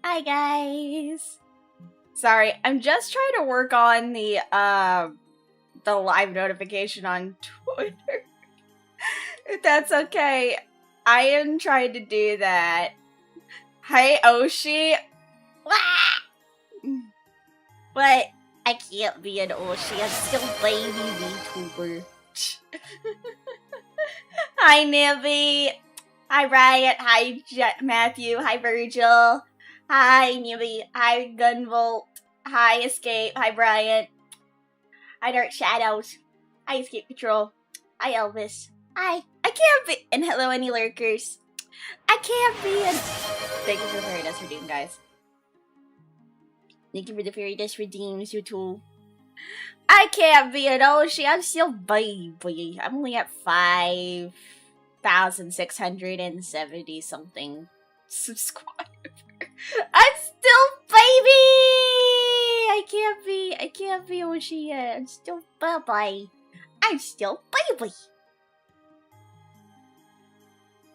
Hi guys. Sorry, I'm just trying to work on the live notification on Twitter. If that's okay. I am trying to do that. Hi Oshi. But I can't be an Oshi. I'm still baby VTuber. Hi Nibby. Hi Riot. Hi Matthew. Hi Virgil. Hi Nibby. Hi Gunvolt. Hi Escape. Hi Brian. Hi Dark Shadows. Hi Escape Patrol. Hi Elves. Hi. I can't be. And hello any lurkers. I can't be an. Thank you for the fairy dust redeem, guys. Thank you for the fairy dust redeems, you too. I can't be an Oshi. I'm still baby. I'm only at 5,670 something subscribers. I'm still baby. I can't be Oshi yet. I'm still baby. I'm still baby.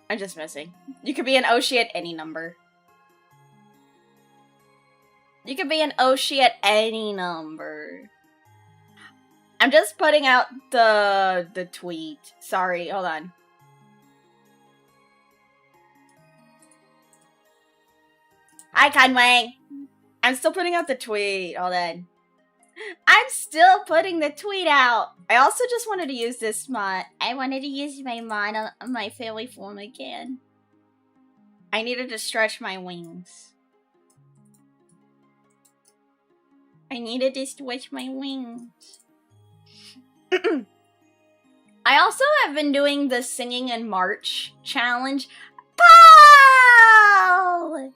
I'm just messing. You could be an Oshi at any number. You could be an Oshi at any number. I'm just putting out the tweet. Sorry, hold on. Hi, Conway. I'm still putting out the tweet. Hold on. I'm still putting the tweet out. I also just wanted to use this mod. I wanted to use my mod on my family form again. I needed to stretch my wings. I needed to stretch my wings. I also have been doing the singing in March challenge. Paul!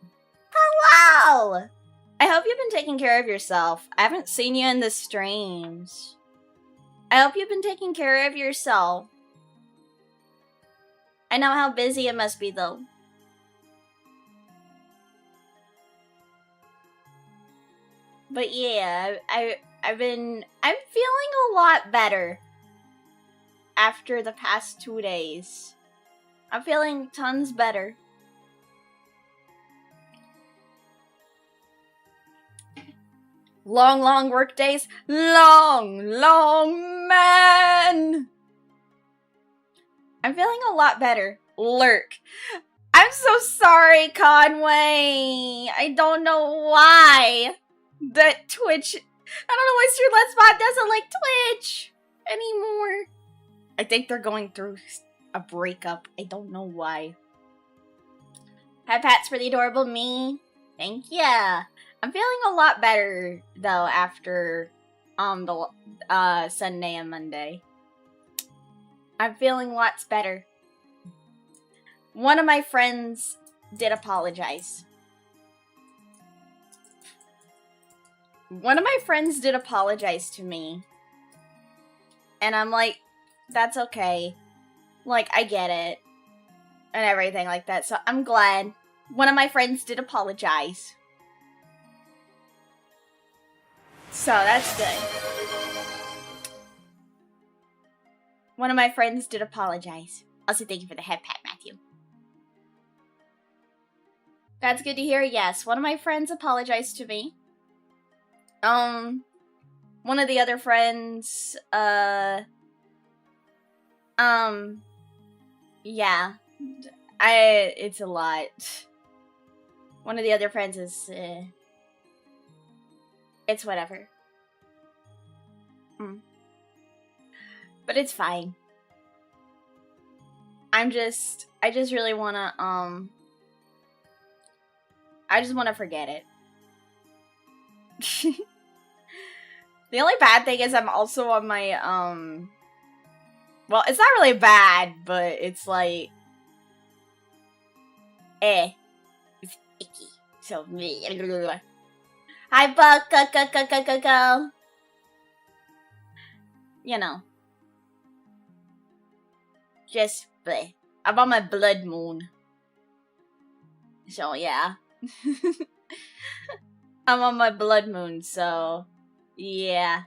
Hello! I hope you've been taking care of yourself. I haven't seen you in the streams. I hope you've been taking care of yourself. I know how busy it must be though. But yeah, I'm feeling a lot better after the past 2 days. I'm feeling tons better. Long work days. Long man. I'm feeling a lot better. Lurk. I'm so sorry, Conway. I don't know why. That Twitch... I don't know why Stream Let's Bot doesn't like Twitch anymore. I think they're going through a breakup. I don't know why. Hi, Pat's really adorable me. Thank ya. I'm feeling a lot better though after the Sunday and Monday. I'm feeling lots better. One of my friends did apologize. One of my friends did apologize to me. And I'm like, that's okay. Like, I get it. And everything like that. So I'm glad one of my friends did apologize. So that's good. One of my friends did apologize. Also, thank you for the head pat, Matthew. That's good to hear. Yes, one of my friends apologized to me. One of the other friends, yeah. It's a lot. One of the other friends is, it's whatever. But it's fine. I just really wanna, I just wanna forget it. The only bad thing is I'm also on my, well, it's not really bad, but it's like, it's icky. So, hi, Buck, go. You know. Just, bleh. I'm on my blood moon. So, yeah. I'm on my blood moon, so yeah.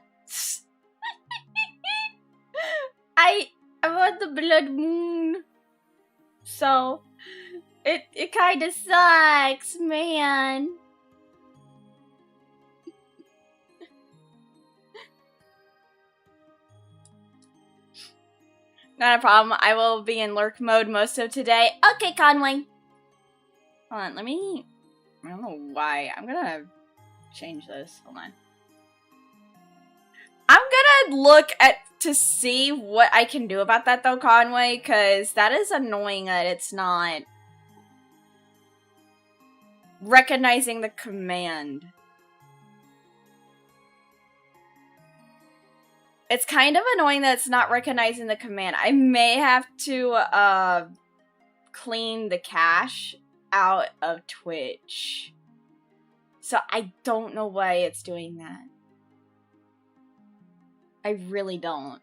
I'm on the blood moon. So it kinda sucks, man. Not a problem. I will be in lurk mode most of today. Okay, Conway. Hold on, let me... I don't know why. I'm gonna change this. Hold on. I'm gonna look at to see what I can do about that though, Conway, because that is annoying that it's not recognizing the command. It's kind of annoying that it's not recognizing the command. I may have to clean the cache out of Twitch. So I don't know why it's doing that. I really don't.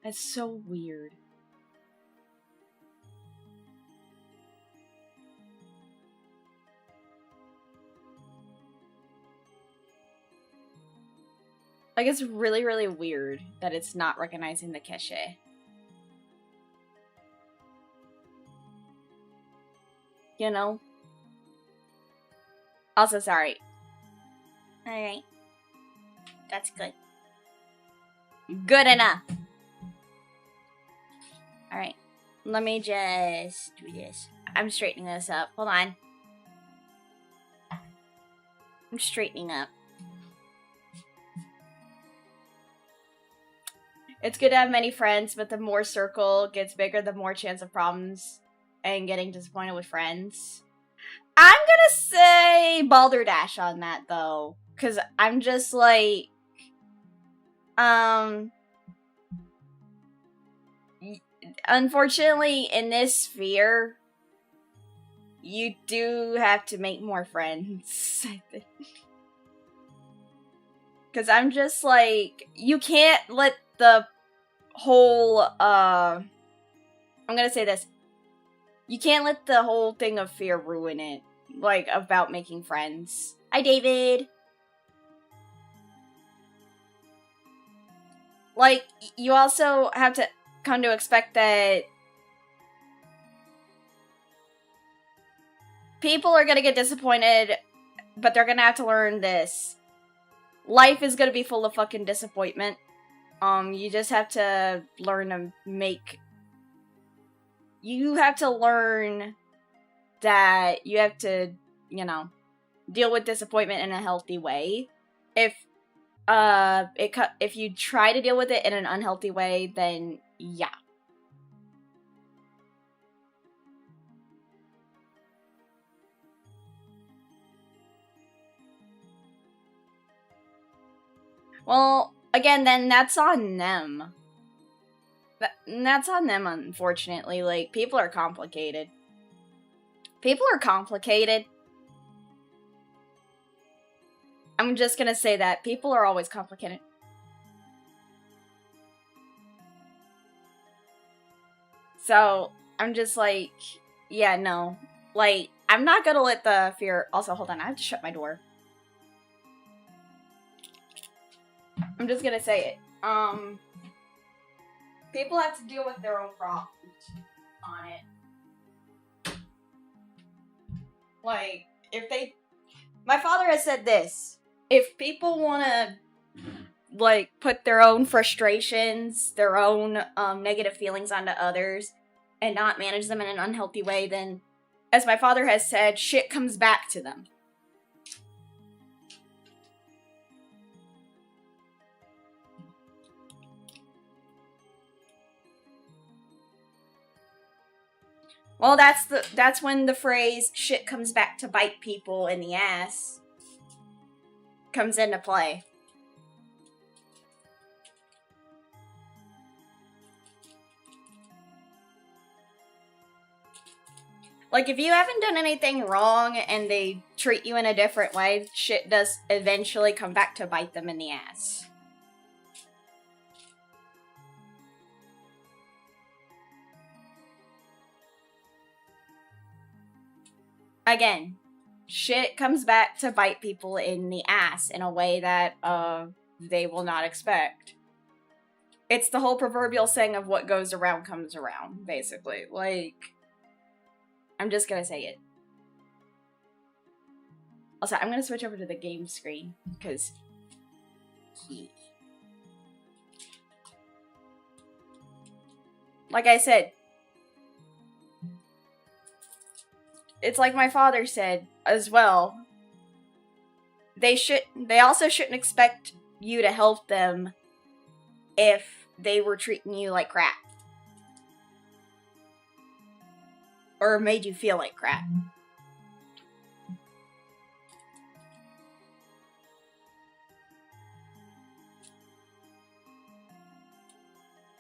It's so weird. Like, it's really, really weird that it's not recognizing the cache. You know? Also, sorry. Alright. That's good. Good enough. Alright. Let me just do this. I'm straightening this up. Hold on. I'm straightening up. It's good to have many friends, but the more circle gets bigger, the more chance of problems and getting disappointed with friends. I'm gonna say Balderdash on that, though. Because I'm just like... Unfortunately, in this sphere, you do have to make more friends, I think. Because I'm just like... You can't let the whole, I'm gonna say this. You can't let the whole thing of fear ruin it. Like, about making friends. Hi, David! Like, you also have to come to expect that people are gonna get disappointed, but they're gonna have to learn this. Life is gonna be full of fucking disappointment. You just have to learn to make... You have to learn that you have to, you know, deal with disappointment in a healthy way. If you try to deal with it in an unhealthy way, then yeah. Well, again, then that's on them. That's on them, unfortunately. Like, people are complicated. People are complicated. I'm just gonna say that. People are always complicated. So, I'm just like, yeah, no. Like, I'm not gonna let the fear... Also, hold on, I have to shut my door. I'm just gonna say it. People have to deal with their own problems on it. Like, if they... My father has said this. If people want to, like, put their own frustrations, their own negative feelings onto others, and not manage them in an unhealthy way, then, as my father has said, shit comes back to them. Well, that's when the phrase "shit comes back to bite people in the ass" comes into play. Like, if you haven't done anything wrong and they treat you in a different way, shit does eventually come back to bite them in the ass. Again, shit comes back to bite people in the ass in a way that they will not expect. It's the whole proverbial saying of what goes around comes around, basically. Like, I'm just gonna say it. Also, I'm gonna switch over to the game screen, because... like I said, it's like my father said as well. They also shouldn't expect you to help them if they were treating you like crap. Or made you feel like crap.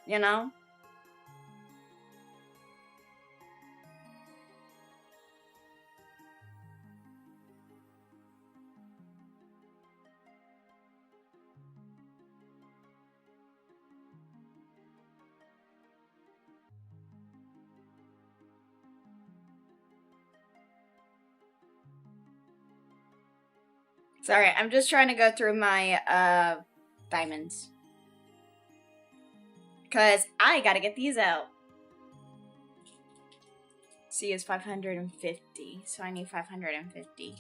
You know? Sorry, I'm just trying to go through my, diamonds. Because I gotta get these out. C is 550, so I need 550.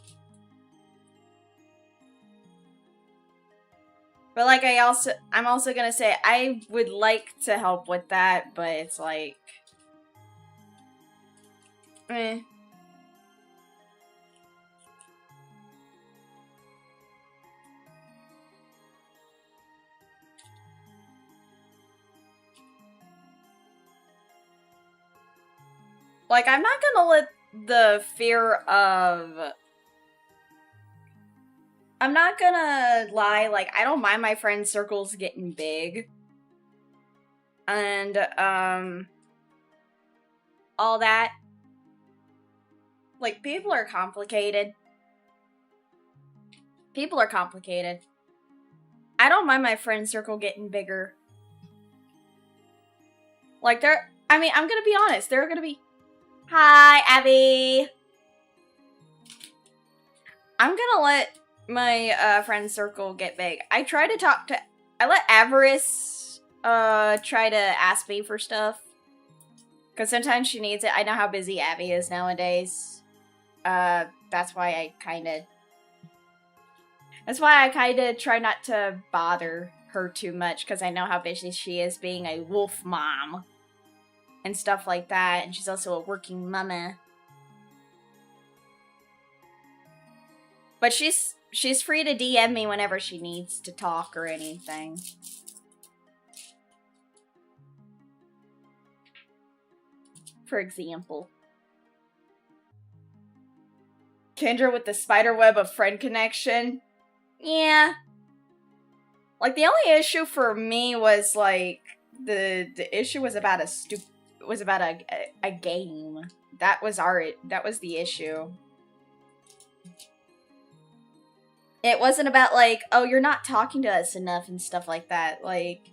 But like I'm also gonna say, I would like to help with that, but it's like... eh. Like, I'm not gonna let the fear of... I'm not gonna lie, like, I don't mind my friend circles getting big. And, all that. Like, people are complicated. People are complicated. I don't mind my friend circle getting bigger. Like, I mean, I'm gonna be honest, there are gonna be... Hi, Abby! I'm gonna let my, friend circle get big. I try to talk to... I let Avarice, try to ask me for stuff. Because sometimes she needs it. I know how busy Abby is nowadays. That's why I kinda... That's why I kinda try not to bother her too much, because I know how busy she is being a wolf mom. And stuff like that, and she's also a working mama. But she's free to DM me whenever she needs to talk or anything. For example. Kendra with the spiderweb of friend connection. Yeah. Like, the only issue for me was, like, the issue was about a game. That was the issue. It wasn't about, like, oh, you're not talking to us enough and stuff like that. Like,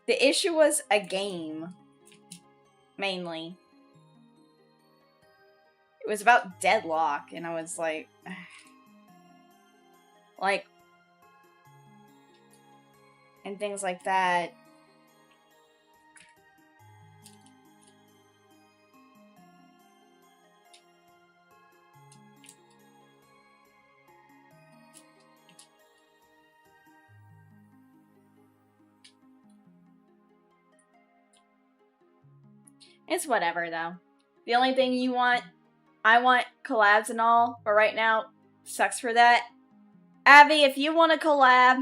the issue was a game. Mainly. It was about deadlock, and I was like... like... and things like that. It's whatever, though. The only thing you want... I want collabs and all, but right now, sucks for that. Abby, if you want to collab,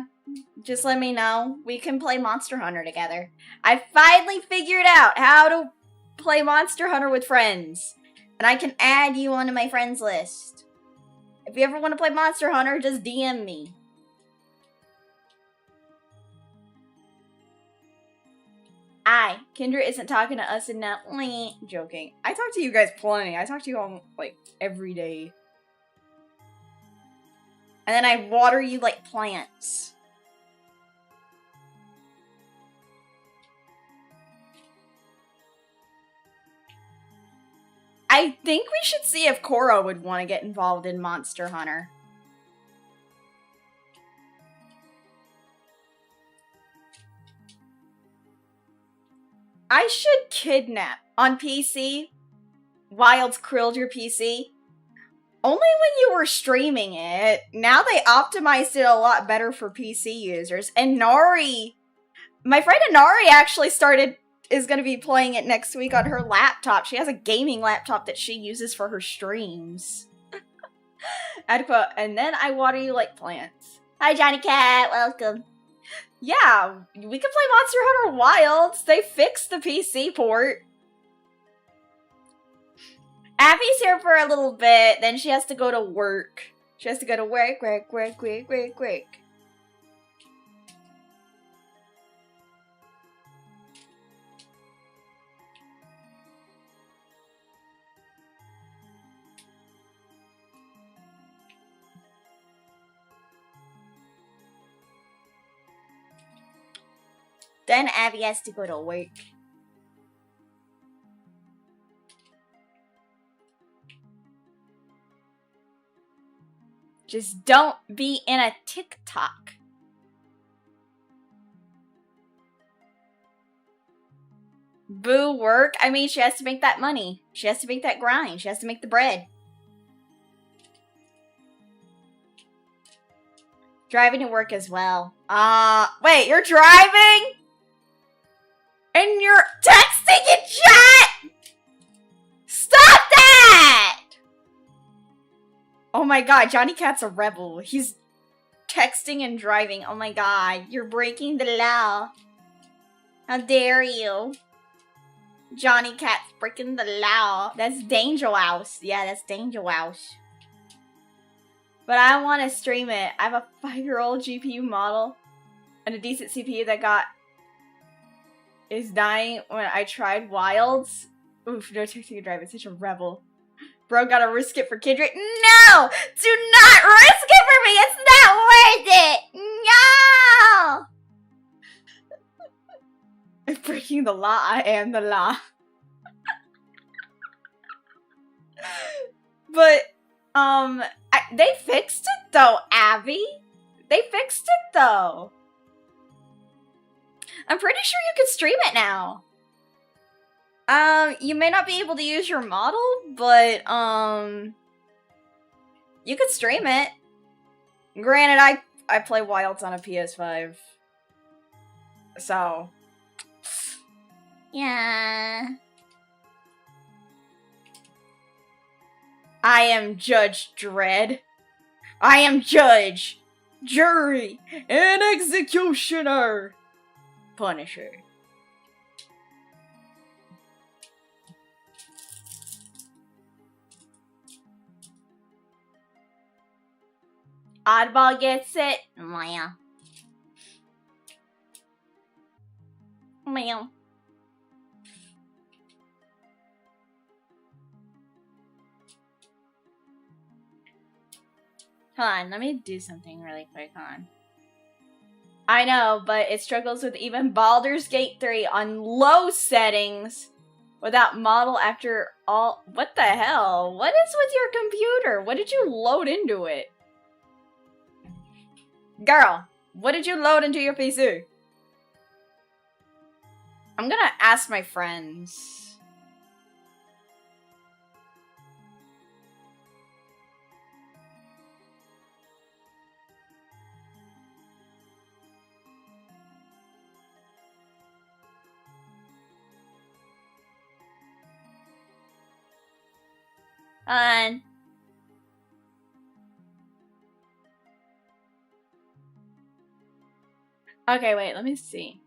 just let me know. We can play Monster Hunter together. I finally figured out how to play Monster Hunter with friends. And I can add you onto my friends list. If you ever want to play Monster Hunter, just DM me. Kendra isn't talking to us enough. Joking. I talk to you guys plenty. I talk to you all, like, every day. And then I water you like plants. I think we should see if Cora would want to get involved in Monster Hunter. I should kidnap on PC. Wilds krilled your PC. Only when you were streaming it. Now they optimized it a lot better for PC users. And Nari, my friend Inari actually started is going to be playing it next week on her laptop. She has a gaming laptop that she uses for her streams. Add quote, and then I water you like plants. Hi, Johnny Cat. Welcome. Yeah, we can play Monster Hunter Wilds. They fixed the PC port. Abby's here for a little bit, then she has to go to work. She has to go to work. Then Abby has to go to work. Just don't be in a TikTok. Boo work? I mean, she has to make that money. She has to make that grind. She has to make the bread. Driving to work as well. Wait, you're driving? And you're texting in chat? Stop that! Oh my god, Johnny Cat's a rebel. He's texting and driving. Oh my god, you're breaking the law. How dare you? Johnny Cat's breaking the law. That's dangerous. Yeah, that's dangerous. But I want to stream it. I have a 5-year-old GPU model and a decent CPU that is dying when I tried Wilds. Oof, no texting and driving. Such a rebel. Bro, gotta risk it for Kendra. No! Do not risk it for me! It's not worth it! No! I'm breaking the law. I am the law. But, they fixed it though, Abby. They fixed it though. I'm pretty sure you can stream it now. You may not be able to use your model, but, you could stream it. Granted, I play Wilds on a PS5. So. Yeah. I am Judge Dredd. I am Judge, Jury, and Executioner. Punisher. Oddball gets it. Meow. Meow. Hold on, let me do something really quick. Hold on. I know, but it struggles with even Baldur's Gate 3 on low settings without model after all. What the hell? What is with your computer? What did you load into it? Girl, what did you load into your PC? I'm gonna ask my friends. On. Okay, wait, let me see.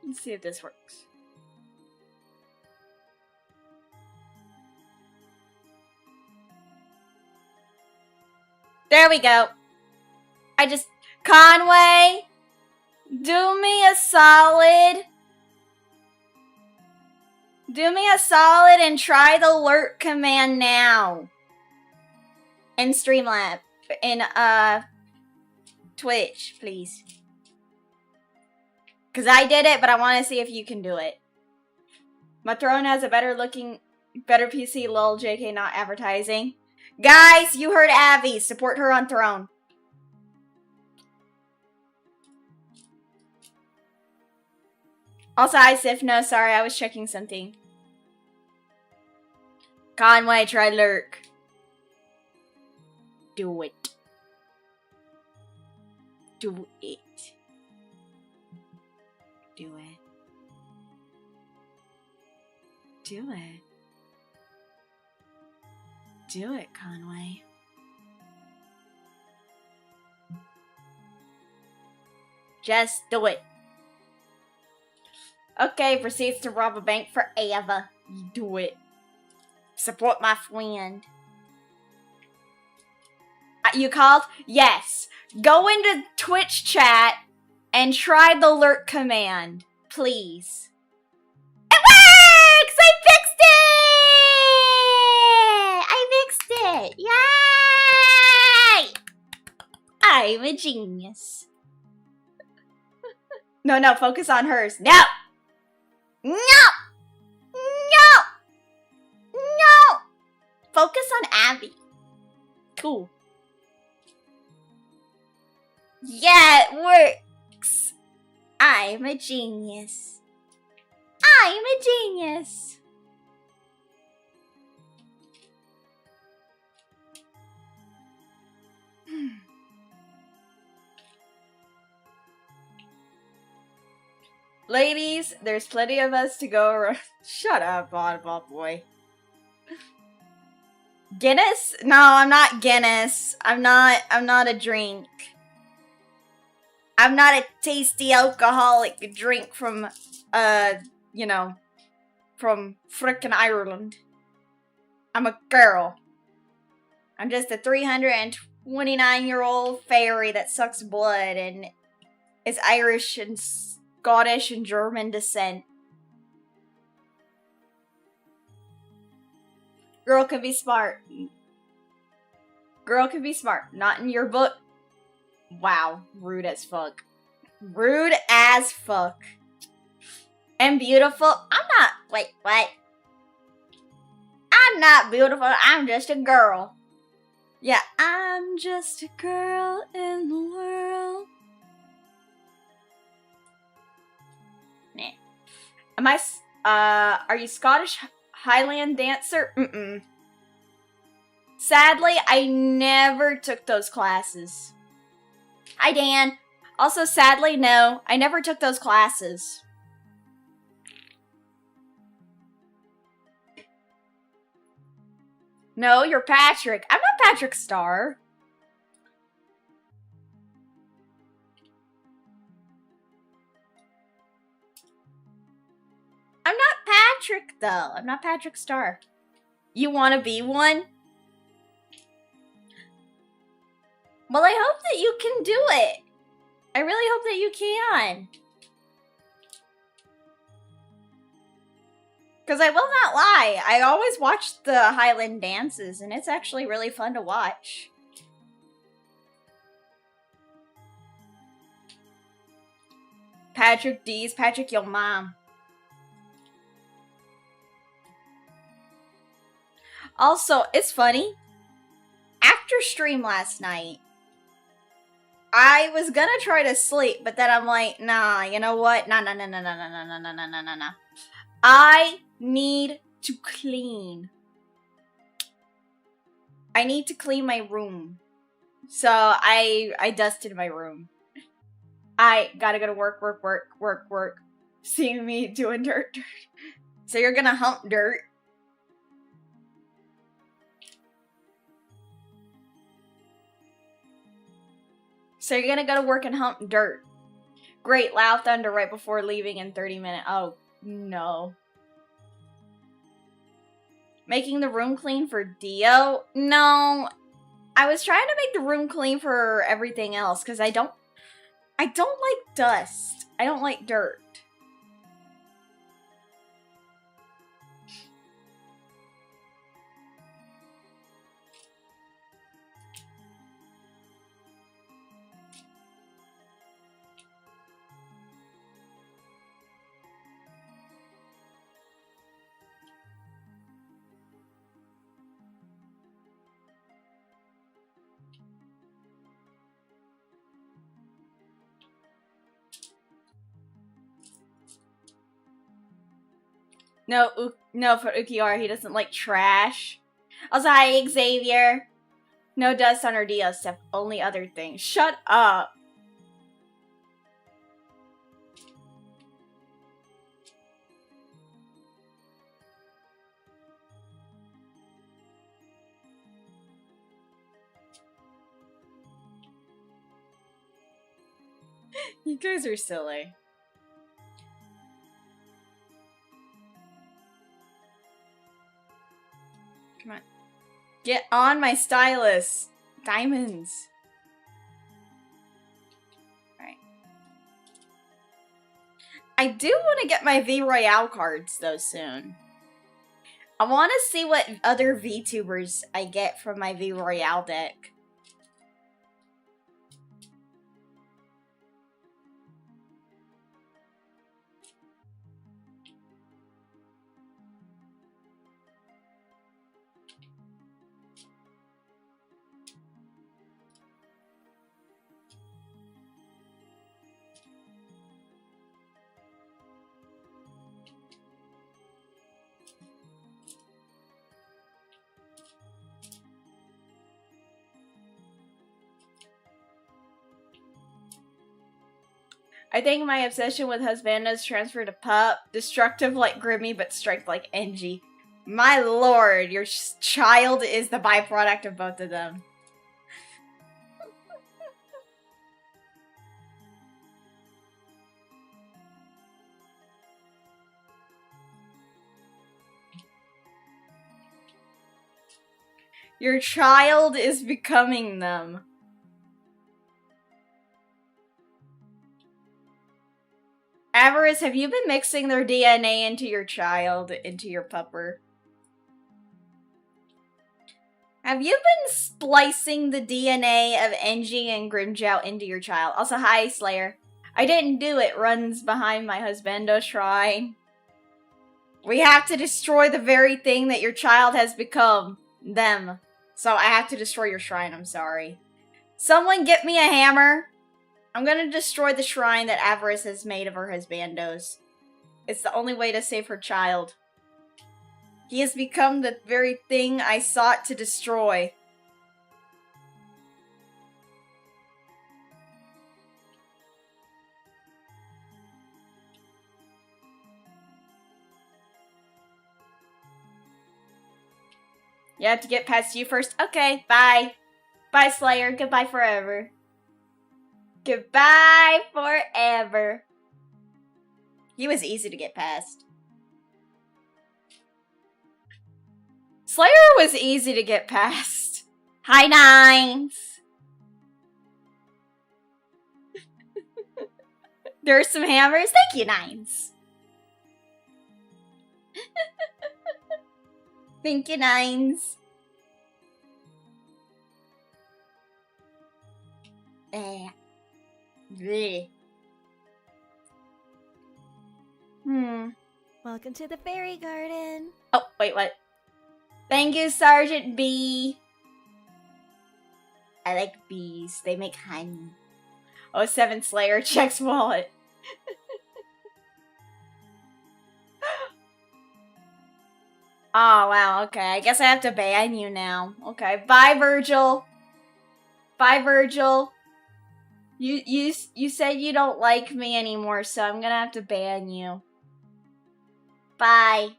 Let's see if this works. There we go. Conway, do me a solid. Do me a solid and try the lurk command now. In Streamlab. In, Twitch, please. Because I did it, but I want to see if you can do it. My throne has a better PC, lol, JK, not advertising. Guys, you heard Abby. Support her on throne. Also, hi, Sif. No, sorry, I was checking something. Conway, try lurk. Do it. Do it. Do it. Do it. Do it, Conway. Just do it. Okay, proceeds to rob a bank for Ava. You do it. Support my friend. You called? Yes. Go into Twitch chat and try the lurk command, please. It works! I fixed it! I fixed it! Yay! I'm a genius. No, focus on hers. No! No! No! No! Focus on Abby. Cool. Yeah, it works. I'm a genius. I'm a genius. Ladies, there's plenty of us to go around. Shut up, Oddball boy. Guinness? No, I'm not Guinness. I'm not a drink. I'm not a tasty alcoholic drink from, you know, from frickin' Ireland. I'm a girl. I'm just a 329-year-old fairy that sucks blood and is Irish and Scottish and German descent. Girl can be smart. Girl can be smart. Not in your book. Wow. Rude as fuck. Rude as fuck. And beautiful. I'm not. Wait, what? I'm not beautiful. I'm just a girl. Yeah, I'm just a girl in the world. Nah. Am I, are you Scottish Highland dancer? Mm-mm. Sadly, I never took those classes. Hi, Dan. Also, sadly, no, I never took those classes. No, you're Patrick. I'm not Patrick Star. I'm not Patrick, though. I'm not Patrick Star. You want to be one? Well, I hope that you can do it. I really hope that you can. Because I will not lie, I always watch the Highland dances, and it's actually really fun to watch. Patrick D's, Patrick your mom. Also, it's funny. After stream last night, I was gonna try to sleep, but then I'm like, nah, you know what? Nah. I need to clean. I need to clean my room. So I dusted my room. I gotta go to work. Seeing me doing dirt. So you're gonna hump dirt? So you're gonna go to work and hump dirt. Great, loud thunder right before leaving in 30 minutes. Oh, no. Making the room clean for Dio? No. I was trying to make the room clean for everything else, because I don't like dust. I don't like dirt. No, for Ukiara, he doesn't like trash. Also, hi, Xavier. No dust on her Dio stuff, only other things. Shut up. You guys are silly. Come on. Get on my stylus. Diamonds. Alright. I do want to get my V Royale cards, though, soon. I want to see what other VTubers I get from my V Royale deck. I think my obsession with husbandos transferred to pup. Destructive like Grimmy, but strength like Engie. My lord, your child is the byproduct of both of them. Your child is becoming them. Avarice, have you been mixing their DNA into your child, into your pupper? Have you been splicing the DNA of Engie and Grimjow into your child? Also, hi, Slayer. I didn't do it. Runs behind my husbando shrine. We have to destroy the very thing that your child has become. Them. So I have to destroy your shrine, I'm sorry. Someone get me a hammer. I'm gonna destroy the shrine that Avarice has made of her husbandos. It's the only way to save her child. He has become the very thing I sought to destroy. You have to get past you first. Okay, bye. Bye, Slayer. Goodbye forever. Goodbye forever. He was easy to get past. Slayer was easy to get past. Hi, Nines. There's some hammers. Thank you, Nines. Thank you, Nines. Welcome to the fairy garden. Oh, wait, what? Thank you, Sergeant B. I like bees. They make honey. Oh, 7 Slayer checks wallet. Oh, wow, okay. I guess I have to ban you now. Okay, bye, Virgil. Bye, Virgil. You said you don't like me anymore, so I'm gonna have to ban you. Bye.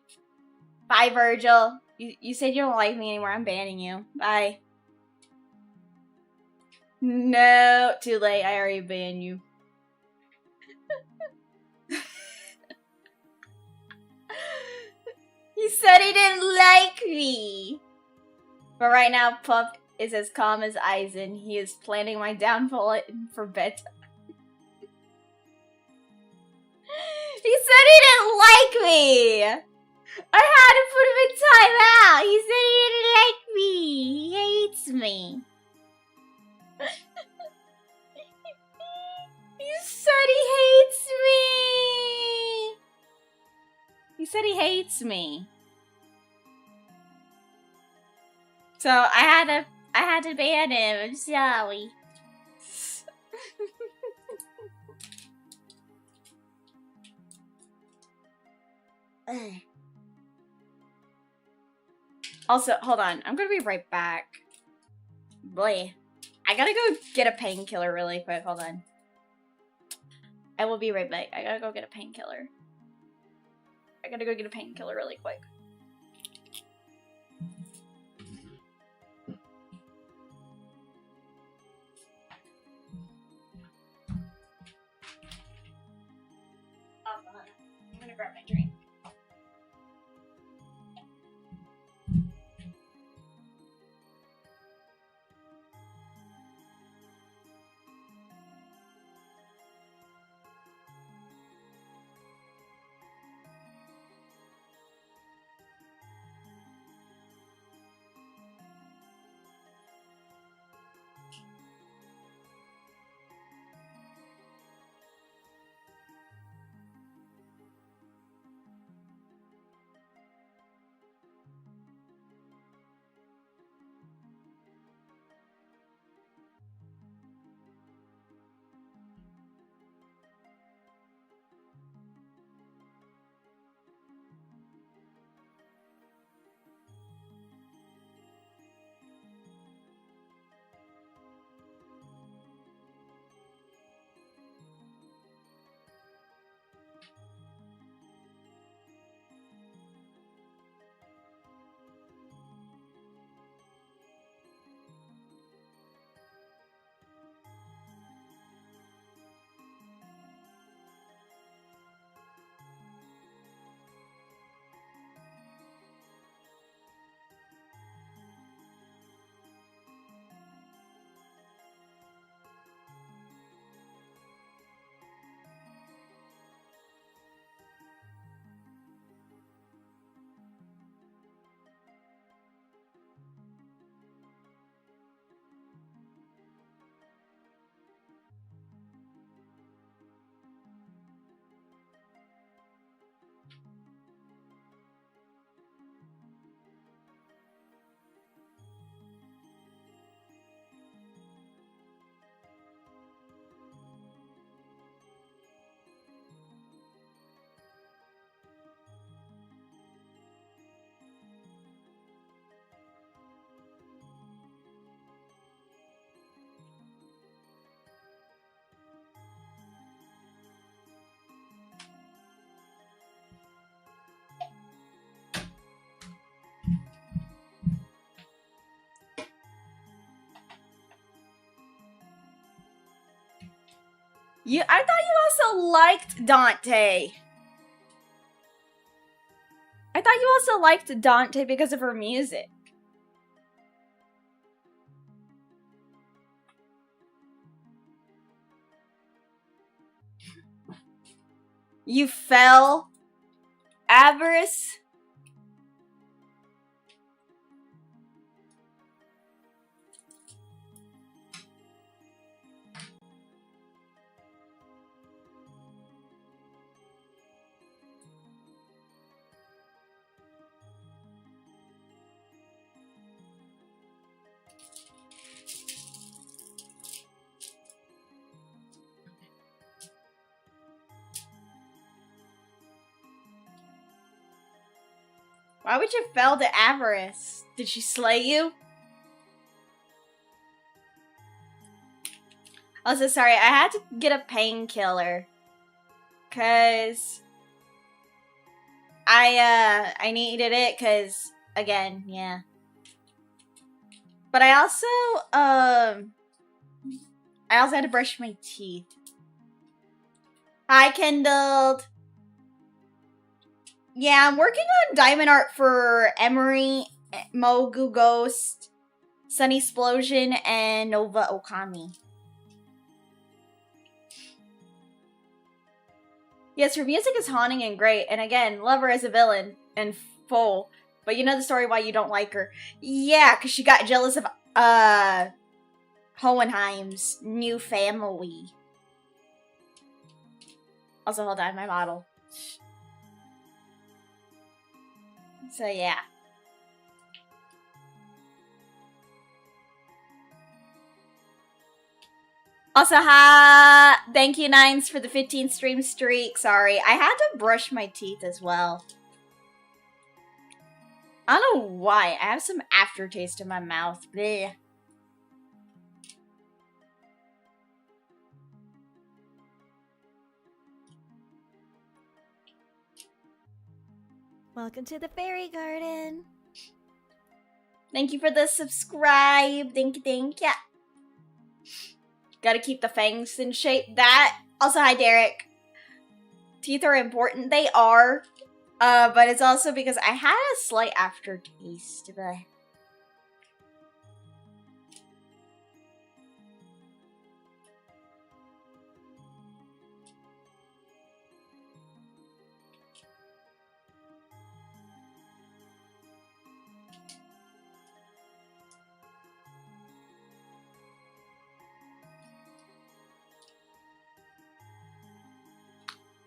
Bye, Virgil. You said you don't like me anymore. I'm banning you. Bye. No, too late. I already banned you. He said he didn't like me. But right now, Pup is as calm as Eisen. He is planning my downfall for bedtime. He said he didn't like me. I had to put him in timeout. He said he didn't like me. He hates me. He said he hates me. He said he hates me. So I had to ban him. I'm sorry. Also, hold on. I'm gonna be right back. Boy. I gotta go get a painkiller really quick. Hold on. I will be right back. I gotta go get a painkiller. I gotta go get a painkiller really quick. I'm gonna grab my drink. I thought you also liked Dante. I thought you also liked Dante because of her music. You fell? Avarice? Why would you fell to Avarice? Did she slay you? Also, sorry, I had to get a painkiller. Cause I needed it cause again, yeah. But I also had to brush my teeth. Hi, Kindled. Yeah, I'm working on diamond art for Emuri, Mogu Ghost, Sunny Explosion, and Nova Okami. Yes, her music is haunting and great, and again, love her as a villain and full. But you know the story why you don't like her? Yeah, because she got jealous of Hohenheim's new family. Also, hold on, my model. So yeah. Also, thank you, Nines, for the 15 stream streak. Sorry, I had to brush my teeth as well. I don't know why. I have some aftertaste in my mouth. Bleh. Welcome to the fairy garden. Thank you for the subscribe. Thank you. Yeah. Gotta keep the fangs in shape. That. Also, hi, Derek. Teeth are important. They are. But it's also because I had a slight aftertaste. But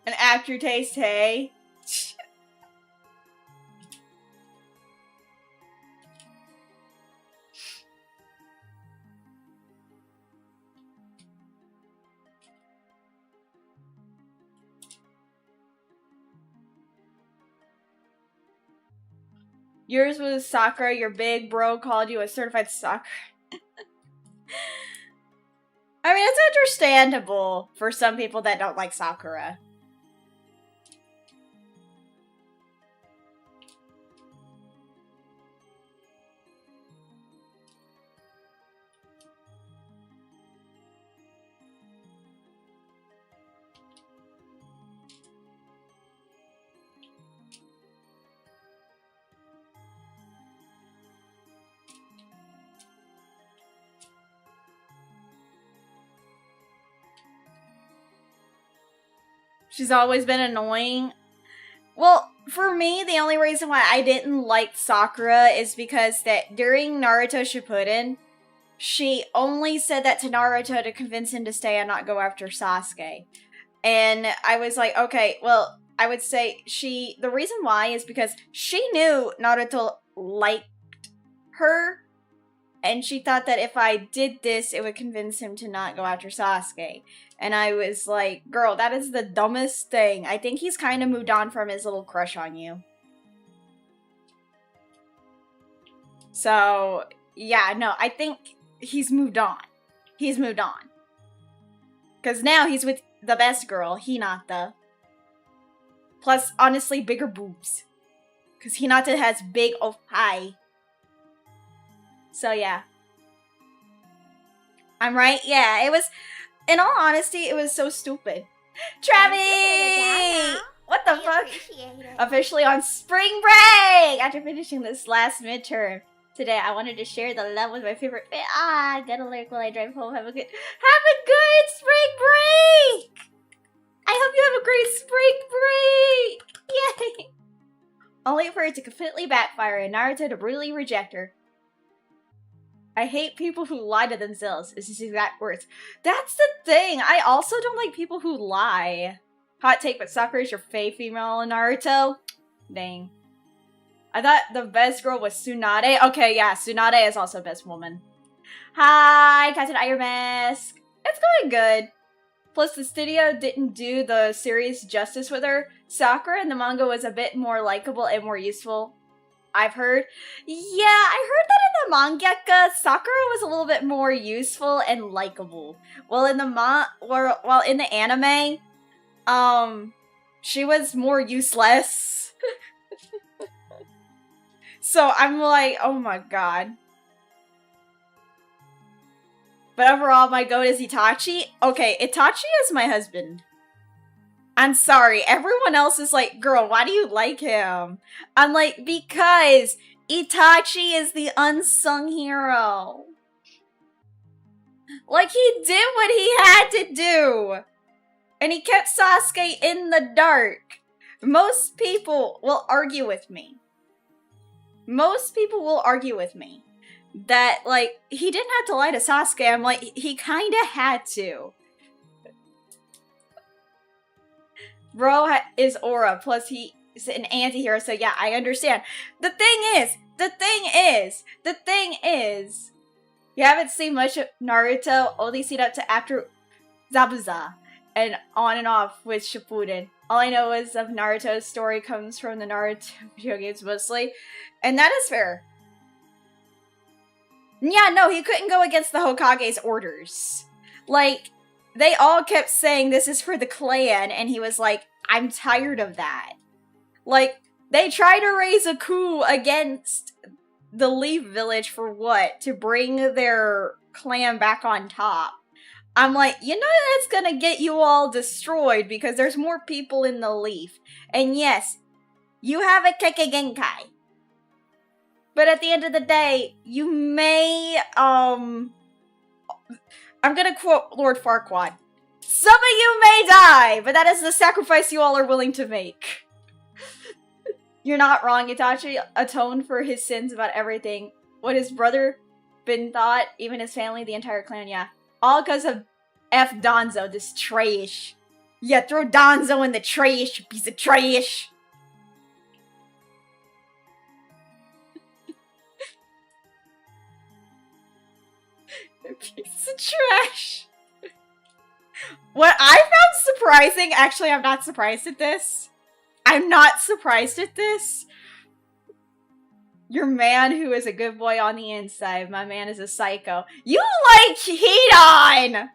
an aftertaste, hey? Yours was Sakura, your big bro called you a certified Sakura. I mean, it's understandable for some people that don't like Sakura. She's always been annoying. Well, for me, the only reason why I didn't like Sakura is because that during Naruto Shippuden, she only said that to Naruto to convince him to stay and not go after Sasuke. And I was like, okay, well, I would say the reason why is because she knew Naruto liked her, and she thought that if I did this, it would convince him to not go after Sasuke. And I was like, girl, that is the dumbest thing. I think he's kind of moved on from his little crush on you. So, yeah, no, I think he's moved on. He's moved on. Because now he's with the best girl, Hinata. Plus, honestly, bigger boobs. Because Hinata has big opai. So, yeah. I'm right? Yeah, it was... In all honesty, it was so stupid. Travi! What the fuck? Officially on spring break! After finishing this last midterm. Today, I wanted to share the love with my favorite fan. I gotta lyric while I drive home. Have a good spring break! I hope you have a great spring break! Yay! Only for it to completely backfire and Naruto to brutally reject her. I hate people who lie to themselves, is his exact words. That's the thing, I also don't like people who lie. Hot take, but Sakura is your fave female in Naruto? Dang. I thought the best girl was Tsunade. Okay, yeah, Tsunade is also best woman. Hi, Captain Iron Mask. It's going good. Plus, the studio didn't do the series justice with her. Sakura in the manga was a bit more likable and more useful. I've heard. Yeah, I heard that in the mangaka, Sakura was a little bit more useful and likable. Well, in the in the anime, she was more useless. So I'm like, oh my god. But overall, my goat is Itachi. Okay, Itachi is my husband. I'm sorry, everyone else is like, girl, why do you like him? I'm like, because Itachi is the unsung hero. Like, he did what he had to do. And he kept Sasuke in the dark. Most people will argue with me. That, like, he didn't have to lie to Sasuke. I'm like, he kinda had to. Bro is aura, plus he's an anti-hero, so yeah, I understand. The thing is, you haven't seen much of Naruto, only seen up to after Zabuza. and on and off with Shippuden. All I know is of Naruto's story comes from the Naruto video games mostly, and that is fair. Yeah, no, he couldn't go against the Hokage's orders. Like, they all kept saying this is for the clan, and he was like, I'm tired of that. Like, they tried to raise a coup against the Leaf Village for what? To bring their clan back on top. I'm like, you know that's gonna get you all destroyed because there's more people in the Leaf. And yes, you have a Kekkei Genkai. But at the end of the day, you may, I'm gonna quote Lord Farquaad. Some of you may die, but that is the sacrifice you all are willing to make. You're not wrong, Itachi atoned for his sins about everything. What his brother been thought, even his family, the entire clan, yeah. All because of F. Donzo, this trash. Yeah, throw Donzo in the trash, you piece of trash. Piece of trash. What I found surprising, actually I'm not surprised at this. I'm not surprised at this. Your man who is a good boy on the inside, my man is a psycho. You like Hidan!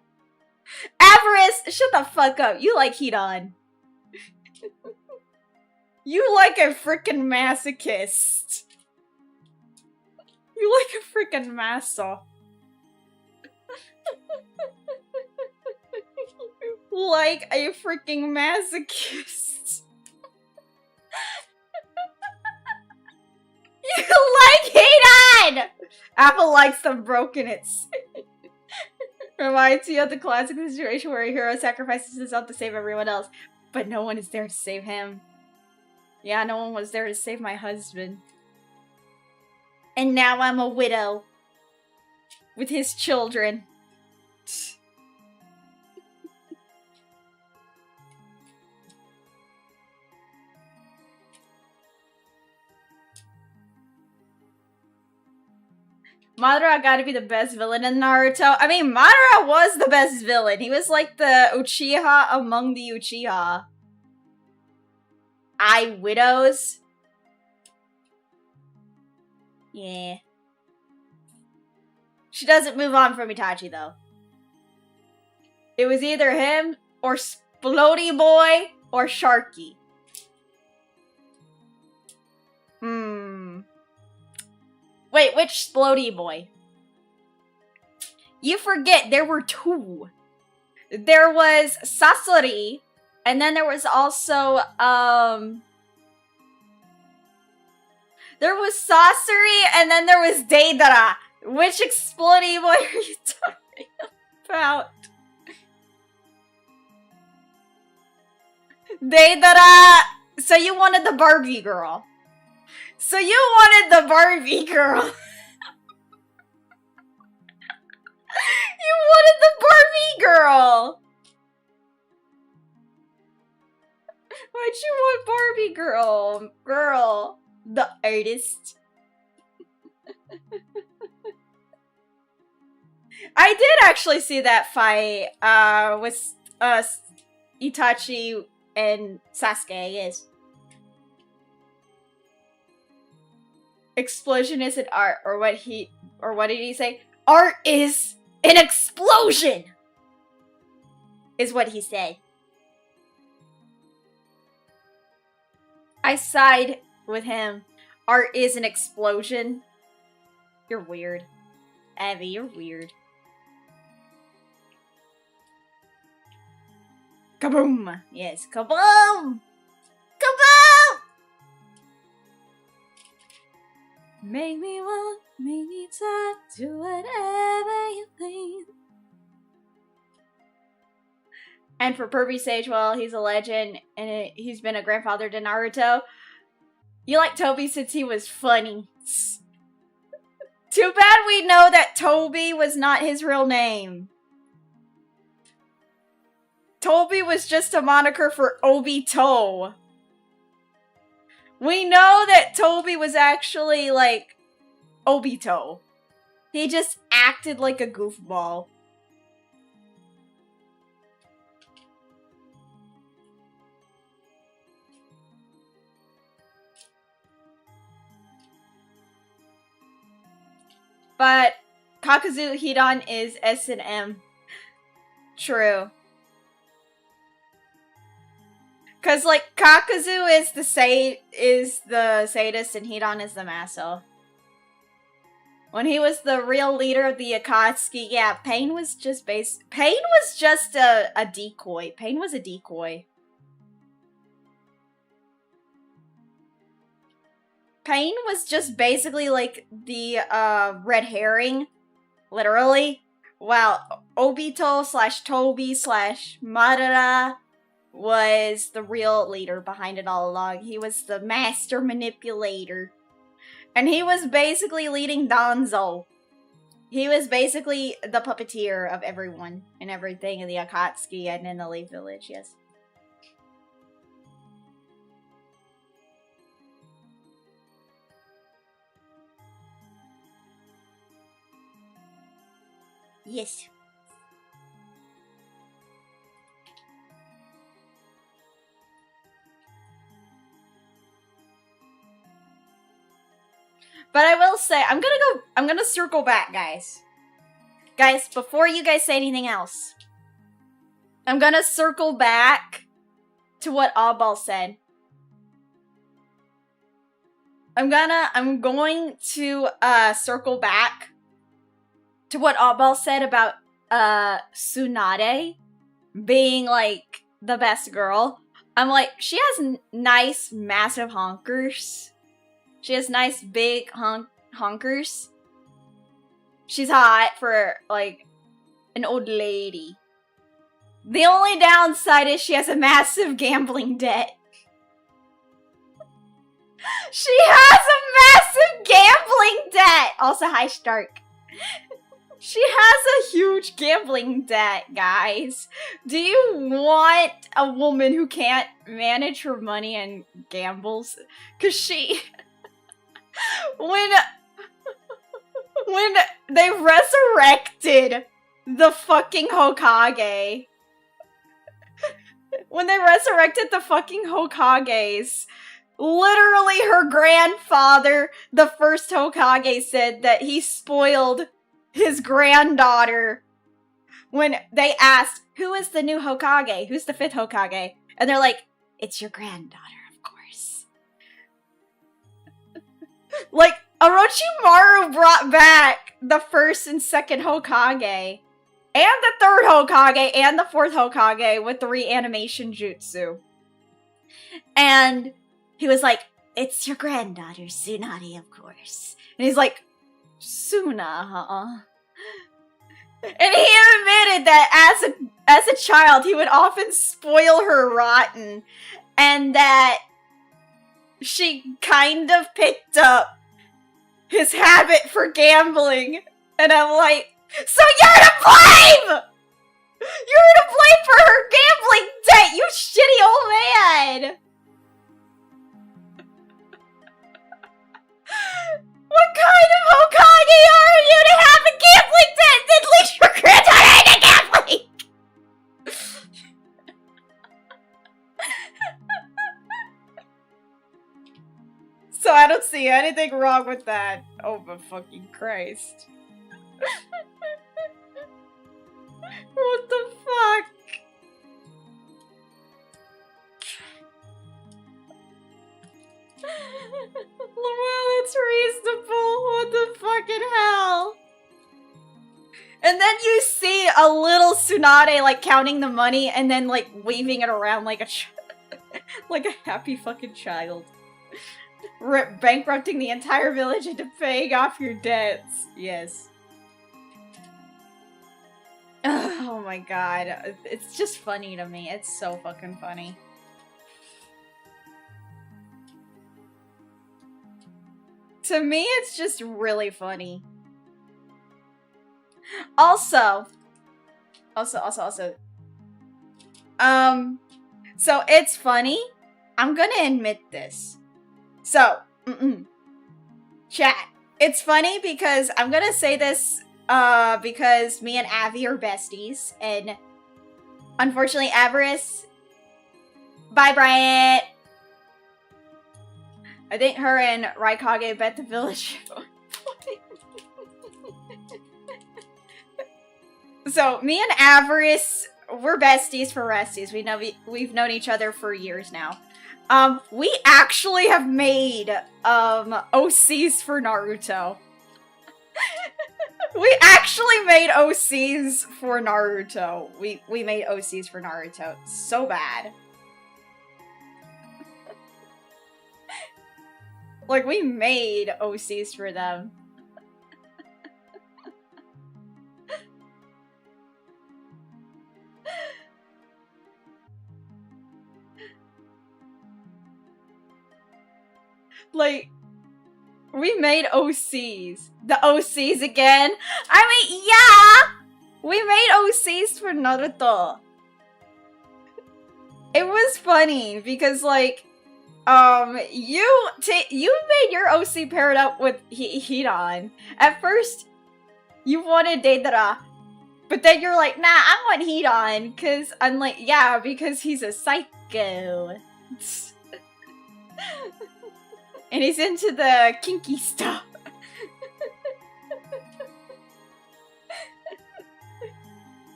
Avarice, shut the fuck up. You like Hidan. You like a freaking masochist. You like a freaking maso. Like a freaking masochist. You like Hidan! Apple likes them broken it's. Reminds you of the classic situation where a hero sacrifices himself to save everyone else, but no one is there to save him. Yeah, no one was there to save my husband. And now I'm a widow. With his children. Madara gotta be the best villain in Naruto. I mean, Madara was the best villain. He was like the Uchiha among the Uchiha. Widows? Yeah. She doesn't move on from Itachi, though. It was either him, or Splody Boy, or Sharky. Wait, which Splody Boy? You forget, there were two. There was Sasori, and then there was also, there was Sasori, and then there was Deidara. Which Explodey Boy are you talking about? Deidara! So you wanted the Barbie girl. So you wanted the Barbie girl. You wanted the Barbie girl. Why'd you want Barbie girl? Girl. The artist. I did actually see that fight, with, Itachi and Sasuke, yes. Explosion isn't art, or what did he say? Art is an explosion! Is what he said. I side with him. Art is an explosion. You're weird. Abby, you're weird. Kaboom! Yes, kaboom! Kaboom! Make me want, make me talk, do whatever you please. And for Pervy Sage, well, he's a legend, and he's been a grandfather to Naruto. You like Toby since he was funny. Too bad we know that Toby was not his real name. Toby was just a moniker for Obito. We know that Toby was actually, like, Obito. He just acted like a goofball. But Kakuzu Hidan is S&M. True. Cause like Kakuzu is the sadist and Hidan is the maso. When he was the real leader of the Akatsuki, yeah, Pain was just a decoy. Pain was a decoy. Pain was just basically like the red herring, literally. While Obito / Tobi / Madara was the real leader behind it all along. He was the master manipulator. And he was basically leading Danzo. He was basically the puppeteer of everyone and everything in the Akatsuki and in the Leaf Village, yes. Yes. But I will say, I'm gonna circle back, guys. Guys, before you guys say anything else, I'm gonna circle back to what Oddball said. I'm going to circle back to what Oddball said about Tsunade being like the best girl. I'm like, she has nice, massive honkers. She has nice, big honkers. She's hot for, like, an old lady. The only downside is she has a massive gambling debt. She has a massive gambling debt! Also, hi, Stark. She has a huge gambling debt, guys. Do you want a woman who can't manage her money and gambles? Cause she... when they resurrected the fucking Hokage. When they resurrected the fucking Hokages, literally her grandfather, the first Hokage, said that he spoiled his granddaughter when they asked, who is the new Hokage? Who's the 5th Hokage? And they're like, it's your granddaughter, of course. Like, Orochimaru brought back the 1st and 2nd Hokage, and the 3rd Hokage, and the 4th Hokage with the reanimation jutsu. And he was like, it's your granddaughter, Tsunade, of course. And he's like, Suna, huh? And he admitted that as a child, he would often spoil her rotten, and that she kind of picked up his habit for gambling. And I'm like, so you're to blame! You're to blame for her gambling debt, you shitty old man! What kind of Hokage are you to have a gambling debt that leads your granddaughter into gambling? So I don't see anything wrong with that. Oh my fucking Christ. What the fuck? Well, it's reasonable. What the fucking hell? And then you see a little Tsunade, like, counting the money and then, like, waving it around like a like a happy fucking child. Bankrupting the entire village into paying off your debts. Yes. Oh my god. It's just funny to me. It's so fucking funny. To me, it's just really funny. Also, so it's funny. I'm gonna admit this. So, chat. It's funny because I'm gonna say this, because me and Avi are besties, and unfortunately, Avarice. Bye, Bryant. I think her and Raikage bet the village. So me and Avarice, we're besties for resties. We've known each other for years now. We actually have made OCs for Naruto. We actually made OCs for Naruto. We made OCs for Naruto. So bad. Like, we made OCs for them. Like, we made OCs. The OCs again? I mean, yeah! We made OCs for Naruto. It was funny because, like, you made your OC paired up with Hidan. At first, you wanted Deidara, but then you're like, nah, I want Hidan, cause I'm like, yeah, because he's a psycho. And he's into the kinky stuff.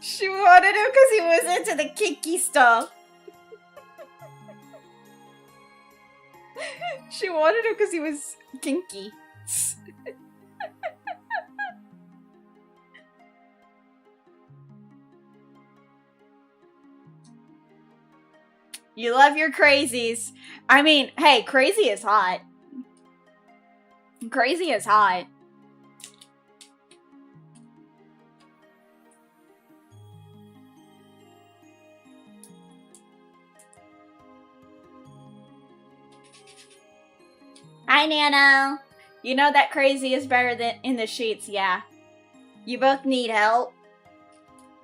She wanted him because he was into the kinky stuff. She wanted him because he was kinky. You love your crazies. I mean, hey, crazy is hot. Crazy is hot. Hi, Nano. You know that crazy is better than in the sheets, yeah. You both need help.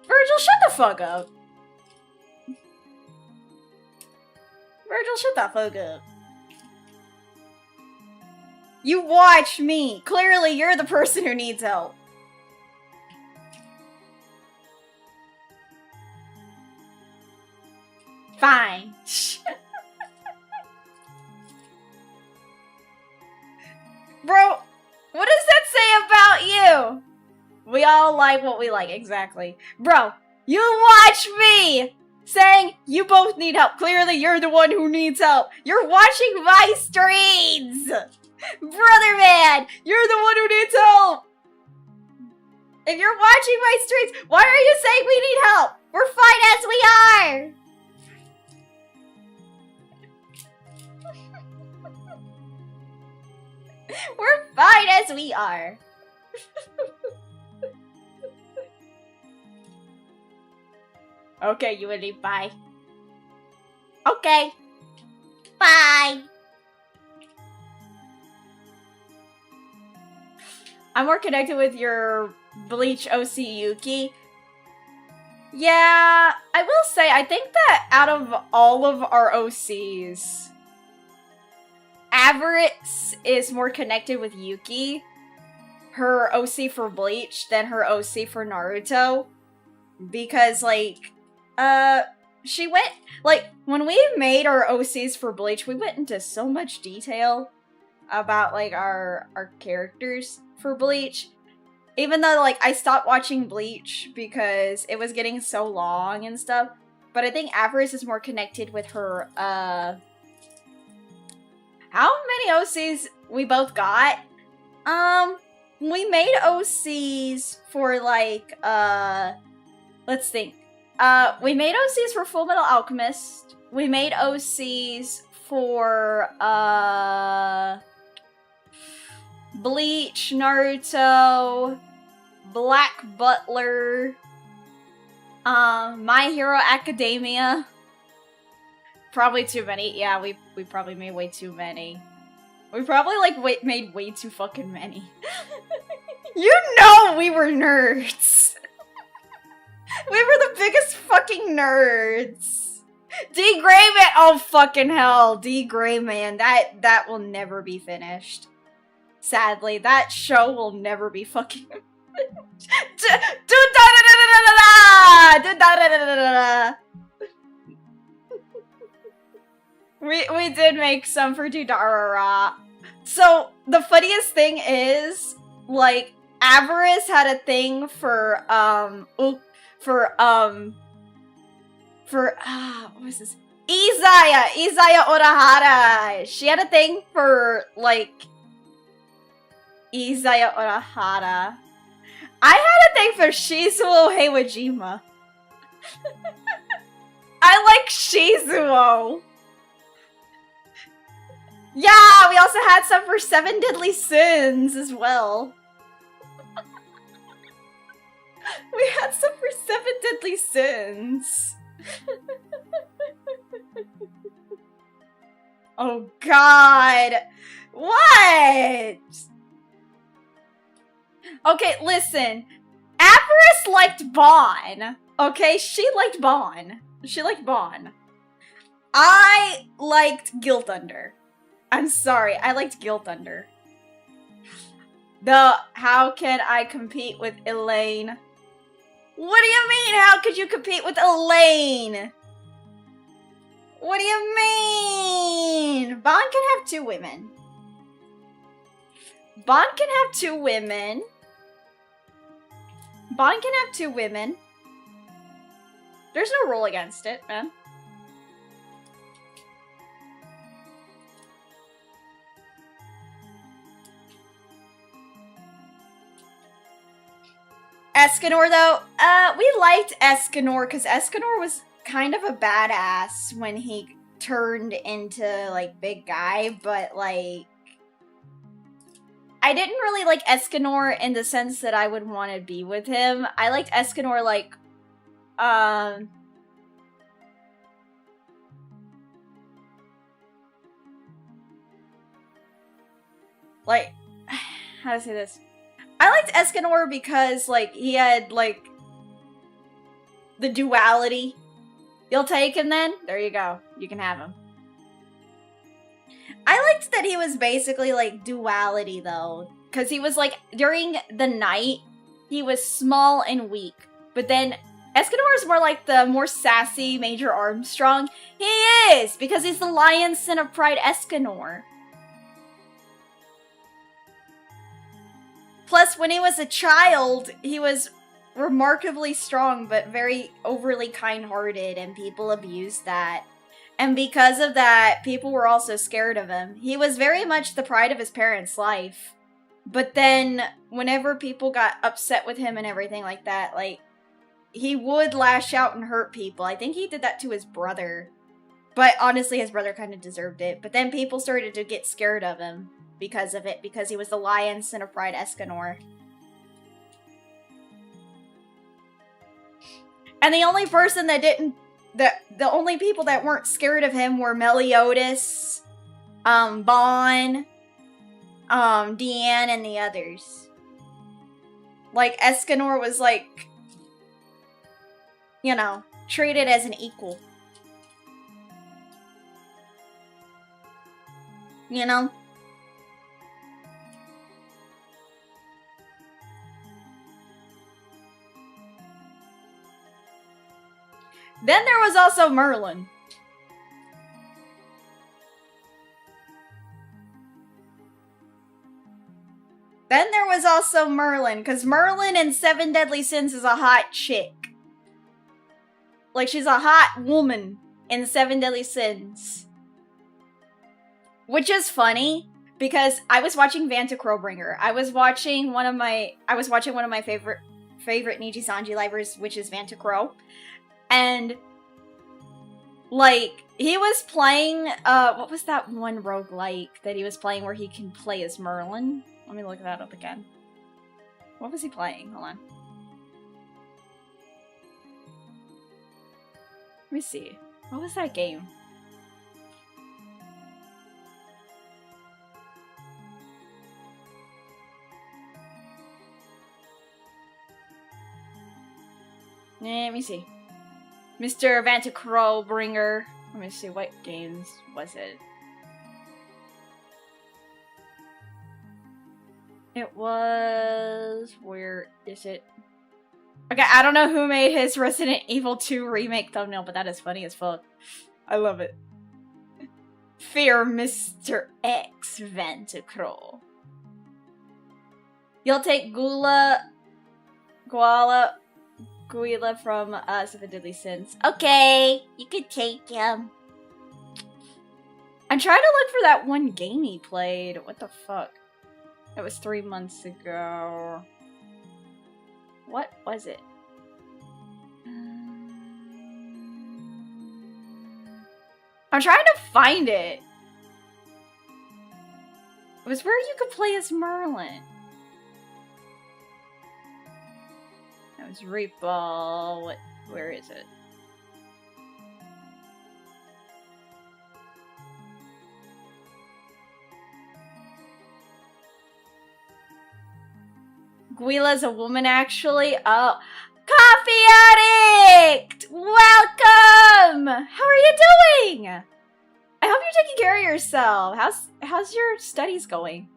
Virgil, shut the fuck up. Virgil, shut the fuck up. You watch me. Clearly, you're the person who needs help. Fine. Bro, what does that say about you? We all like what we like, exactly. Bro, you watch me! Saying you both need help. Clearly, you're the one who needs help. You're watching my streams! Brother man, you're the one who needs help! If you're watching my streams, why are you saying we need help? We're fine as we are! We're fine as we are. Okay, you and me, bye. Okay. Bye. I'm more connected with your Bleach OC Yuki. Yeah, I will say, I think that out of all of our OCs, Avarice is more connected with Yuki, her OC for Bleach, than her OC for Naruto. Because, like, she went, like, when we made our OCs for Bleach, we went into so much detail about, like, our characters for Bleach. Even though, like, I stopped watching Bleach because it was getting so long and stuff. But I think Avarice is more connected with her, how many OCs we both got? We made OCs for, like, let's think. We made OCs for Fullmetal Alchemist. We made OCs for, Bleach, Naruto, Black Butler, My Hero Academia. Probably too many. Yeah, we probably made way too many. We probably, like, made way too fucking many. You know we were nerds! We were the biggest fucking nerds! D. Greyman! Oh, fucking hell. D. Greyman. That will never be finished. Sadly, that show will never be fucking We did make some for Dudara. So, the funniest thing is, like, Avarice had a thing for, what was this? Izaya Orahara. She had a thing for, like, Izaya Orahara. I had a thing for Shizuo Heiwajima. I like Shizuo. Yeah, we also had some for Seven Deadly Sins as well. We had some for Seven Deadly Sins. Oh god. What? Okay, listen. Avarice liked Bon. Okay, she liked Bon. She liked Bon. I liked Guild Thunder. I'm sorry, I liked Guild Thunder. How can I compete with Elaine? What do you mean, how could you compete with Elaine? What do you mean? Bon can have 2 women. Bon can have 2 women. Bon can have 2 women. There's no rule against it, man. Escanor, though, we liked Escanor because Escanor was kind of a badass when he turned into, like, big guy, but, like, I didn't really like Escanor in the sense that I would want to be with him. I liked Escanor, like, like, how to say this? I liked Escanor because, like, he had, like, the duality. You'll take him then? There you go. You can have him. I liked that he was basically, like, duality, though. Because he was, like, during the night, he was small and weak. But then, Escanor is more like the more sassy Major Armstrong. He is! Because he's the Lion's Sin of Pride Escanor. Plus, when he was a child, he was remarkably strong, but very overly kind-hearted, and people abused that. And because of that, people were also scared of him. He was very much the pride of his parents' life. But then, whenever people got upset with him and everything like that, like, he would lash out and hurt people. I think he did that to his brother. But honestly, his brother kind of deserved it. But then people started to get scared of him because of it, because he was the Lion's Sin of Pride Escanor. And the only person that didn't, the only people that weren't scared of him were Meliodas, Bon, Deanne, and the others. Like, Escanor was, like, you know, treated as an equal. You know? Then there was also Merlin. Then there was also Merlin, because Merlin in Seven Deadly Sins is a hot chick. Like, she's a hot woman in Seven Deadly Sins. Which is funny, because I was watching Vanta Crowbringer. I was watching one of my favorite Niji Sanji libraries, which is Vanta Crow. And, like, he was playing, what was that one roguelike that he was playing where he can play as Merlin? Let me look that up again. What was he playing? Hold on. Let me see. What was that game? Let me see. Mr. Vanta Crowbringer. Let me see, what games was it? It was... where is it? Okay, I don't know who made his Resident Evil 2 remake thumbnail, but that is funny as fuck. I love it. Fear Mr. X Vanta Crow. You'll take Guila from Seven Deadly Sins. Okay, you could take him. I'm trying to look for that one game he played. What the fuck? It was 3 months ago. What was it? I'm trying to find it. It was where you could play as Merlin. That was Reaper. Where is it? Guila's a woman, actually. Oh, Coffee Addict! Welcome! How are you doing? I hope you're taking care of yourself. How's your studies going?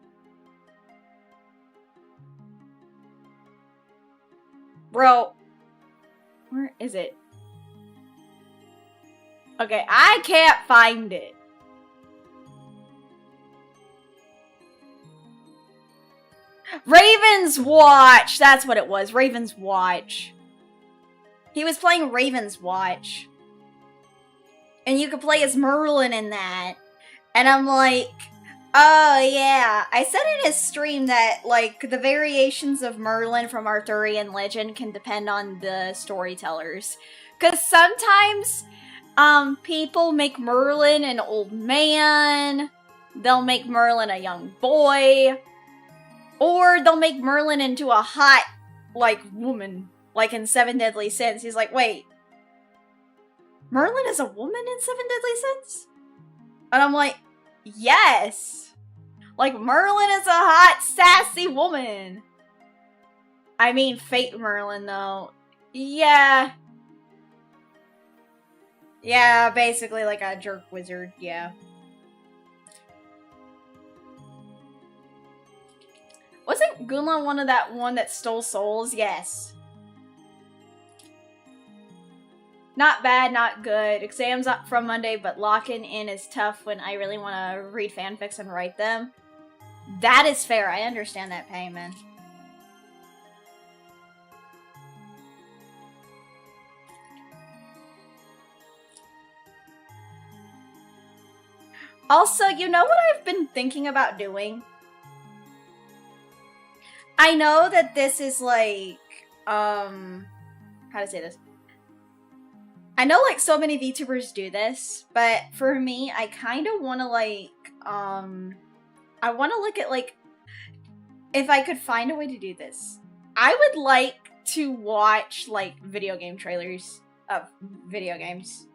Bro, where is it? Okay, I can't find it. Raven's Watch! That's what it was. Raven's Watch. He was playing Raven's Watch. And you could play as Merlin in that. And I'm like, oh yeah. I said in his stream that, like, the variations of Merlin from Arthurian legend can depend on the storytellers. Because sometimes, people make Merlin an old man. They'll make Merlin a young boy. Or they'll make Merlin into a hot, like, woman. Like in Seven Deadly Sins. He's like, wait. Merlin is a woman in Seven Deadly Sins? And I'm like, yes! Like, Merlin is a hot, sassy woman. I mean, Fate Merlin, though. Yeah. Yeah, basically like a jerk wizard, yeah. Wasn't Gunla one that stole souls? Yes. Not bad, not good. Exams up from Monday, but locking in is tough when I really want to read fanfics and write them. That is fair. I understand that pain, man. Also, you know what I've been thinking about doing? I know that this is like, how to say this? I know, like, so many VTubers do this, but for me, I kind of want to, like, I want to look at, like, if I could find a way to do this. I would like to watch, like, video game trailers of video games.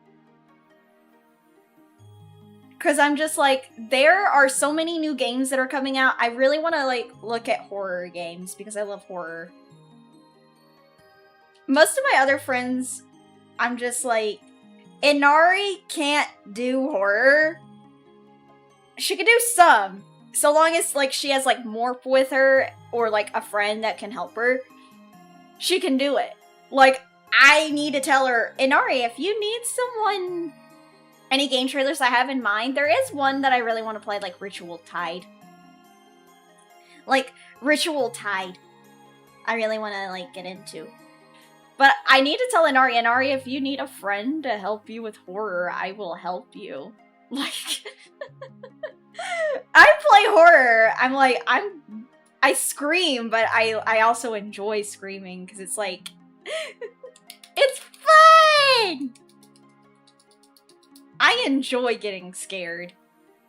Because I'm just like, there are so many new games that are coming out. I really want to, like, look at horror games because I love horror. Most of my other friends, I'm just like, Inari can't do horror. She can do some. So long as, like, she has, like, Morph with her or, like, a friend that can help her, she can do it. Like, I need to tell her, Inari, if you need someone... Any game trailers I have in mind? There is one that I really want to play, like Ritual Tide. Like, Ritual Tide. I really want to, like, get into. But I need to tell Inari, Inari, if you need a friend to help you with horror, I will help you. Like, I play horror. I'm like, I scream, but I also enjoy screaming, because it's like, it's fun! I enjoy getting scared.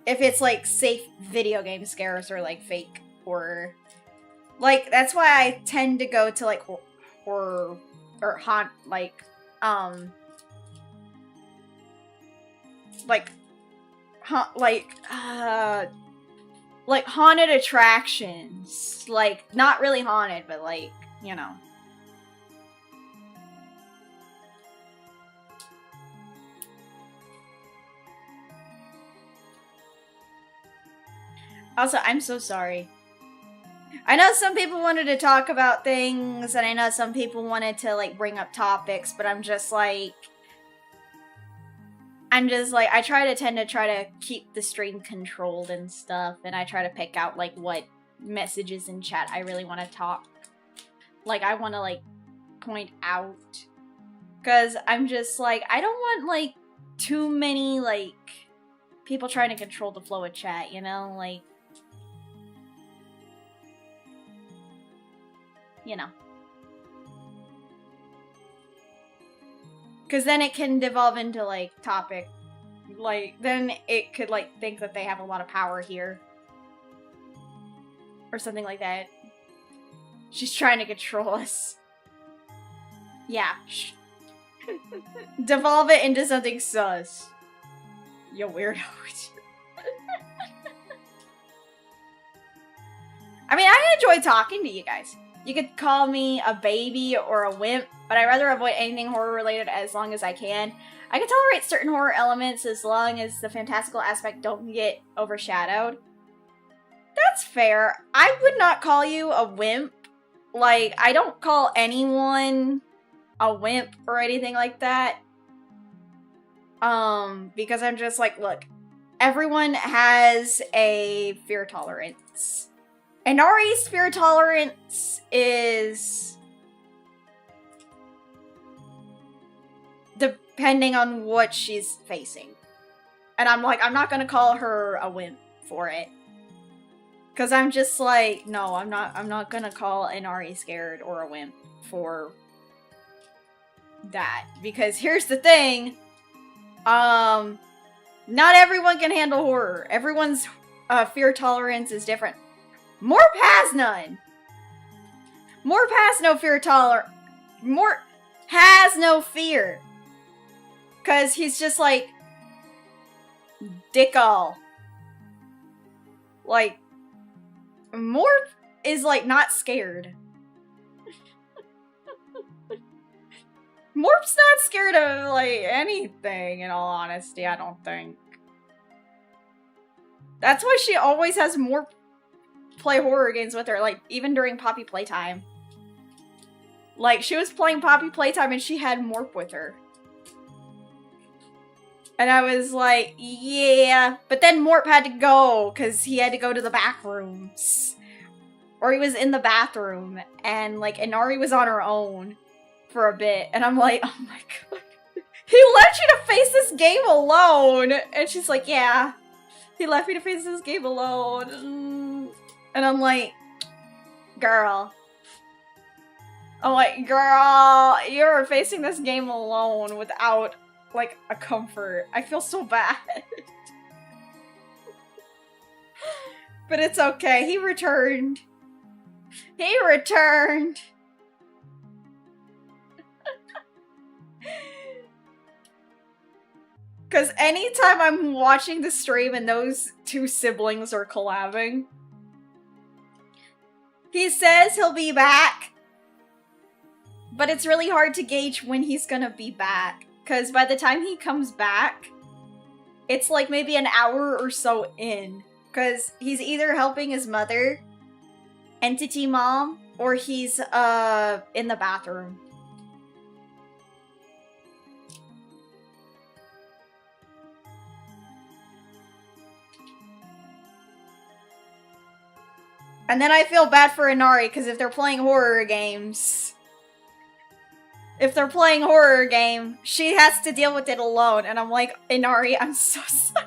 If it's, like, safe video game scares or, like, fake horror. Like, that's why I tend to go to, like, horror or haunt, like haunted attractions. Like, not really haunted, but, like, you know. Also, I'm so sorry. I know some people wanted to talk about things, and I know some people wanted to, like, bring up topics, but I'm just like, I try to keep the stream controlled and stuff, and I try to pick out, like, what messages in chat I really want to talk. Like, I want to, like, point out. Because I'm just, like, I don't want, like, too many, like, people trying to control the flow of chat, you know? Like, you know. Because then it can devolve into, like, topic. Like, then it could, like, think that they have a lot of power here. Or something like that. She's trying to control us. Yeah. Devolve it into something sus. You weirdo. I mean, I enjoy talking to you guys. You could call me a baby or a wimp, but I'd rather avoid anything horror related as long as I can. I can tolerate certain horror elements as long as the fantastical aspect don't get overshadowed. That's fair. I would not call you a wimp. Like, I don't call anyone a wimp or anything like that. Because I'm just like, look, everyone has a fear tolerance. Inari's fear tolerance is depending on what she's facing. And I'm like, I'm not gonna call her a wimp for it. Cause I'm just like, no, I'm not gonna call Inari scared or a wimp for that. Because here's the thing, not everyone can handle horror. Everyone's fear tolerance is different. Morp has none. Morp has no fear tolerance. Morp has no fear. Cause he's just like, Dicko. Like, Morp is like not scared. Morp's not scared of like anything, in all honesty, I don't think. That's why she always has Morp play horror games with her, like even during Poppy Playtime. Like, she was playing Poppy Playtime and she had Morp with her. And I was like, yeah. But then Morp had to go, because he had to go to the back rooms. Or he was in the bathroom. And, like, Inari was on her own for a bit. And I'm like, oh my god. He left you to face this game alone! And she's like, yeah. He left me to face this game alone. And I'm like, girl. I'm like, girl, you're facing this game alone without, like, a comfort. I feel so bad. But it's okay. He returned. He returned. Because anytime I'm watching the stream and those two siblings are collabing, he says he'll be back. But it's really hard to gauge when he's gonna be back. Because by the time he comes back, it's like maybe an hour or so in. Because he's either helping his mother, Entity Mom, or he's in the bathroom. And then I feel bad for Inari, because if they're playing horror games... If they're playing horror game, she has to deal with it alone. And I'm like, Inari, I'm so sorry.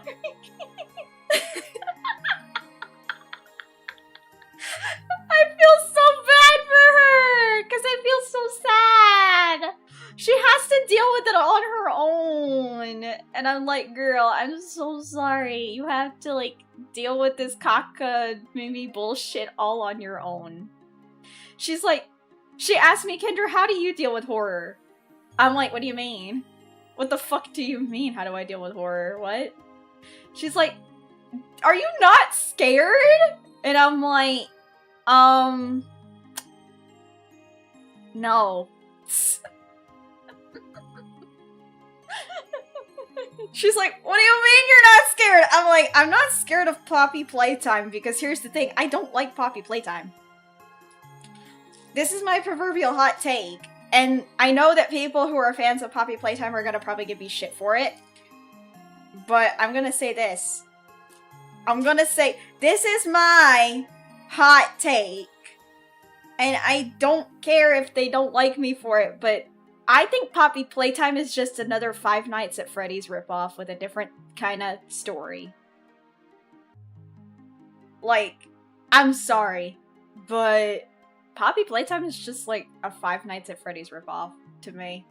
I feel so bad for her, because I feel so sad. She has to deal with it on her own. And I'm like, girl, I'm so sorry. You have to, like, deal with this caca maybe bullshit all on your own. She's like, she asked me, Kendra, how do you deal with horror? I'm like, what do you mean? What the fuck do you mean, how do I deal with horror? What? She's like, are you not scared? And I'm like, no. She's like, what do you mean you're not scared? I'm like, I'm not scared of Poppy Playtime, because here's the thing, I don't like Poppy Playtime. This is my proverbial hot take, and I know that people who are fans of Poppy Playtime are gonna probably give me shit for it, but I'm gonna say this. I'm gonna say, this is my hot take. And I don't care if they don't like me for it, but I think Poppy Playtime is just another Five Nights at Freddy's ripoff with a different kind of story. Like, I'm sorry, but Poppy Playtime is just like a Five Nights at Freddy's ripoff to me.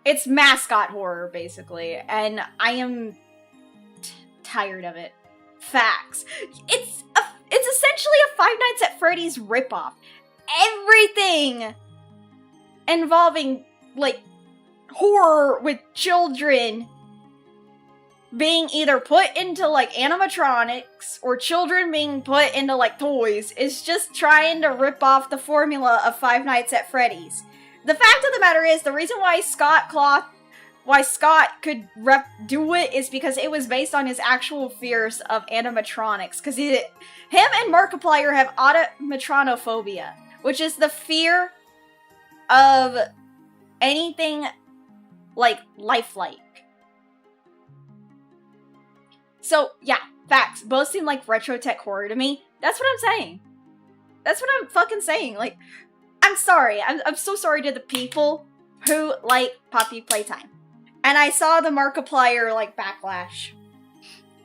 It's mascot horror, basically, and I am tired of it. Facts. It's essentially a Five Nights at Freddy's ripoff. Everything involving, like, horror with children being either put into, like, animatronics or children being put into, like, toys is just trying to rip off the formula of Five Nights at Freddy's. The fact of the matter is, the reason why Scott could do it is because it was based on his actual fears of animatronics. Because him and Markiplier have automatronophobia, which is the fear of anything like lifelike. So, yeah, facts. Both seem like retro tech horror to me. That's what I'm saying. That's what I'm fucking saying. Like, I'm sorry. I'm so sorry to the people who like Poppy Playtime. And I saw the Markiplier, like, backlash.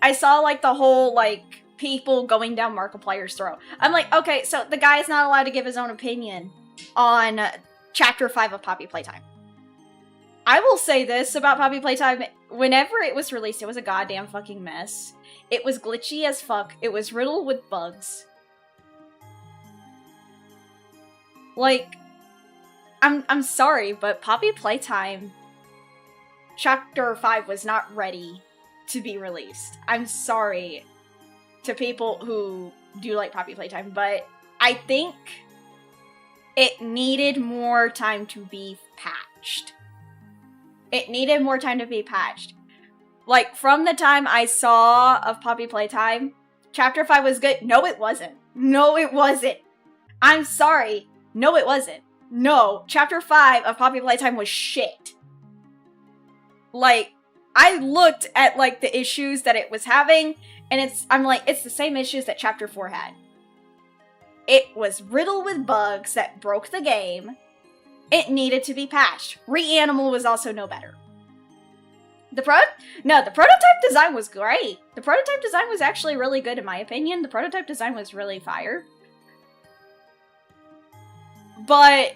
I saw, like, the whole, like, people going down Markiplier's throat. I'm like, okay, so the guy is not allowed to give his own opinion on Chapter 5 of Poppy Playtime. I will say this about Poppy Playtime. Whenever it was released, it was a goddamn fucking mess. It was glitchy as fuck. It was riddled with bugs. Like, I'm sorry, but Poppy Playtime Chapter 5 was not ready to be released. I'm sorry to people who do like Poppy Playtime, but I think it needed more time to be patched. It needed more time to be patched. Like, from the time I saw of Poppy Playtime, Chapter 5 was good. No, it wasn't. No, it wasn't. I'm sorry. No, it wasn't. No, Chapter 5 of Poppy Playtime was shit. Like, I looked at, like, the issues that it was having, and I'm like, it's the same issues that Chapter 4 had. It was riddled with bugs that broke the game. It needed to be patched. Reanimal was also no better. The prototype design was great. The prototype design was actually really good in my opinion. The prototype design was really fire. But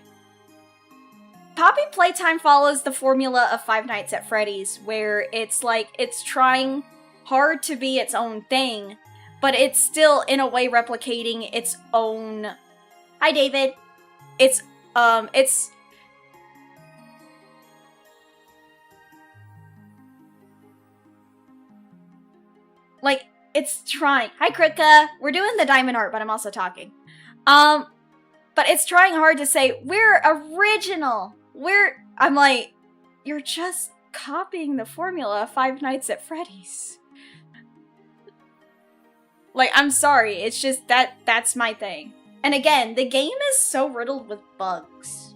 Poppy Playtime follows the formula of Five Nights at Freddy's, where it's like, it's trying hard to be its own thing, but it's still, in a way, replicating its own... Hi, David. It's... Like, it's trying... Hi, Krika! We're doing the diamond art, but I'm also talking. But it's trying hard to say, we're original! I'm like, you're just copying the formula of Five Nights at Freddy's. Like, I'm sorry, it's just that's my thing. And again, the game is so riddled with bugs.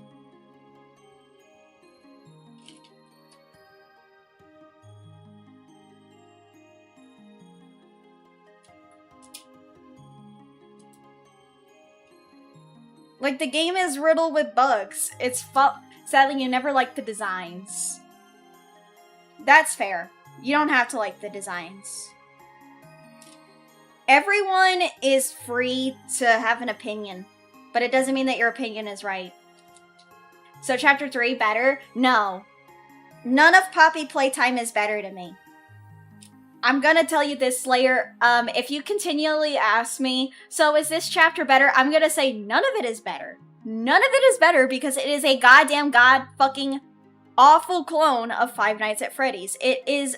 Like, the game is riddled with bugs. Sadly, you never liked the designs. That's fair. You don't have to like the designs. Everyone is free to have an opinion, but it doesn't mean that your opinion is right. So Chapter 3, better? No. None of Poppy Playtime is better to me. I'm gonna tell you this, Slayer. If you continually ask me, so is this chapter better? I'm gonna say none of it is better. None of it is better because it is a goddamn god-fucking awful clone of Five Nights at Freddy's. It is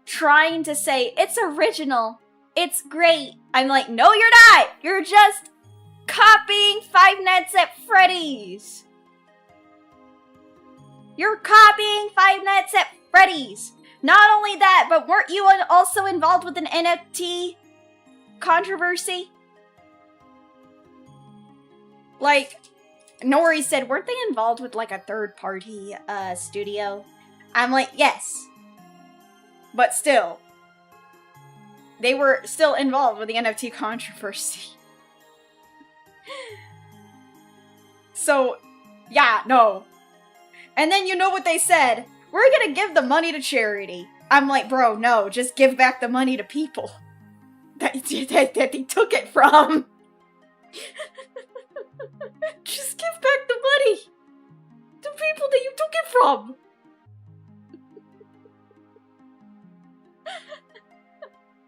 trying to say, it's original, it's great. I'm like, no you're not! You're just copying Five Nights at Freddy's! You're copying Five Nights at Freddy's! Not only that, but weren't you also involved with an NFT controversy? Like, Nori said, weren't they involved with, like, a third-party, studio? I'm like, yes. But still. They were still involved with the NFT controversy. So, yeah, no. And then you know what they said? We're gonna give the money to charity. I'm like, bro, no, just give back the money to people that they took it from. Just give back the money to people that you took it from.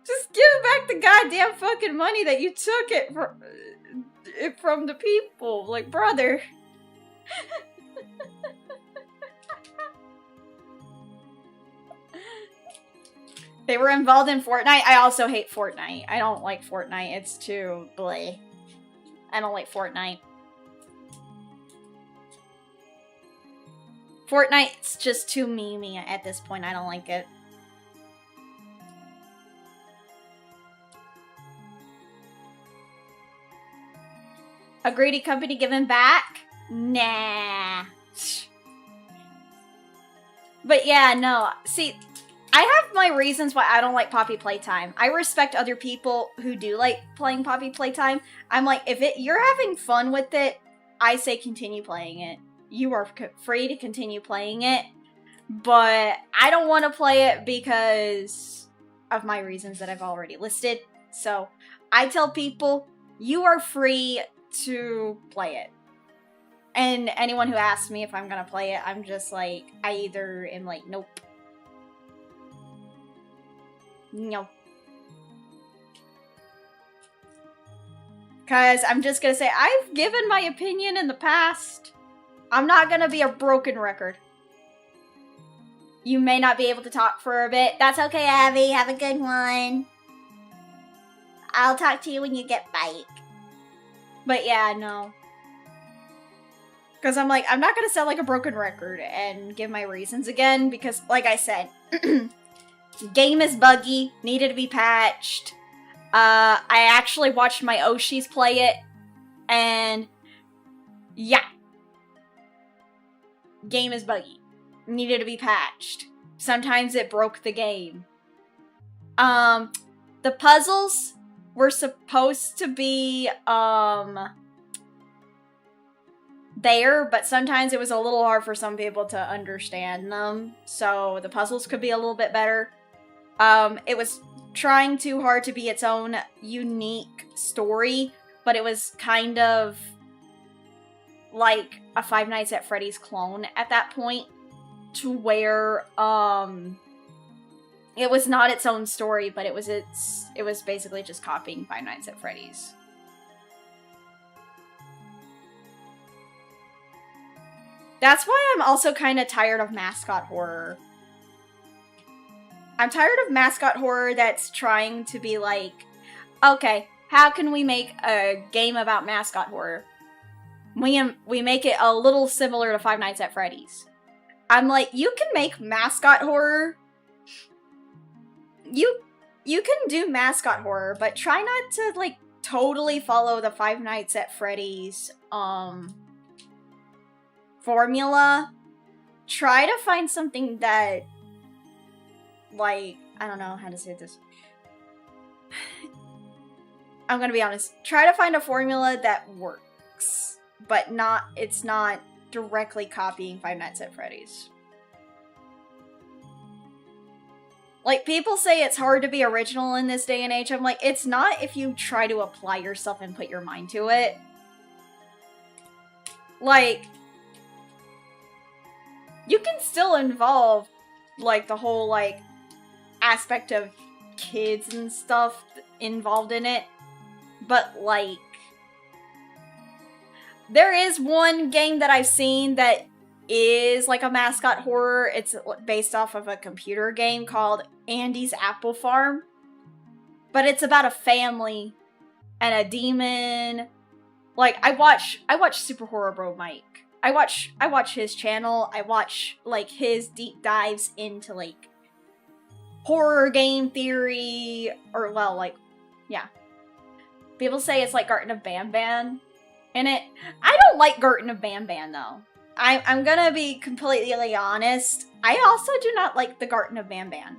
Just give back the goddamn fucking money that you took it from the people. Like, brother. They were involved in Fortnite. I also hate Fortnite. I don't like Fortnite. It's too bleh. I don't like Fortnite. Fortnite's just too memey at this point. I don't like it. A greedy company giving back? Nah. But yeah, no. See, I have my reasons why I don't like Poppy Playtime. I respect other people who do like playing Poppy Playtime. I'm like, if you're having fun with it, I say continue playing it. You are free to continue playing it. But I don't want to play it because of my reasons that I've already listed. So I tell people, you are free to play it. And anyone who asks me if I'm gonna play it, I'm just like, I either am like, nope. No. Because I'm just gonna say, I've given my opinion in the past. I'm not gonna be a broken record. You may not be able to talk for a bit. That's okay, Abby. Have a good one. I'll talk to you when you get back. But yeah, no. Because I'm like, I'm not gonna sound like a broken record and give my reasons again. Because, like I said, game is buggy, needed to be patched. I actually watched my Oshis play it, and yeah. Game is buggy. Needed to be patched. Sometimes it broke the game. The puzzles were supposed to be, there, but sometimes it was a little hard for some people to understand them. So the puzzles could be a little bit better. It was trying too hard to be its own unique story, but it was kind of like a Five Nights at Freddy's clone at that point, to where it was not its own story, but it was basically just copying Five Nights at Freddy's. That's why I'm also kind of tired of mascot horror. I'm tired of mascot horror that's trying to be like, okay, how can we make a game about mascot horror? We make it a little similar to Five Nights at Freddy's. I'm like, you can make mascot horror. You can do mascot horror, but try not to like totally follow the Five Nights at Freddy's formula. Try to find something that, like, I don't know how to say this. I'm gonna be honest. Try to find a formula that works, but it's not directly copying Five Nights at Freddy's. Like, people say it's hard to be original in this day and age. I'm like, it's not if you try to apply yourself and put your mind to it. Like, you can still involve, like, the whole, like, aspect of kids and stuff involved in it. But, like, there is one game that I've seen that is, like, a mascot horror. It's based off of a computer game called Andy's Apple Farm. But it's about a family and a demon. Like, I watch Super Horror Bro Mike. I watch his channel. I watch, like, his deep dives into, like, horror game theory, or, well, like, yeah. People say it's like Garten of Bamban in it. I don't like Garten of Bamban, though. I'm gonna be completely honest. I also do not like the Garten of Bamban.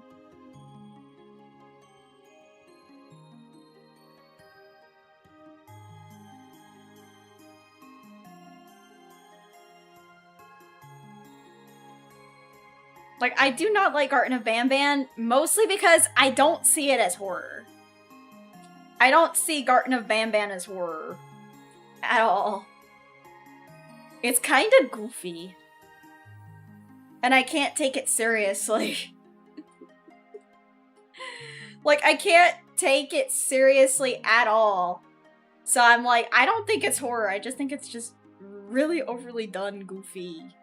Like, I do not like Garten of Bamban, mostly because I don't see it as horror. I don't see Garten of Bamban as horror. At all. It's kind of goofy. And I can't take it seriously. Like, I can't take it seriously at all. So I'm like, I don't think it's horror. I just think it's just really overly done goofy.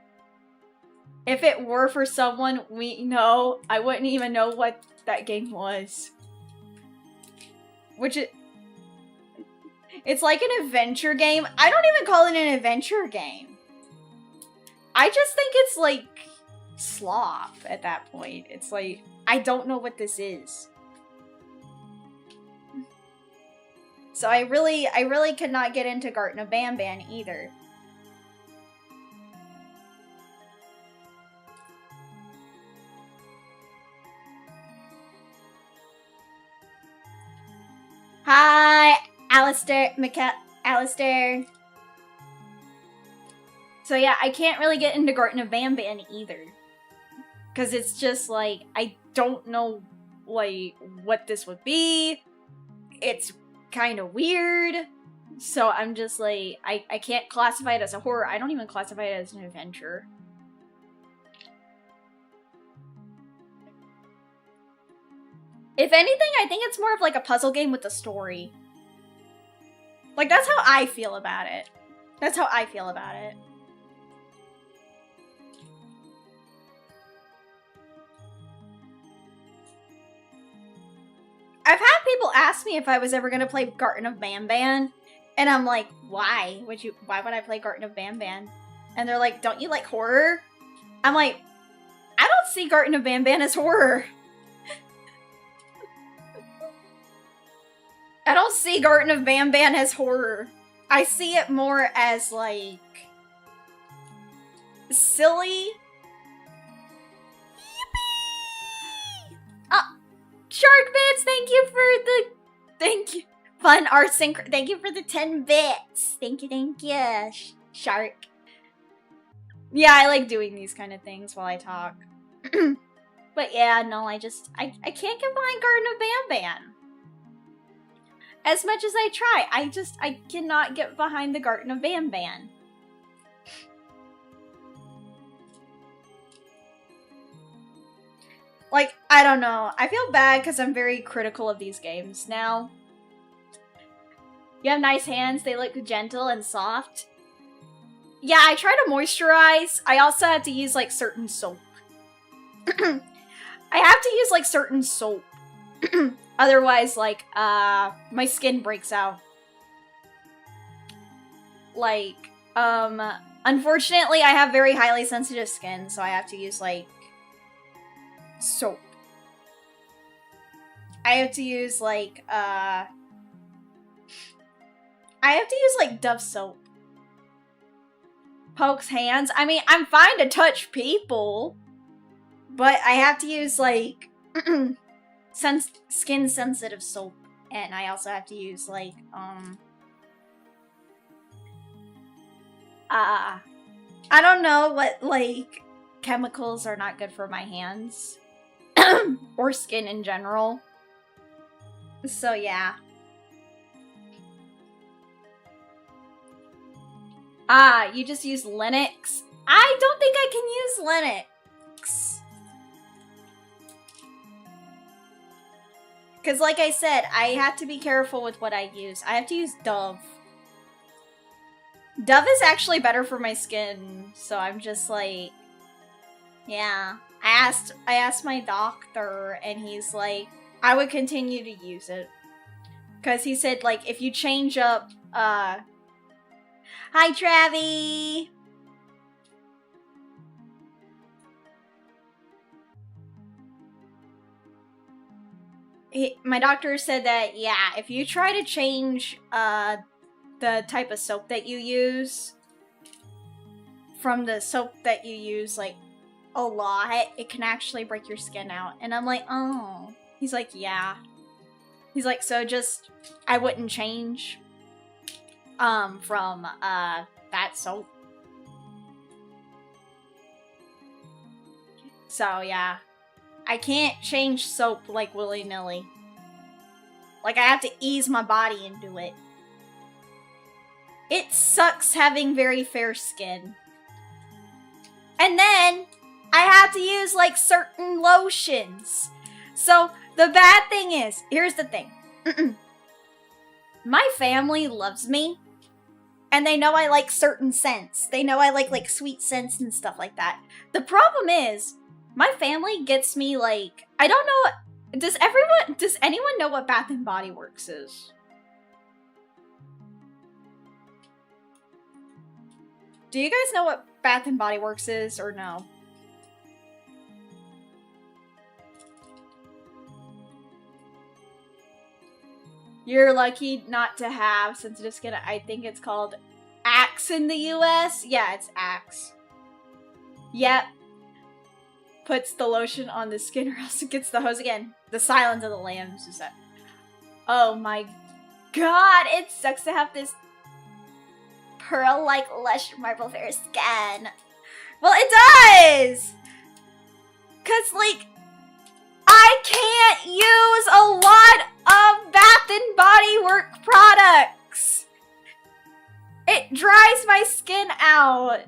If it were for someone we know, I wouldn't even know what that game was. It's like an adventure game. I don't even call it an adventure game. I just think it's like slop at that point. It's like, I don't know what this is. So I really could not get into Garten of Bamban either. Hi, Alistair, Alistair. So yeah, I can't really get into Garten of Bamban either. Because it's just like, I don't know, like, what this would be. It's kind of weird. So I'm just like, I can't classify it as a horror. I don't even classify it as an adventure. If anything, I think it's more of like a puzzle game with a story. Like, that's how I feel about it. That's how I feel about it. I've had people ask me if I was ever gonna play Garten of Bamban, and I'm like, why? Why would I play Garten of Bamban? And they're like, don't you like horror? I'm like, I don't see Garten of Bamban as horror. I don't see Garten of Bamban as horror. I see it more as, like, silly. Yippee! Shark Bits, thank you Fun art sync, thank you for the 10 bits. Thank you, Shark. Yeah, I like doing these kind of things while I talk. But yeah, no, I can't get behind Garten of Bamban. As much as I try, I cannot get behind the Garten of Bamban. Like, I don't know. I feel bad because I'm very critical of these games now. You have nice hands. They look gentle and soft. Yeah, I try to moisturize. I also have to use, like, certain soap. I have to use, like, certain soap. Otherwise, like, my skin breaks out. Like, unfortunately, I have very highly sensitive skin, so I have to use, like, soap. I have to use, like, Dove soap. Pokes hands. I mean, I'm fine to touch people, but I have to use, like, skin-sensitive soap. And I also have to use, like, I don't know what, like, chemicals are not good for my hands. Or skin in general. So, yeah. You just use Linux? I don't think I can use Linux. Because, like I said, I have to be careful with what I use. I have to use Dove. Dove is actually better for my skin, so I'm just like, yeah. I asked my doctor, and he's like, I would continue to use it. Because he said, like, if you change up, Hi, Travi! My doctor said that, yeah, if you try to change, the type of soap that you use from the soap that you use, like, a lot, it can actually break your skin out. And I'm like, oh. He's like, yeah. He's like, so just, I wouldn't change, from, that soap. So, yeah. I can't change soap, like, willy-nilly. Like, I have to ease my body into it. It sucks having very fair skin. And then, I have to use, like, certain lotions. So, the bad thing is, here's the thing. My family loves me. And they know I like certain scents. They know I like, sweet scents and stuff like that. The problem is, my family gets me, like, I don't know, does anyone know what Bath and Body Works is? Do you guys know what Bath and Body Works is, or no? You're lucky not to have sensitive skin. I think it's called Axe in the US. Yeah, it's Axe. Yep. Puts the lotion on the skin or else it gets the hose again. The Silence of the Lambs is that. Oh my god, it sucks to have this pearl-like lush marble fair skin. Well, it does! Cause, like, I can't use a lot of Bath and Body Works products. It dries my skin out.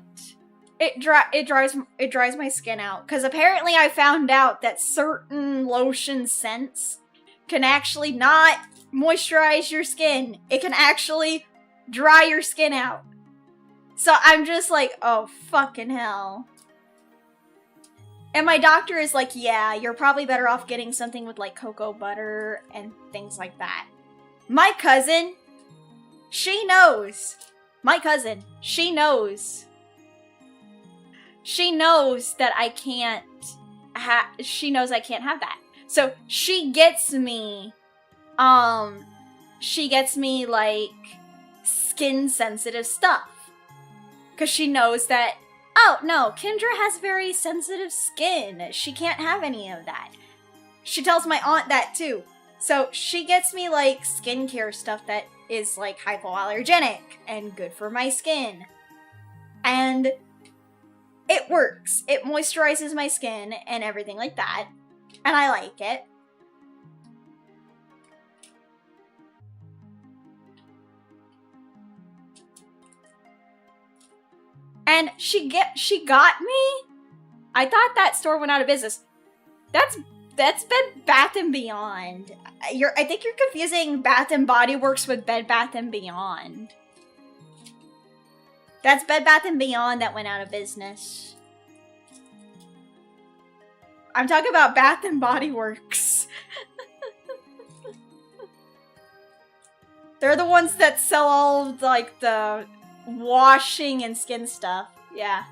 It dries my skin out. Because apparently I found out that certain lotion scents can actually not moisturize your skin. It can actually dry your skin out. So I'm just like, oh, fucking hell. And my doctor is like, yeah, you're probably better off getting something with, like, cocoa butter and things like that. My cousin, she knows. My cousin, she knows. She knows that I can't she knows I can't have that. So she gets me, like, skin sensitive stuff. Cause she knows that, oh, no, Kendra has very sensitive skin. She can't have any of that. She tells my aunt that, too. So, she gets me, like, skincare stuff that is, like, hypoallergenic and good for my skin. And it works. It moisturizes my skin and everything like that. And I like it. And she got me? I thought that store went out of business. That's Bed Bath & Beyond. I think you're confusing Bath & Body Works with Bed Bath & Beyond. That's Bed Bath & Beyond that went out of business. I'm talking about Bath & Body Works. They're the ones that sell all of, like, the washing and skin stuff. Yeah.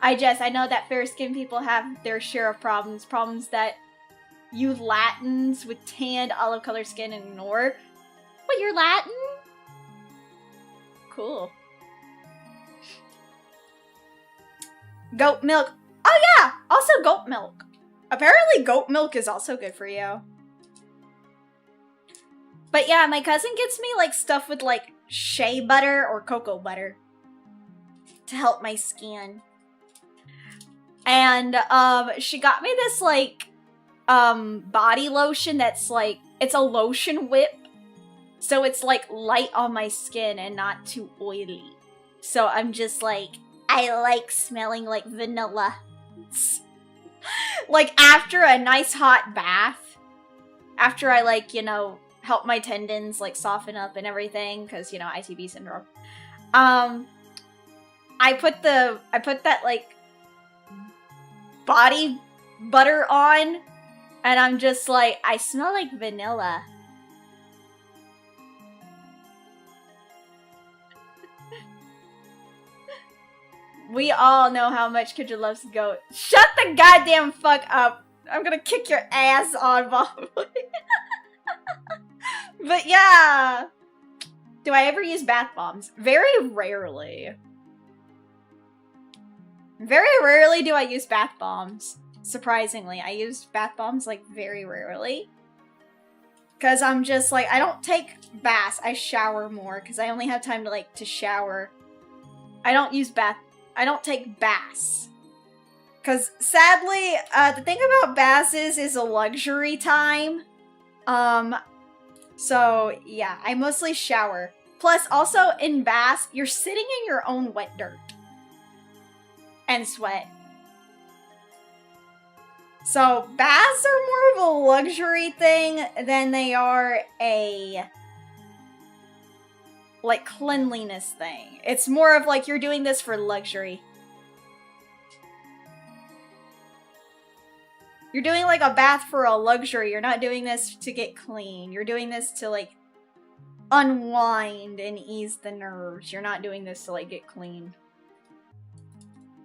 I know that fair skin people have their share of problems. Problems that you Latins with tanned olive color skin ignore. What, you're Latin? Cool. Goat milk. Oh yeah! Also goat milk. Apparently goat milk is also good for you. But yeah, my cousin gets me, like, stuff with, like, shea butter or cocoa butter to help my skin. And, she got me this, like, body lotion that's, like, it's a lotion whip. So it's, like, light on my skin and not too oily. So I'm just, like, I like smelling like vanilla. Like, after a nice hot bath, after I, like, you know, help my tendons, like, soften up and everything, because, you know, ITB syndrome. I put that, like, body butter on, and I'm just like, I smell like vanilla. We all know how much Kendra loves goat. Shut the goddamn fuck up! I'm gonna kick your ass on, probably. But yeah! Do I ever use bath bombs? Very rarely. Very rarely do I use bath bombs. Surprisingly, I use bath bombs, like, very rarely. Because I'm just, like, I don't take baths. I shower more, because I only have time to, like, to shower. I don't take baths. Because sadly, the thing about baths is a luxury time. So yeah, I mostly shower. Plus, also in baths, you're sitting in your own wet dirt. And sweat. So baths are more of a luxury thing than they are a like cleanliness thing. It's more of like you're doing this for luxury. You're doing like a bath for a luxury. You're not doing this to get clean. You're doing this to like unwind and ease the nerves. You're not doing this to like get clean.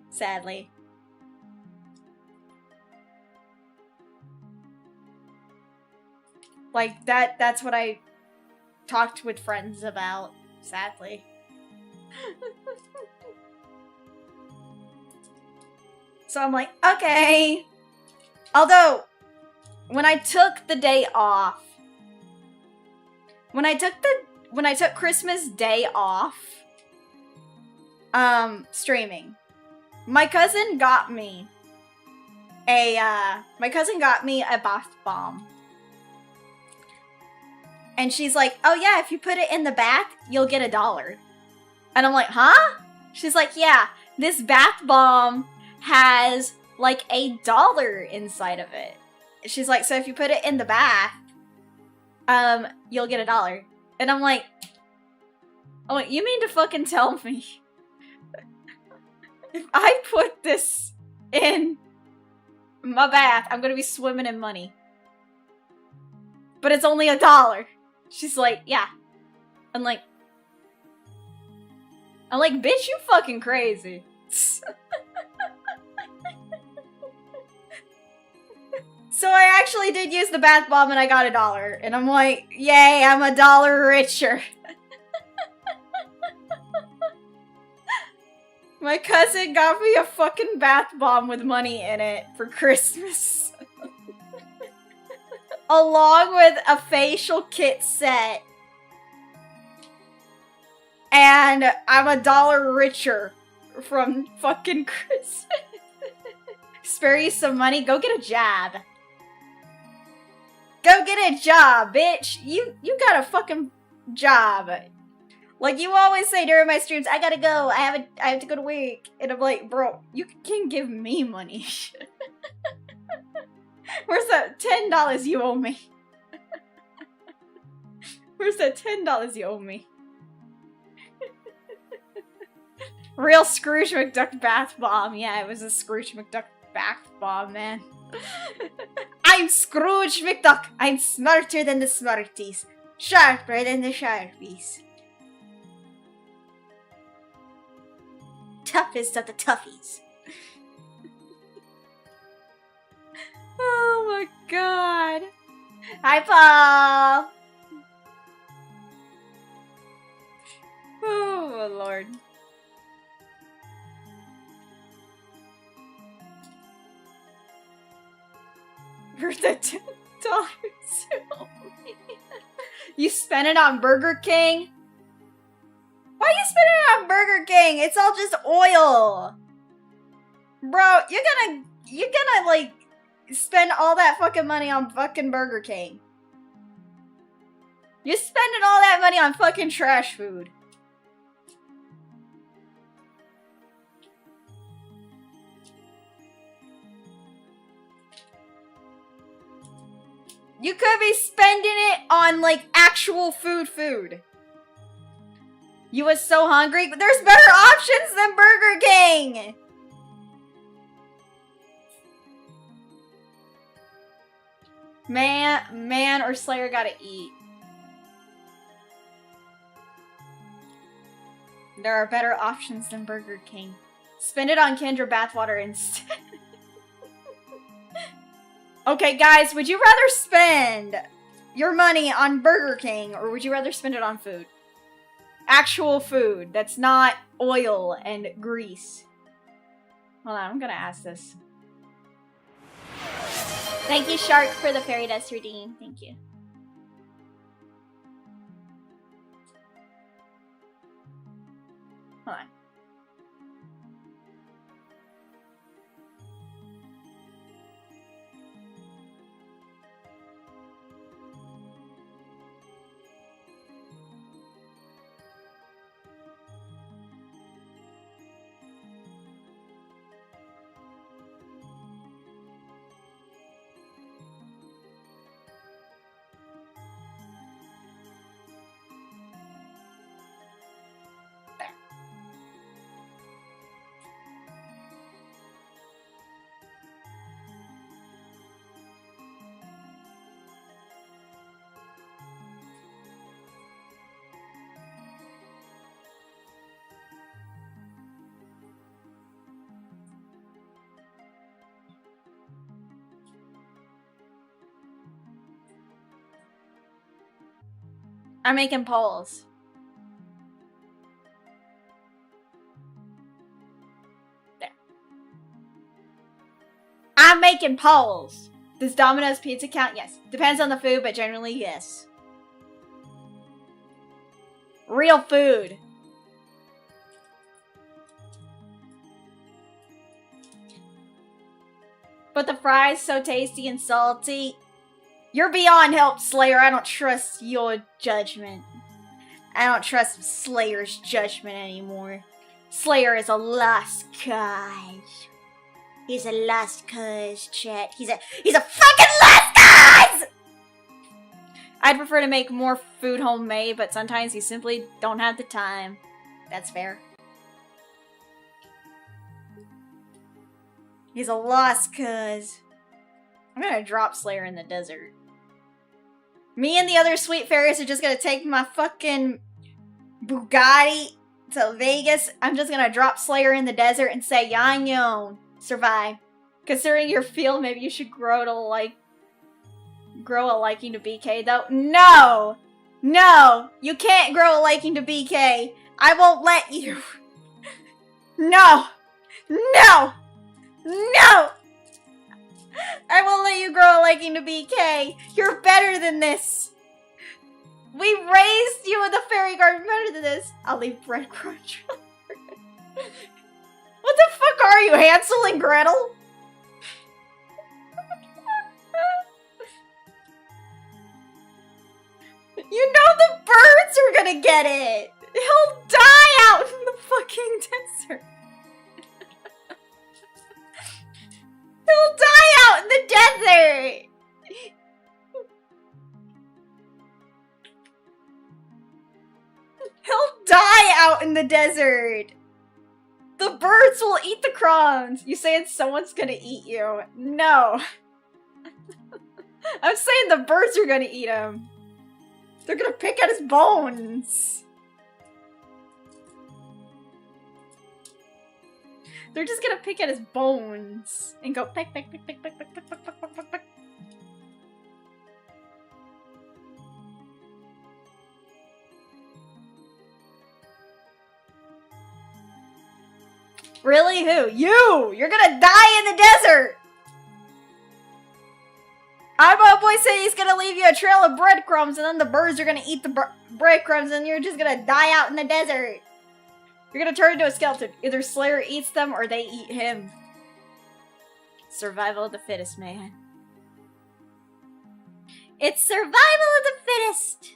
Sadly. Like that's what I talked with friends about, sadly. So I'm like, okay. Although, when I took the day off, when I took Christmas Day off, streaming, my cousin got me a bath bomb. And she's like, oh yeah, if you put it in the bath, you'll get $1. And I'm like, huh? She's like, yeah, this bath bomb has like $1 inside of it. She's like, so if you put it in the bath, you'll get $1. And I'm like, oh, you mean to fucking tell me if I put this in my bath, I'm gonna be swimming in money. But it's only $1. She's like, yeah. I'm like, bitch, you fucking crazy. So I actually did use the bath bomb and I got $1. And I'm like, yay, I'm $1 richer. My cousin got me a fucking bath bomb with money in it for Christmas. Along with a facial kit set. And I'm $1 richer from fucking Christmas. Spare you some money? Go get a job. Go get a job, bitch. You got a fucking job. Like you always say during my streams, I gotta go. I have to go to work. And I'm like, bro, you can give me money. Where's that $10 you owe me? Where's that $10 you owe me? Real Scrooge McDuck bath bomb. Yeah, it was a Scrooge McDuck bath bomb, man. I'm Scrooge McDuck. I'm smarter than the Smarties. Sharper than the Sharpies. Toughest of the toughies. Oh my god. Hi, Paul. Oh, Lord. Where's that $10? You spent it on Burger King? Why you spending it on Burger King? It's all just oil. Bro, you're gonna like spend all that fucking money on fucking Burger King. You're spending all that money on fucking trash food. You could be spending it on, like, actual food. You was so hungry, but there's better options than Burger King! Man or Slayer gotta eat. There are better options than Burger King. Spend it on Kendra bathwater instead. Okay, guys, would you rather spend your money on Burger King or would you rather spend it on food? Actual food that's not oil and grease. Hold on, I'm gonna ask this. Thank you, Shark, for the fairy dust redeem. Thank you. Hold on. I'm making polls. There. I'm making polls. Does Domino's Pizza count? Yes. Depends on the food, but generally, yes. Real food. But the fries so tasty and salty. You're beyond help, Slayer. I don't trust your judgment. I don't trust Slayer's judgment anymore. Slayer is a lost cause. He's a lost cause, chat. He's a fucking lost cause! I'd prefer to make more food homemade, but sometimes you simply don't have the time. That's fair. He's a lost cuz. I'm gonna drop Slayer in the desert. Me and the other sweet fairies are just gonna take my fucking Bugatti to Vegas. I'm just gonna drop Slayer in the desert and say, Yanyon, survive. Considering your field, maybe you should grow a liking to BK though. No! No! You can't grow a liking to BK. I won't let you. No! No! No! I won't let you grow a liking to BK. You're better than this. We raised you in the fairy garden better than this. I'll leave breadcrumbs. What the fuck are you, Hansel and Gretel? You know the birds are gonna get it. He'll die out in the fucking desert. He'll die out in the desert! He'll die out in the desert! The birds will eat the crumbs! You saying someone's gonna eat you? No. I'm saying the birds are gonna eat him. They're gonna pick at his bones. They're just gonna pick at his bones and go pick, pick, pick, pick, pick, pick, pick, pick, pick, pick, pick, pick. Really? Who? You! You're gonna die in the desert! Eyeball Boy said he's gonna leave you a trail of breadcrumbs and then the birds are gonna eat the breadcrumbs and you're just gonna die out in the desert. You're gonna turn into a skeleton. Either Slayer eats them or they eat him. Survival of the fittest, man. It's survival of the fittest!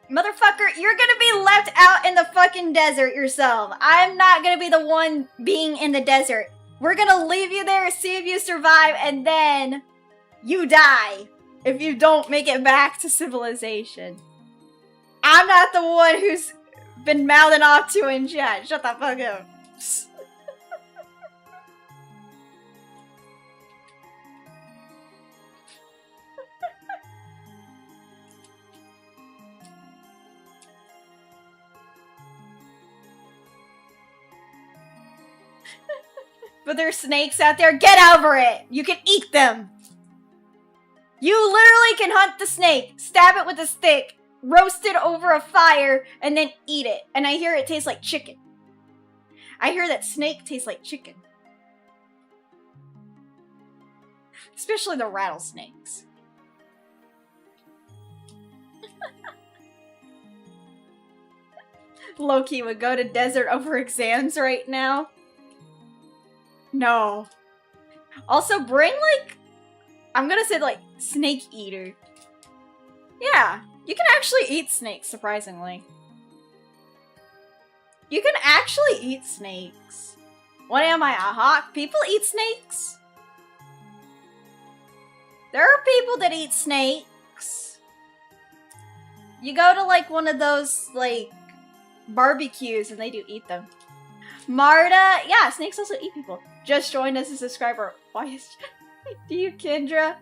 Motherfucker, you're gonna be left out in the fucking desert yourself. I'm not gonna be the one being in the desert. We're gonna leave you there, see if you survive, and then you die if you don't make it back to civilization. I'm not the one who's been mouthing off to in chat. Shut the fuck up. But there's snakes out there. Get over it! You can eat them! You literally can hunt the snake, stab it with a stick, roast it over a fire, and then eat it. And I hear it tastes like chicken. I hear that snake tastes like chicken. Especially the rattlesnakes. Loki would go to desert over exams right now. No. Also, bring, like, I'm gonna say, like, snake eater. Yeah, you can actually eat snakes, surprisingly. You can actually eat snakes. What am I, a hawk? People eat snakes? There are people that eat snakes. You go to, like, one of those, like, barbecues and they do eat them. Marta, yeah, snakes also eat people. Just joined as a subscriber. Why is... Do you, Kendra?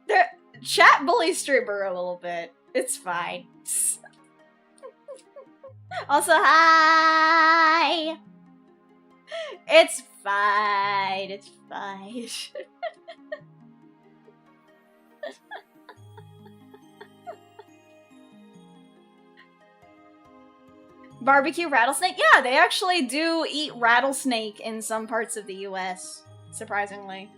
The chat bully streamer a little bit. It's fine. Also, hi! It's fine. It's fine. Barbecue rattlesnake? Yeah, they actually do eat rattlesnake in some parts of the US, surprisingly.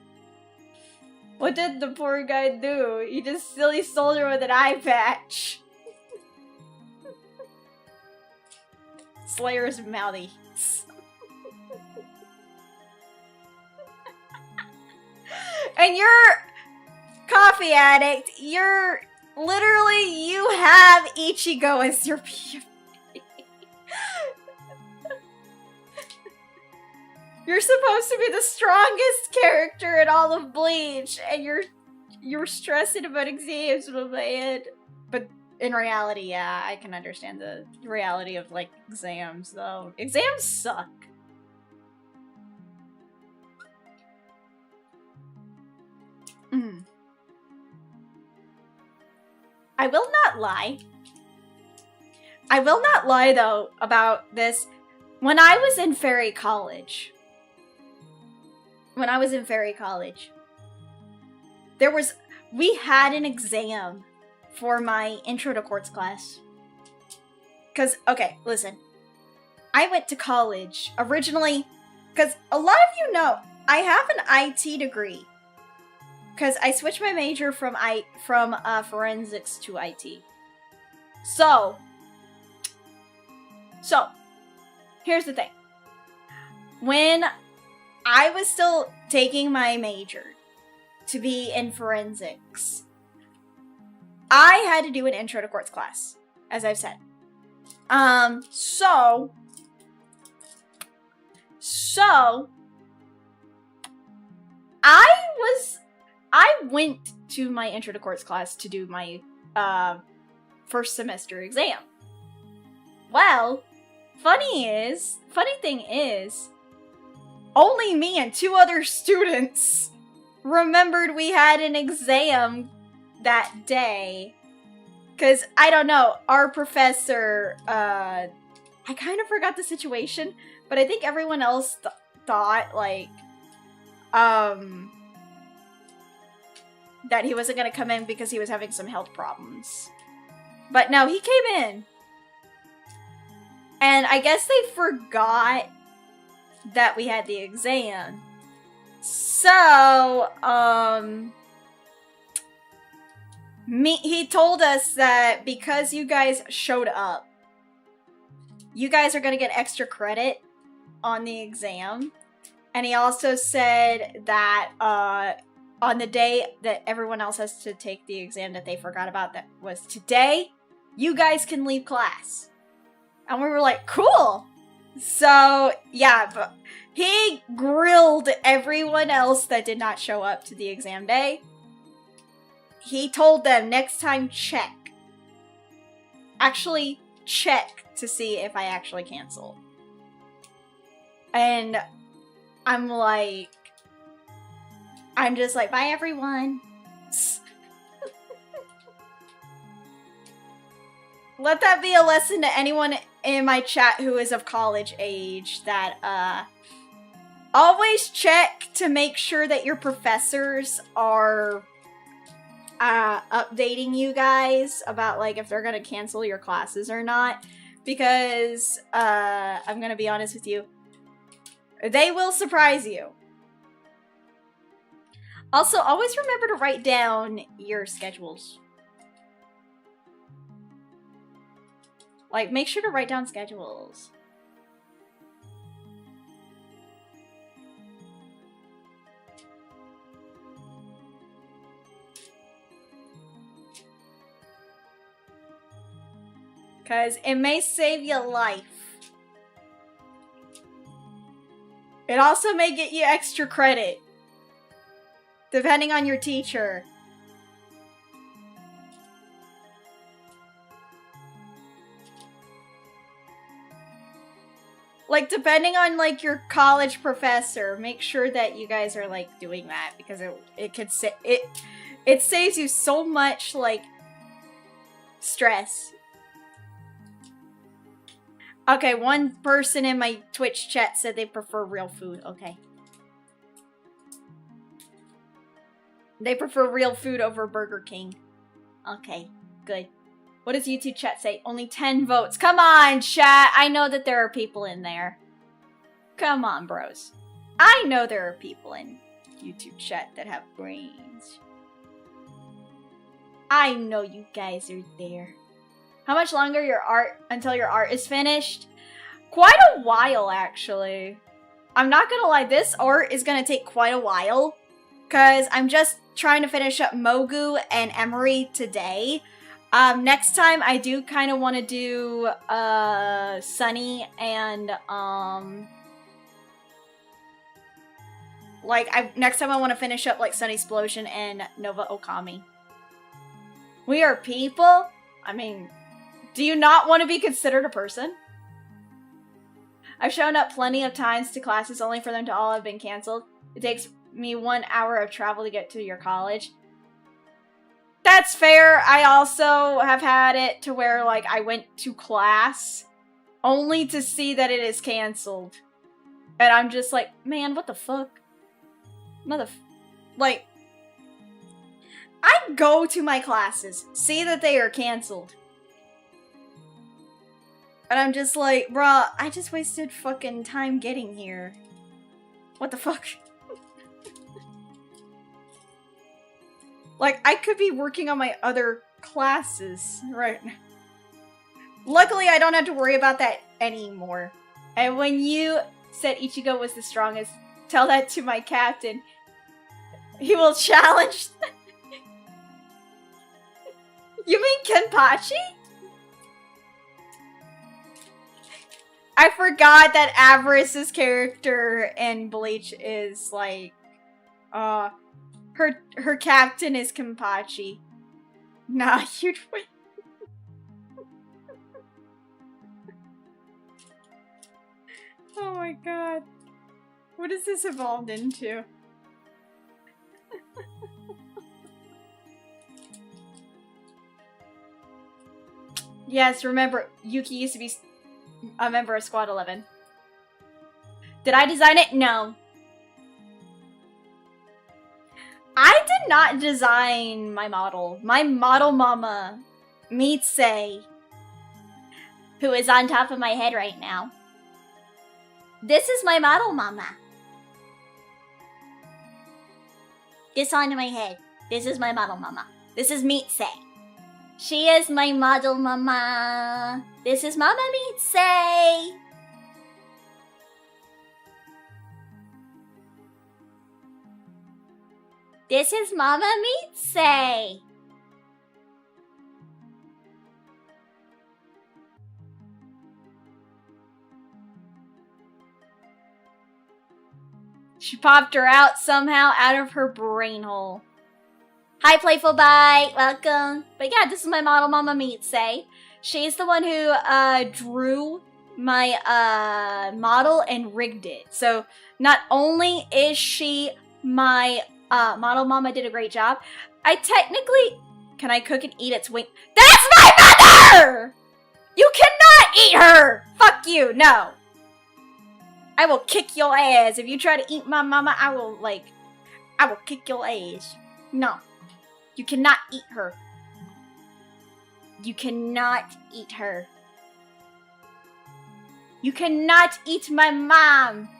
What did the poor guy do? He just silly soldier with an eye patch. Slayer's mouthy. And you're coffee addict. You're literally, you have Ichigo as your PFP. You're supposed to be the strongest character in all of Bleach, and you're stressing about exams, my man. But in reality, yeah, I can understand the reality of, like, exams, though. Exams suck. I will not lie. I will not lie, though, about this. When I was in Fairy College, we had an exam for my Intro to Quartz class. Because, okay, listen. I went to college originally, because a lot of you know, I have an IT degree. Because I switched my major from forensics to IT. So, here's the thing. When I was still taking my major to be in forensics, I had to do an Intro to Quartz class, as I've said. So I went to my Intro to Quartz class to do my first semester exam. Well, funny thing is, only me and 2 other students remembered we had an exam that day. Cause, I don't know, our professor, I kind of forgot the situation, but I think everyone else thought, like, that he wasn't gonna come in because he was having some health problems. But no, he came in. And I guess they forgot that we had the exam. So, he told us that because you guys showed up, you guys are gonna get extra credit on the exam. And he also said that, on the day that everyone else has to take the exam that they forgot about, that was today, you guys can leave class. And we were like, cool! So, yeah, but he grilled everyone else that did not show up to the exam day. He told them, next time, check. Actually, check to see if I actually cancel. And I'm just like, bye everyone. Let that be a lesson to anyone in my chat who is of college age, that always check to make sure that your professors are updating you guys about, like, if they're gonna cancel your classes or not. Because I'm gonna be honest with you, they will surprise you. Also, always remember to write down your schedules. Like, make sure to write down schedules. Because it may save your life. It also may get you extra credit, depending on your teacher. Like, depending on, like, your college professor, make sure that you guys are, like, doing that, because it could it saves you so much, like, stress. Okay, one person in my Twitch chat said they prefer real food. Okay. They prefer real food over Burger King. Okay, good. What does YouTube chat say? Only 10 votes. Come on, chat. I know that there are people in there. Come on, bros. I know there are people in YouTube chat that have brains. I know you guys are there. How much longer until your art is finished? Quite a while, actually. I'm not gonna lie, this art is gonna take quite a while, because I'm just trying to finish up Mogu and Emuri today. Next time I do kind of want to do Sunny and next time I want to finish up like Sunny Explosion and Nova Okami. We are people? I mean, do you not want to be considered a person? I've shown up plenty of times to classes only for them to all have been canceled. It takes me 1 hour of travel to get to your college. That's fair. I also have had it to where, like, I went to class only to see that it is canceled. And I'm just like, man, what the fuck? Like, I go to my classes, see that they are canceled. And I'm just like, bruh, I just wasted fucking time getting here. What the fuck? Like, I could be working on my other classes right now. Luckily, I don't have to worry about that anymore. And when you said Ichigo was the strongest, tell that to my captain. He will challenge... You mean Kenpachi? I forgot that Avarice's character in Bleach is like, her captain is Kenpachi. Nah, you'd win. Oh my god. What has this evolved into? Yes, remember, Yuki used to be a member of Squad 11. Did I design it? No. I did not design my model. My model mama, Mitse, who is on top of my head right now. This is my model mama. This onto my head. This is my model mama. This is Mitse. She is my model mama. This is Mama Mitse. This is Mama Mitse. She popped her out somehow out of her brain hole. Hi, Playful Bite. Welcome. But yeah, this is my model mama Mitse. She's the one who drew my model and rigged it. So not only is she my model mama, did a great job, I technically... Can I cook and eat its wing? That's my mother! You cannot eat her! Fuck you, no. I will kick your ass. If you try to eat my mama, I will kick your ass. No. You cannot eat her. You cannot eat her. You cannot eat my mom.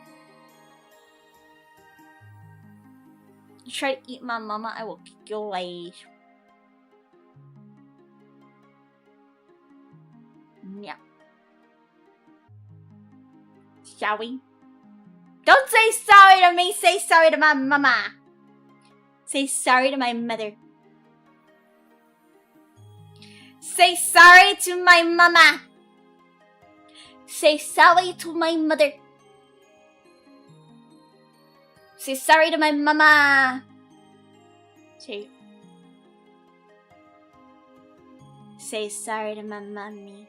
You try to eat my mama, I will kick your ass. Yeah. Shall we? Don't say sorry to me, say sorry to my mama. Say sorry to my mother. Say sorry to my mama. Say sorry to my mother. Say sorry to my mama. Say sorry to my mommy.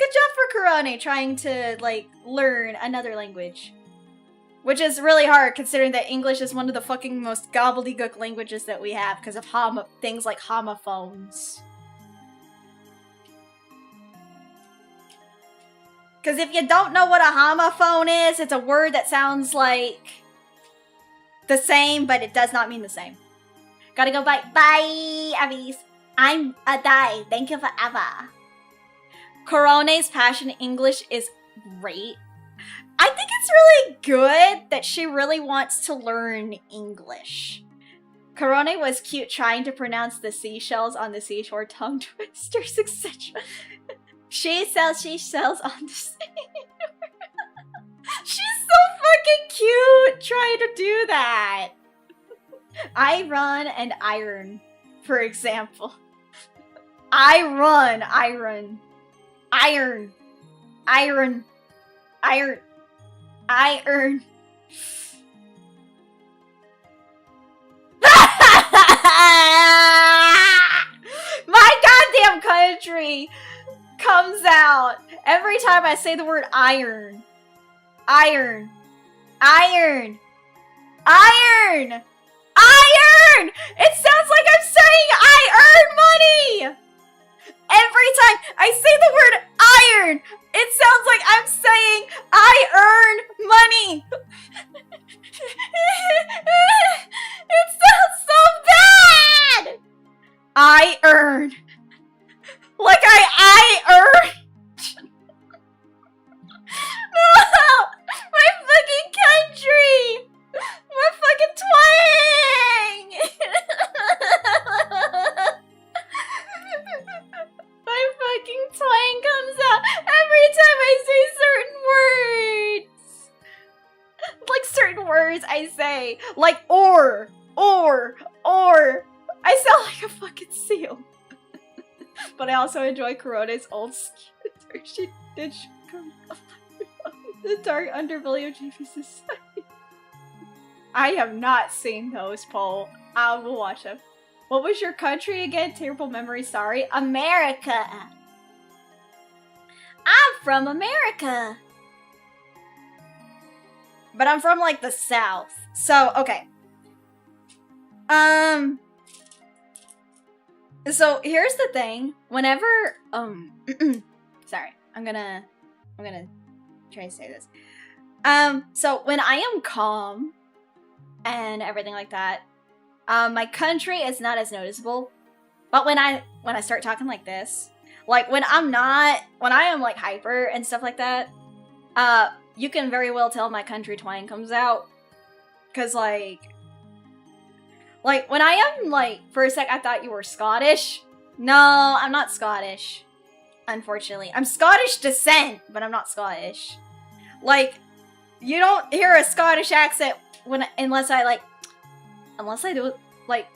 Good job for Kurone trying to, like, learn another language. Which is really hard, considering that English is one of the fucking most gobbledygook languages that we have, because of things like homophones. Because if you don't know what a homophone is, it's a word that sounds like the same, but it does not mean the same. Gotta go bye. Bye, Abby's. I'm a die. Thank you forever. Korone's passion English is great. I think it's really good that she really wants to learn English. Korone was cute trying to pronounce the seashells on the seashore, tongue twisters, etc. She sells on the seashore. She's so fucking cute trying to do that. I run and iron, for example. I run, iron. Iron. Iron. Iron. Iron. My goddamn country comes out every time I say the word iron. Iron. Iron. Iron. Iron! It sounds like I'm saying I earn money! Every time I say the word iron, it sounds like I'm saying I earn money! It sounds so bad! I earn. Like I earn. No! My fucking country! My fucking twang! My fucking twang comes out every time I say certain words! Like certain words I say. Like or. I sound like a fucking seal. But I also enjoy Kurone's old scooter. She did come the dark underbelly of GP Society. I have not seen those, Paul. I will watch them. What was your country again? Terrible memory, sorry. America! I'm from America! But I'm from, like, the South. So, okay. So, here's the thing. Whenever, sorry. I'm gonna try to say this. So, when I am calm and everything like that, my country is not as noticeable. But when I start talking like this, like, when I am, like, hyper and stuff like that, you can very well tell my country twang comes out. Cause, like, when I am, like, for a sec, I thought you were Scottish. No, I'm not Scottish. Unfortunately. I'm Scottish descent, but I'm not Scottish. Like, you don't hear a Scottish accent unless I do, like,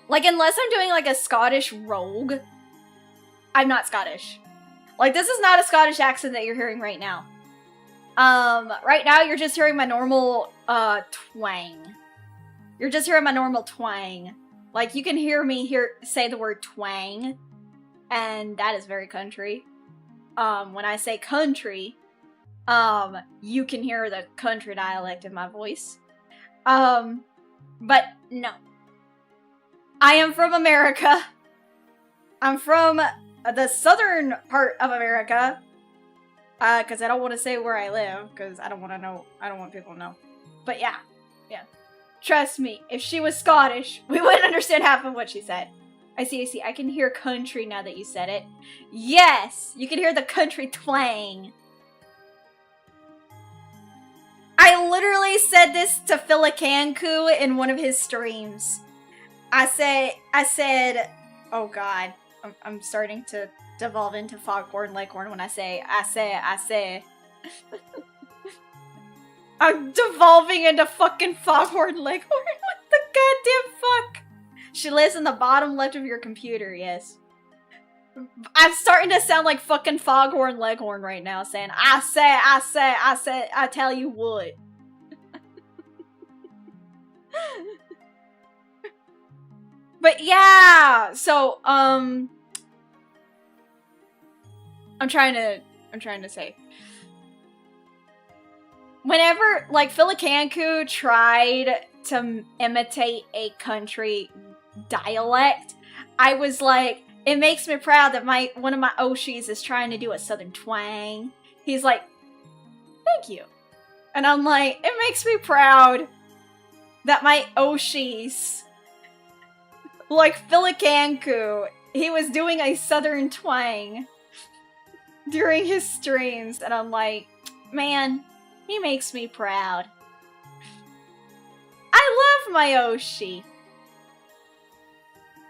unless I'm doing, like, a Scottish rogue, I'm not Scottish. Like, this is not a Scottish accent that you're hearing right now. Right now you're just hearing my normal, twang. You're just hearing my normal twang. Like, you can hear me say the word twang, and that is very country. When I say country, you can hear the country dialect in my voice. But no. I am from America. I'm from the southern part of America. Cause I don't want to say where I live, cause I don't want people to know. But yeah. Trust me, if she was Scottish, we wouldn't understand half of what she said. I see, I can hear country now that you said it. Yes! You can hear the country twang. I literally said this to Philicanku in one of his streams. I said, oh god, I'm starting to devolve into Foghorn Leghorn when I say. I'm devolving into fucking Foghorn Leghorn. What the goddamn fuck? She lives in the bottom left of your computer, yes. I'm starting to sound like fucking Foghorn Leghorn right now, saying, I tell you what. But yeah, so, I'm trying to say. Whenever, like, Filicanku tried to imitate a country dialect, I was like, it makes me proud that one of my Oshis is trying to do a southern twang. He's like, thank you. And I'm like, it makes me proud that my Oshis, like Filicanku, he was doing a southern twang during his streams, and I'm like, man, he makes me proud. I love my Oshi.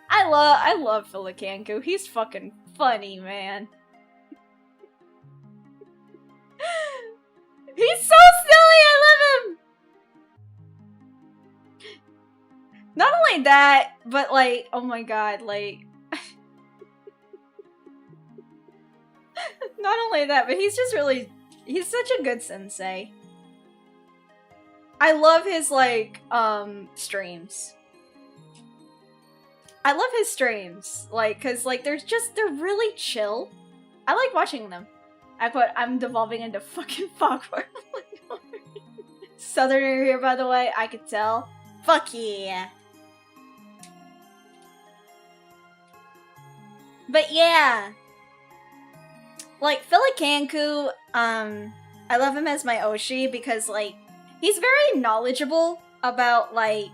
I love Filicanku. He's fucking funny, man. He's so silly, I love him! Not only that, but like, oh my god, like... Not only that, but he's just really... He's such a good sensei. I love his, like, streams. I love his streams. Like, cause, like, they're really chill. I like watching them. I'm devolving into fucking Foghorn. Southerner here, by the way, I could tell. Fuck yeah. But yeah. Like, Filicanku, I love him as my Oshi because, like, he's very knowledgeable about, like,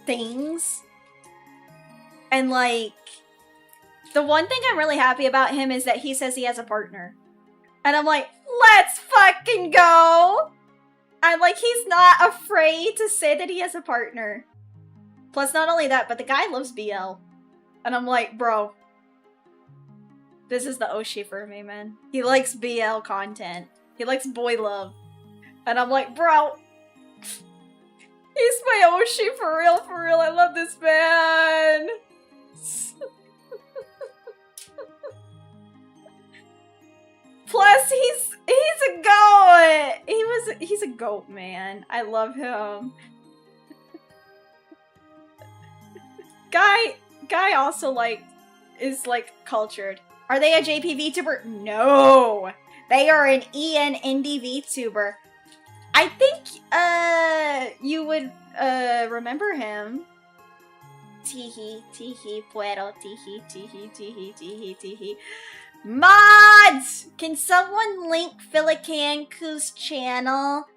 things. And, like, the one thing I'm really happy about him is that he says he has a partner. And I'm like, let's fucking go! I'm like, he's not afraid to say that he has a partner. Plus, not only that, but the guy loves BL. And I'm like, bro, this is the Oshi for me, man. He likes BL content. He likes boy love. And I'm like, bro, he's my Oshi for real, for real. I love this man. Plus, he's a goat. He's a goat, man. I love him. Guy also, like, is, like, cultured. Are they a JP VTuber? No! They are an EN indie VTuber. I think, you would, remember him. Teehee, teehee, puedo, teehee, teehee, teehee, teehee, teehee. Mods! Can someone link Filicanku's channel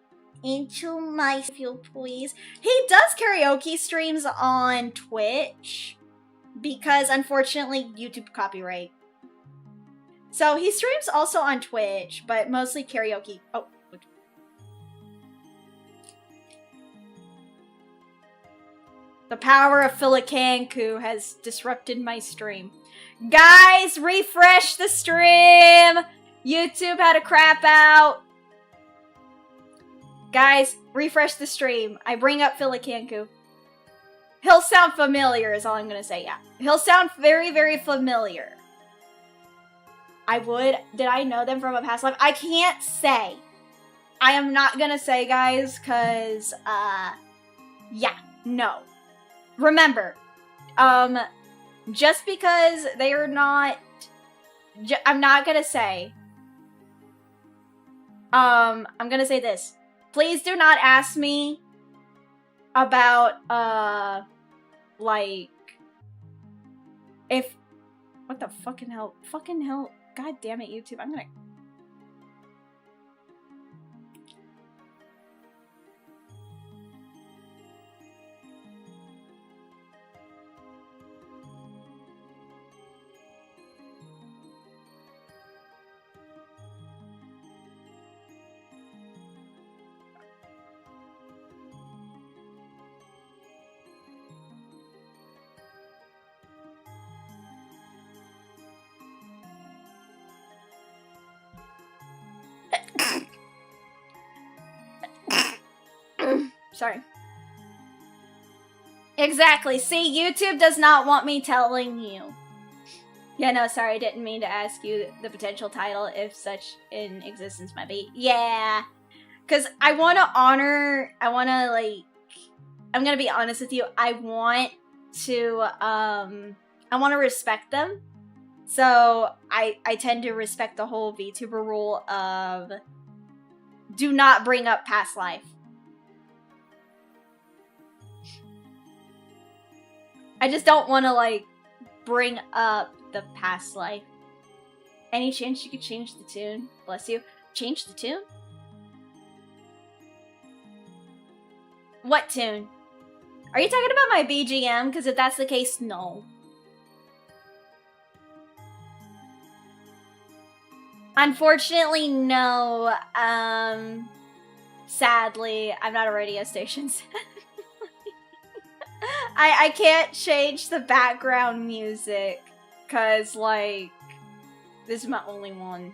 into my field, please? He does karaoke streams on Twitch because, unfortunately, YouTube copyright. So he streams also on Twitch, but mostly karaoke. Oh. The power of Filicanku has disrupted my stream. Guys, refresh the stream! YouTube had a crap out. Guys, refresh the stream. I bring up Filicanku. He'll sound familiar is all I'm gonna say, yeah. He'll sound very, very familiar. Did I know them from a past life? I can't say. I am not gonna say, guys, cause, yeah, no. Remember, just because they are not, I'm not gonna say, I'm gonna say this. Please do not ask me about, like, if, what the fucking hell, god damn it, YouTube, I'm gonna... Sorry. Exactly. See, YouTube does not want me telling you. Yeah, no, sorry, I didn't mean to ask you the potential title if such in existence might be. Yeah. Because I want to honor, like, I'm going to be honest with you. I want to respect them. So I tend to respect the whole VTuber rule of do not bring up past life. I just don't want to, like, bring up the past life. Any chance you could change the tune? Bless you. Change the tune? What tune? Are you talking about my BGM? Because if that's the case, no. Unfortunately, no. Sadly, I'm not a radio station. I can't change the background music. Because, like, this is my only one.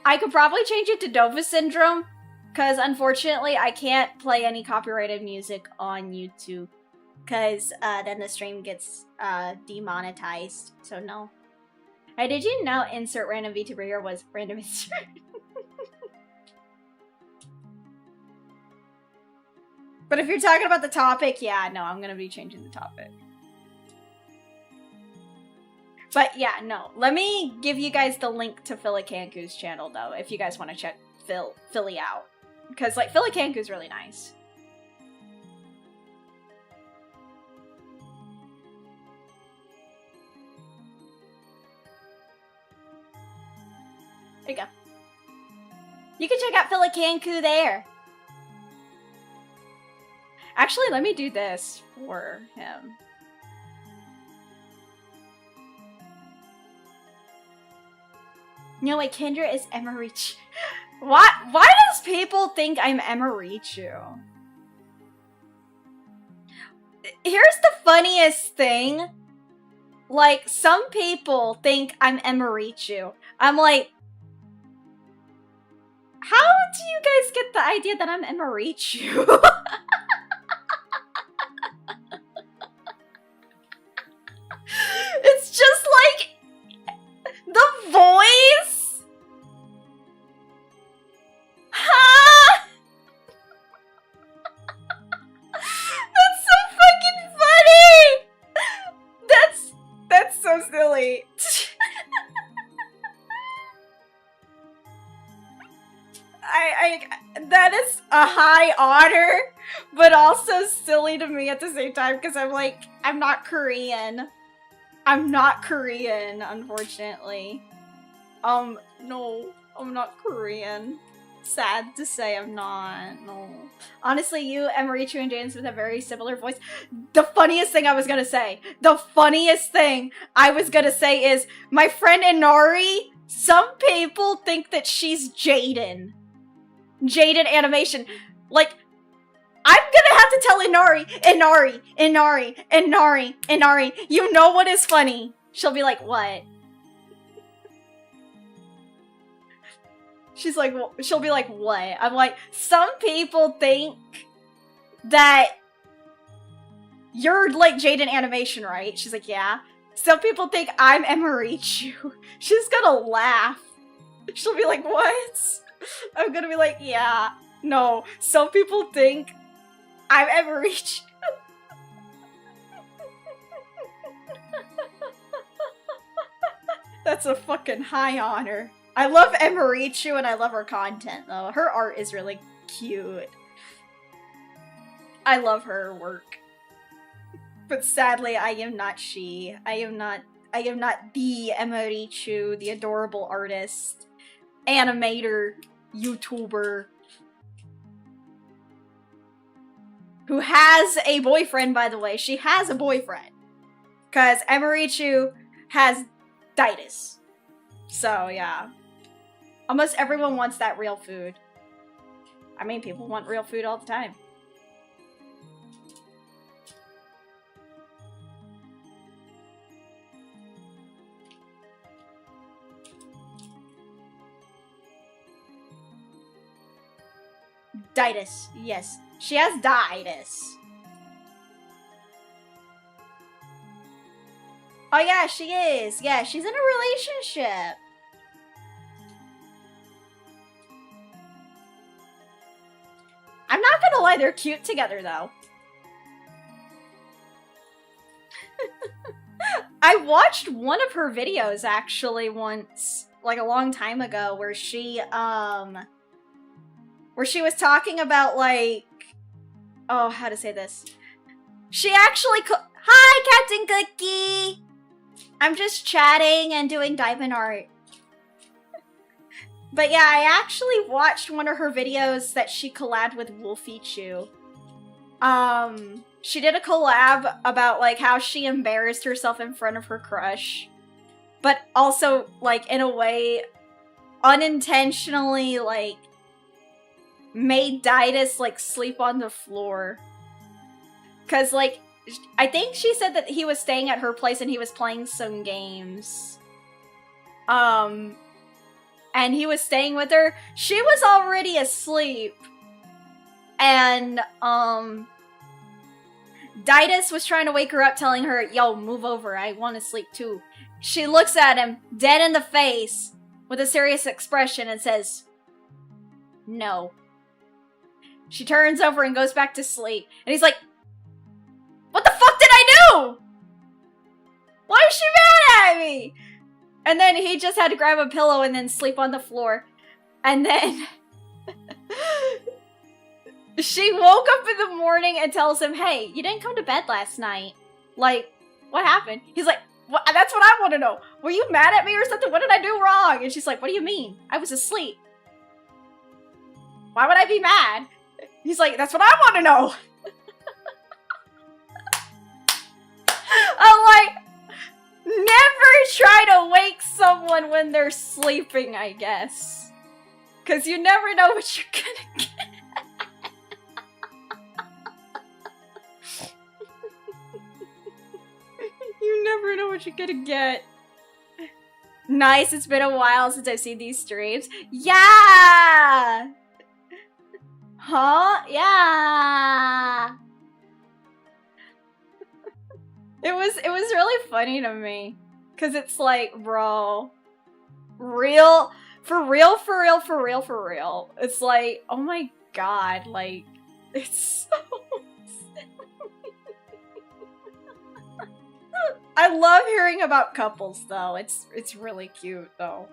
I could probably change it to Dova Syndrome. Because, unfortunately, I can't play any copyrighted music on YouTube. Because then the stream gets demonetized. So, no. Hey, did you know insert random VTuber here was random insert? But if you're talking about the topic, yeah, no, I'm gonna be changing the topic. But yeah, no. Let me give you guys the link to Philly channel, though, if you guys want to check Philly out. Because, like, Philly is really nice. There you go. You can check out Philly there. Actually, let me do this for him. No, wait, Kendra is Emuri. Why does people think I'm Emuri? Here's the funniest thing. Like, some people think I'm Emuri. I'm like, how do you guys get the idea that I'm Emuri? It's just like the voice. Huh? That's so fucking funny. That's so silly. That is a high honor, but also silly to me at the same time, because I'm like, I'm not Korean. I'm not Korean, unfortunately. No, I'm not Korean. Sad to say I'm not, no. Honestly, you, Emurichu, and Jaden Smith have very similar voice. The funniest thing I was gonna say is, my friend Inari, some people think that she's Jaden. Jaden animation. Like, I'm gonna have to tell Inari, you know what is funny? She'll be like, what? She'll be like, what? I'm like, some people think that you're like Jaden animation, right? She's like, yeah. Some people think I'm Emurichu. She's gonna laugh. She'll be like, what? I'm gonna be like, yeah. No, some people think I'm Emurichu. That's a fucking high honor. I love Emurichu and I love her content, though. Her art is really cute. I love her work. But sadly, I am not she. I am not the Emurichu, the adorable artist, animator, YouTuber, who has a boyfriend, by the way. She has a boyfriend. Because Emurichu has Dietary. So, yeah. Almost everyone wants that real food. I mean, people want real food all the time. Dietary, yes. She has Dietary. Oh yeah, she is. Yeah, she's in a relationship. I'm not gonna lie, they're cute together, though. I watched one of her videos actually once, like a long time ago, where she was talking about like, oh, how to say this? She actually Hi, Captain Cookie! I'm just chatting and doing diamond art. But yeah, I actually watched one of her videos that she collabed with Wolfie Chew. She did a collab about like how she embarrassed herself in front of her crush. But also, like, in a way, unintentionally, like, made Ditus, like, sleep on the floor. Cause, like, I think she said that he was staying at her place and he was playing some games. And he was staying with her. She was already asleep. And, Ditus was trying to wake her up, telling her, yo, move over, I want to sleep too. She looks at him, dead in the face, with a serious expression and says, no. She turns over and goes back to sleep. And he's like, what the fuck did I do? Why is she mad at me? And then he just had to grab a pillow and then sleep on the floor. And then she woke up in the morning and tells him, hey, you didn't come to bed last night. Like, what happened? He's like, that's what I want to know. Were you mad at me or something? What did I do wrong? And she's like, what do you mean? I was asleep. Why would I be mad? He's like, that's what I want to know. I'm like, never try to wake someone when they're sleeping, I guess. Because you never know what you're gonna get. You never know what you're gonna get. Nice, it's been a while since I've seen these streams. Yeah! Huh? Yeah! It was really funny to me. Cause it's like, bro. For real. It's like, oh my god, like, it's so I love hearing about couples though. It's really cute though.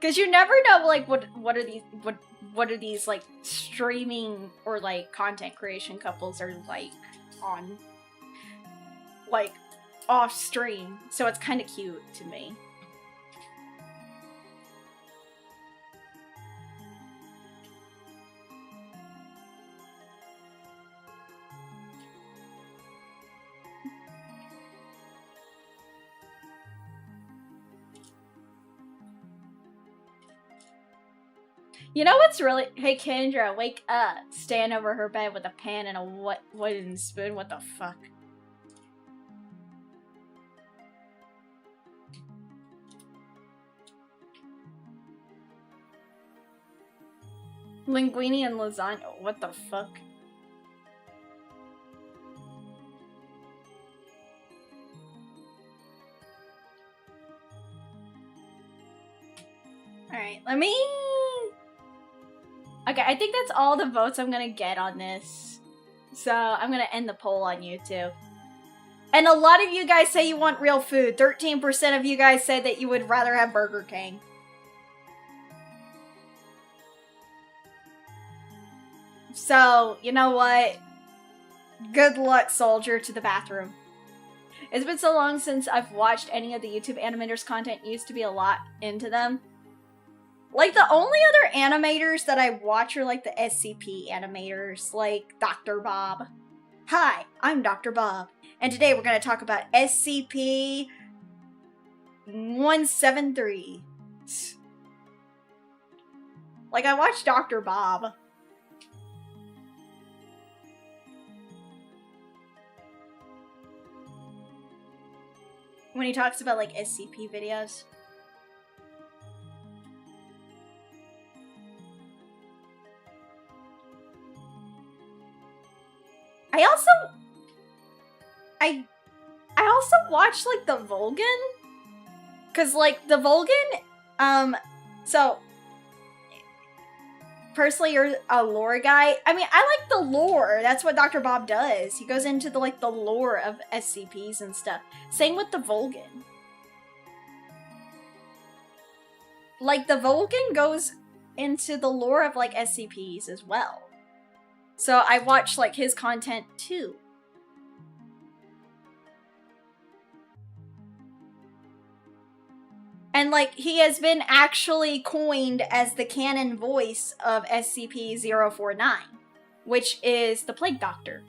Cause you never know like what are these like streaming or like content creation couples are like on like off stream. So it's kind of cute to me. You know what's really— hey Kendra, wake up. Stand over her bed with a pan and a wooden spoon. What the fuck? Linguine and lasagna. What the fuck? Alright, let me... okay, I think that's all the votes I'm gonna get on this. So, I'm gonna end the poll on YouTube. And a lot of you guys say you want real food. 13% of you guys say that you would rather have Burger King. So, you know what? Good luck, soldier, to the bathroom. It's been so long since I've watched any of the YouTube animators' content. Used to be a lot into them. Like, the only other animators that I watch are, like, the SCP animators, like Dr. Bob. Hi, I'm Dr. Bob, and today we're going to talk about SCP-173. Like, I watched Dr. Bob. When he talks about, like, SCP videos. I also watched, like, the Vulcan. Cause, like, the Vulcan, so, personally you're a lore guy. I mean, I like the lore. That's what Dr. Bob does. He goes into the lore of SCPs and stuff. Same with the Vulcan. Like, the Vulcan goes into the lore of, like, SCPs as well. So I watch, like, his content, too. And, like, he has been actually coined as the canon voice of SCP-049, which is the Plague Doctor.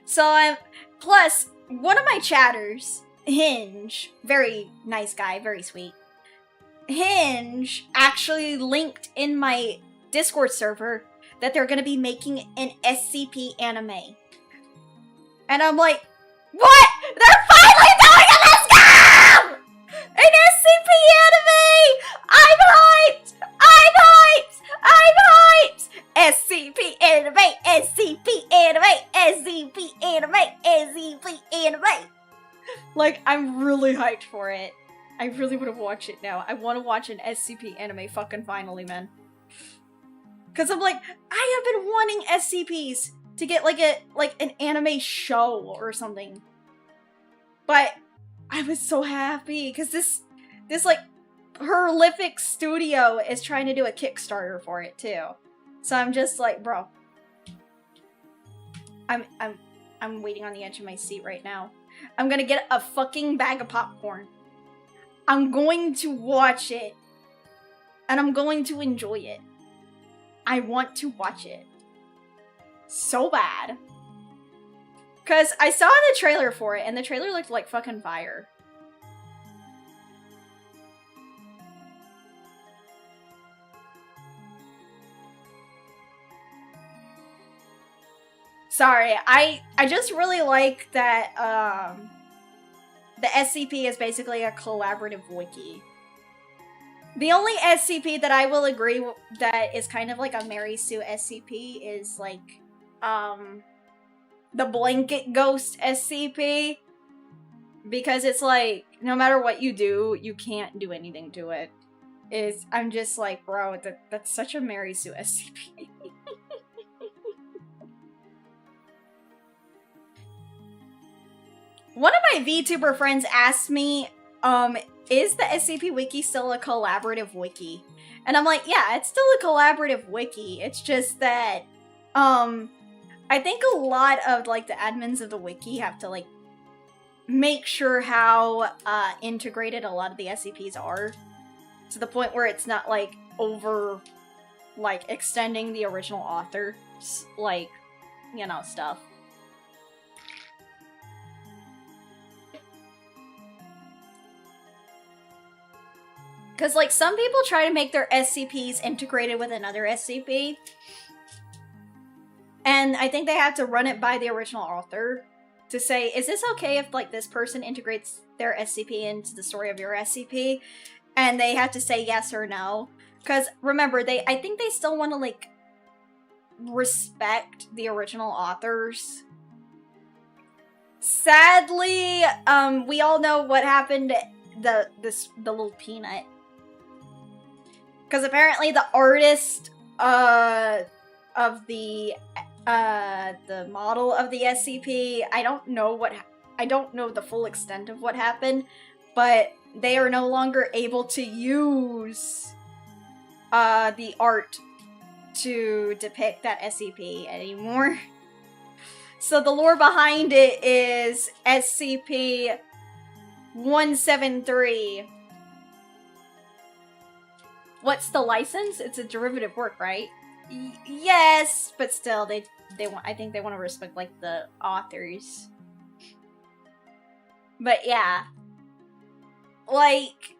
So, plus, one of my chatters, Hinge, very nice guy, very sweet. Hinge actually linked in my Discord server that they're gonna be making an SCP anime. And I'm like, what? They're finally doing it! Let's go! An SCP anime! I'm hyped! I'm hyped! I'm hyped! SCP anime! SCP anime! SCP anime! SCP anime! Like, I'm really hyped for it. I really want to watch it now. I want to watch an SCP anime fucking finally, man. Because I'm like, I have been wanting SCPs to get an anime show or something. But I was so happy because this prolific studio is trying to do a Kickstarter for it too. So I'm just like, bro. I'm waiting on the edge of my seat right now. I'm gonna get a fucking bag of popcorn. I'm going to watch it. And I'm going to enjoy it. I want to watch it. So bad. Because I saw the trailer for it, and the trailer looked like fucking fire. Sorry, I just really like that, the SCP is basically a collaborative wiki. The only SCP that I will agree that is kind of like a Mary Sue SCP is, like, the Blanket Ghost SCP. Because it's like, no matter what you do, you can't do anything to it. I'm just like, bro, that's such a Mary Sue SCP. One of my VTuber friends asked me, is the SCP Wiki still a collaborative wiki? And I'm like, yeah, it's still a collaborative wiki. It's just that, I think a lot of, like, the admins of the wiki have to, like, make sure how, integrated a lot of the SCPs are. To the point where it's not, like, over, like, extending the original author's, like, you know, stuff. Because, like, some people try to make their SCPs integrated with another SCP. And I think they have to run it by the original author to say, is this okay if, like, this person integrates their SCP into the story of your SCP? And they have to say yes or no. Because, remember, I think they still want to, like, respect the original authors. Sadly, we all know what happened to the little peanut. Because apparently the artist of the model of the SCP, I don't know the full extent of what happened, but they are no longer able to use the art to depict that SCP anymore. So the lore behind it is SCP-173. What's the license? It's a derivative work, right? Yes, but still, I think they want to respect, like, the authors. But yeah. Like,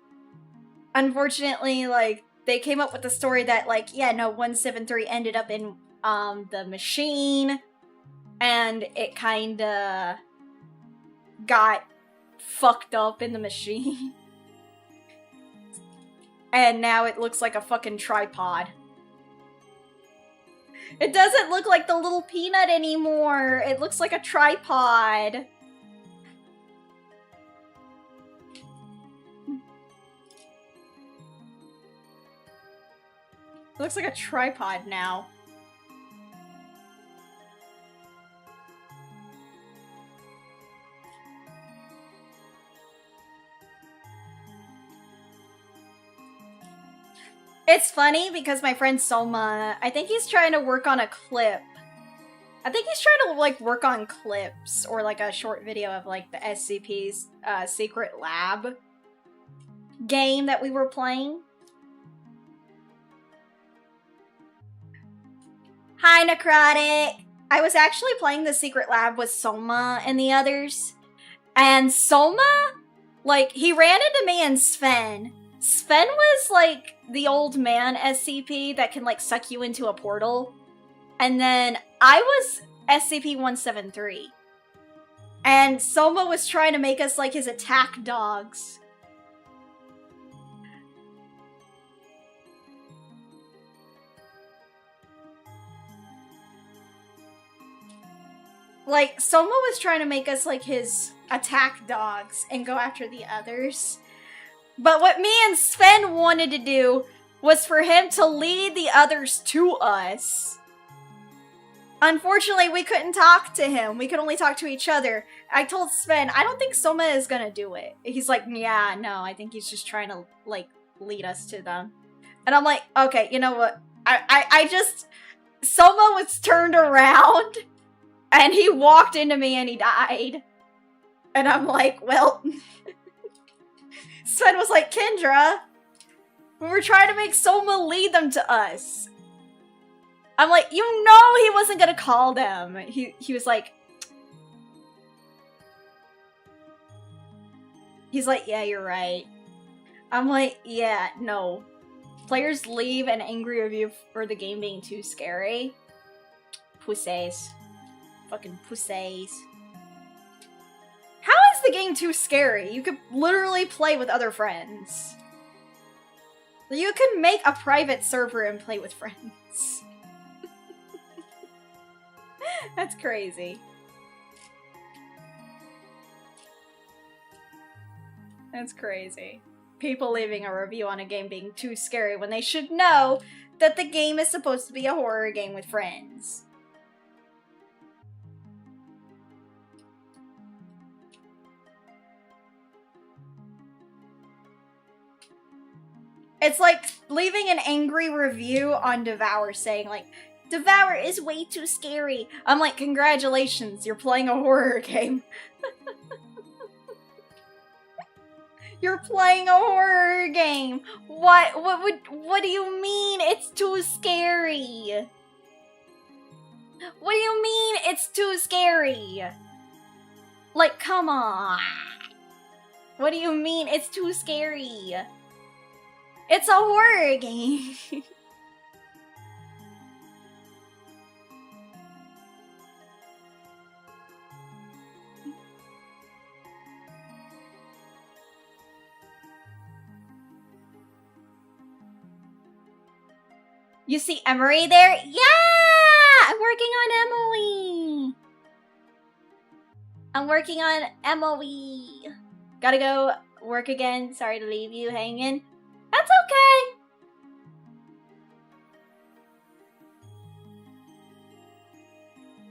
unfortunately, like, they came up with the story that, like, yeah, no, 173 ended up in, the machine, and it kinda got fucked up in the machine. And now it looks like a fucking tripod. It doesn't look like the little peanut anymore. It looks like a tripod. It looks like a tripod now. It's funny because my friend Soma, I think he's trying to work on a clip. I think he's trying to, like, work on clips or, like, a short video of, like, the SCP's Secret Lab game that we were playing. Hi, Necrotic! I was actually playing the Secret Lab with Soma and the others. And Soma, like, he ran into me and Sven. Sven was, like, the old man SCP that can, like, suck you into a portal. And then I was SCP-173. And Soma was trying to make us, like, his attack dogs. Like, Soma was trying to make us, like, his attack dogs and go after the others. But what me and Sven wanted to do was for him to lead the others to us. Unfortunately, we couldn't talk to him. We could only talk to each other. I told Sven, I don't think Soma is gonna do it. He's like, yeah, no, I think he's just trying to, like, lead us to them. And I'm like, okay, you know what? I just... Soma was turned around, and he walked into me and he died. And I'm like, well... Sven was like, Kendra, we were trying to make Soma lead them to us. I'm like, you know he wasn't gonna call them. He was like... He's like, yeah, you're right. I'm like, yeah, no. Players leave an angry review for the game being too scary. Pussies. Fucking pussies. How is the game too scary? You could literally play with other friends. You could make a private server and play with friends. That's crazy. That's crazy. People leaving a review on a game being too scary when they should know that the game is supposed to be a horror game with friends. It's like leaving an angry review on Devour saying, like, Devour is way too scary. I'm like, congratulations, you're playing a horror game. You're playing a horror game. What do you mean it's too scary? What do you mean it's too scary? Like, come on. What do you mean it's too scary? It's a horror game. You see Emuri there? Yeah! I'm working on Emily. I'm working on Emily. Gotta go work again. Sorry to leave you hanging. That's okay.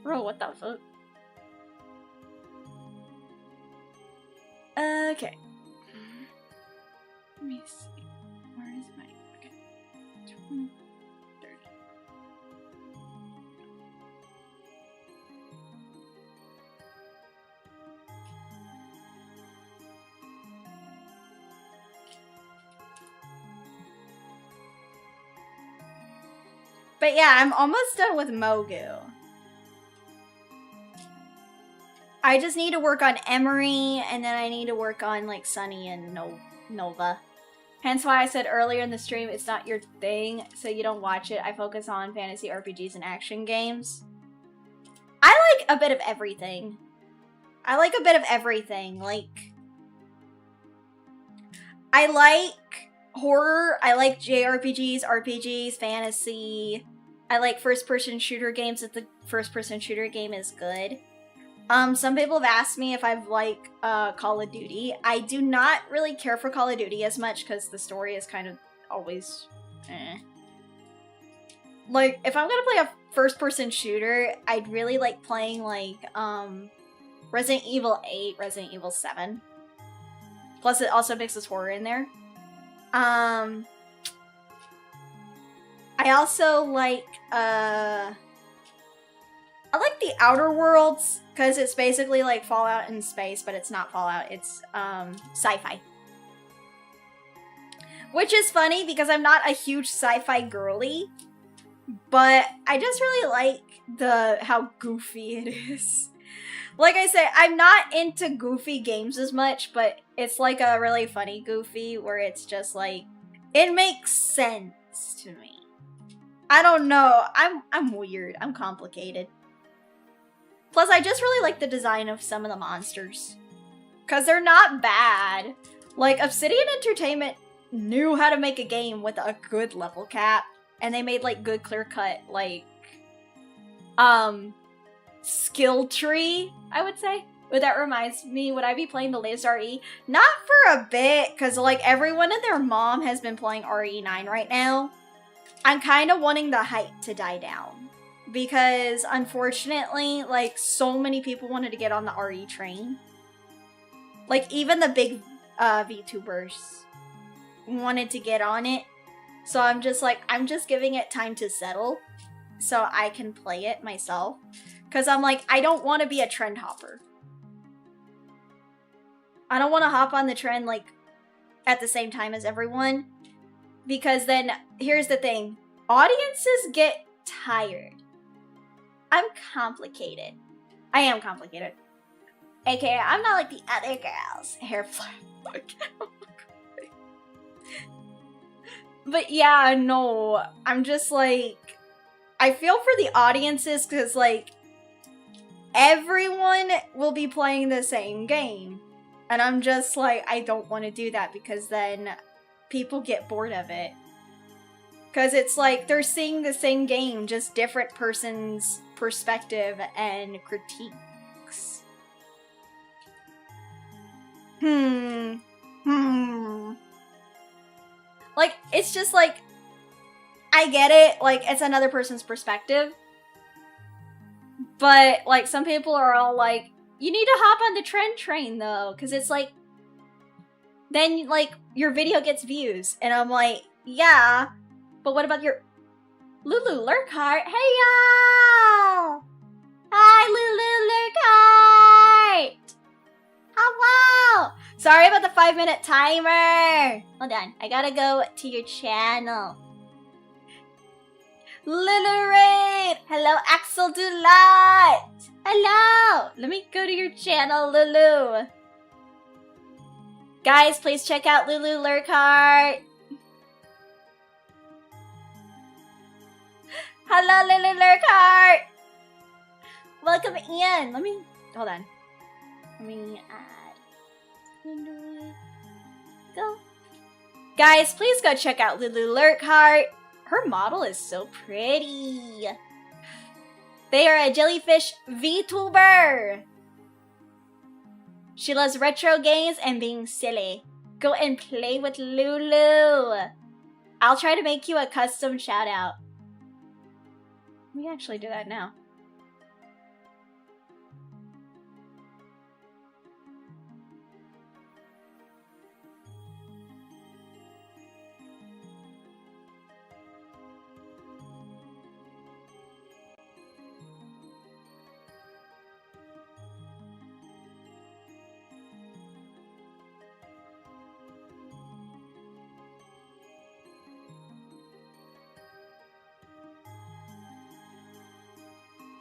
Bro, what the fuck? Okay. Let me see. Where is my... Okay. 23rd. But yeah, I'm almost done with Mogu. I just need to work on Emuri, and then I need to work on, like, Sunny and Nova. Hence why I said earlier in the stream, it's not your thing, so you don't watch it. I focus on fantasy RPGs and action games. I like a bit of everything. I like a bit of everything. Like, I like horror. I like JRPGs, RPGs, fantasy. I like first-person shooter games if the first-person shooter game is good. Some people have asked me if I've liked Call of Duty. I do not really care for Call of Duty as much because the story is kind of always like, if I'm gonna play a first-person shooter, I'd really like playing, like, Resident Evil 8, Resident Evil 7. Plus, it also mixes horror in there. I also like, I like the Outer Worlds, because it's basically like Fallout in space, but it's not Fallout, it's, sci-fi. Which is funny, because I'm not a huge sci-fi girly, but I just really like how goofy it is. Like I said, I'm not into goofy games as much, but it's like a really funny goofy, where it's just like, it makes sense to me. I don't know, I'm weird, I'm complicated. Plus, I just really like the design of some of the monsters. Because they're not bad. Like, Obsidian Entertainment knew how to make a game with a good level cap. And they made, like, good clear-cut, like, skill tree, I would say. But that reminds me, would I be playing the latest RE? Not for a bit, because, like, everyone and their mom has been playing RE9 right now. I'm kind of wanting the hype to die down. Because, unfortunately, like, so many people wanted to get on the RE train. Like, even the big VTubers wanted to get on it. So I'm just like, I'm just giving it time to settle so I can play it myself. Because I'm like, I don't want to be a trend hopper. I don't want to hop on the trend, like, at the same time as everyone. Because then, here's the thing. Audiences get tired. I'm complicated. I am complicated. AKA, I'm not like the other girls. Hair flip. But yeah, no. I'm just like, I feel for the audiences because, like, everyone will be playing the same game. And I'm just like, I don't want to do that because then people get bored of it. Because it's like, they're seeing the same game, just different person's perspective and critiques. Like, it's just like, I get it, like, it's another person's perspective. But, like, some people are all like, you need to hop on the trend train, though. Because it's like, then, like, your video gets views. And I'm like, yeah. But what about your Lulu Lurkhart? Hey, y'all! Hi, Lulu Lurkhart! Hello! Sorry about the 5-minute timer. Hold on, I gotta go to your channel. Lulu Raid! Hello, Axel Dulat! Hello! Let me go to your channel, Lulu. Guys, please check out Lulu Lurkhart. Hello, Lulu Lurkhart! Welcome in. Let me, hold on. Let me add. Go. Guys, please go check out Lulu Lurkhart. Her model is so pretty. They are a jellyfish VTuber. She loves retro games and being silly. Go and play with Lulu. I'll try to make you a custom shout out. We can actually do that now.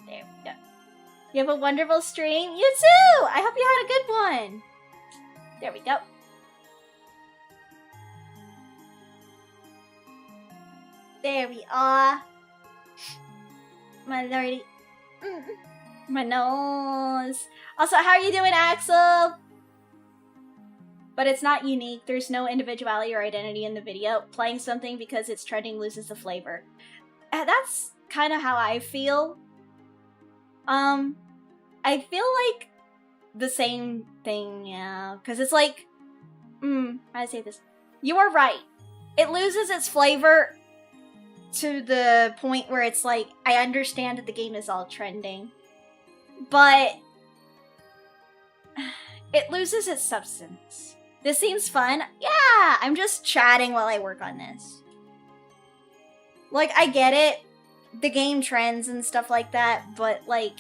There we go. You have a wonderful stream. You too! I hope you had a good one. There we go. There we are. My lordy. My nose. Also, how are you doing, Axel? But it's not unique. There's no individuality or identity in the video. Playing something because it's trending loses the flavor. That's kind of how I feel. I feel like the same thing, yeah. Because it's like, how do I say this? You are right. It loses its flavor to the point where it's like, I understand that the game is all trending, but it loses its substance. This seems fun. Yeah, I'm just chatting while I work on this. Like, I get it. The game trends and stuff like that, but like,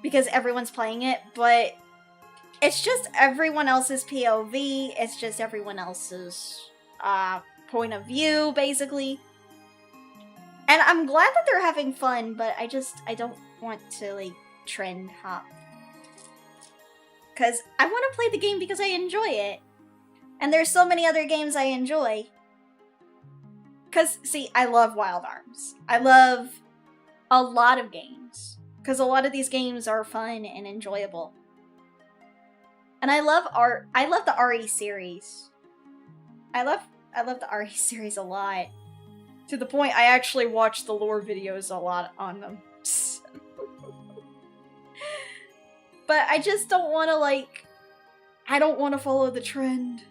because everyone's playing it, but it's just everyone else's POV. It's just everyone else's point of view, basically. And I'm glad that they're having fun, but I don't want to, like, trend hop. Because I want to play the game because I enjoy it. And there's so many other games I enjoy. Because, see, I love Wild Arms. I love a lot of games. Because a lot of these games are fun and enjoyable. And I love art. I love the RE series. I love the RE series a lot. To the point I actually watch the lore videos a lot on them. But I just don't want to, like... I don't want to follow the trend.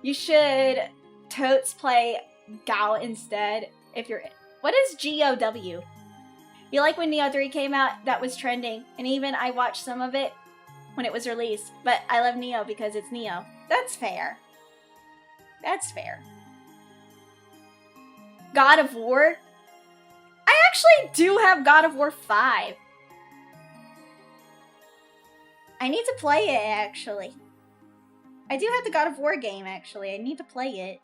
You should totes play GOW instead if you're... What is GOW? You like when Neo 3 came out? That was trending. And even I watched some of it when it was released. But I love Neo because it's Neo. That's fair. That's fair. God of War? I actually do have God of War 5. I need to play it, actually. I do have the God of War game, actually. I need to play it.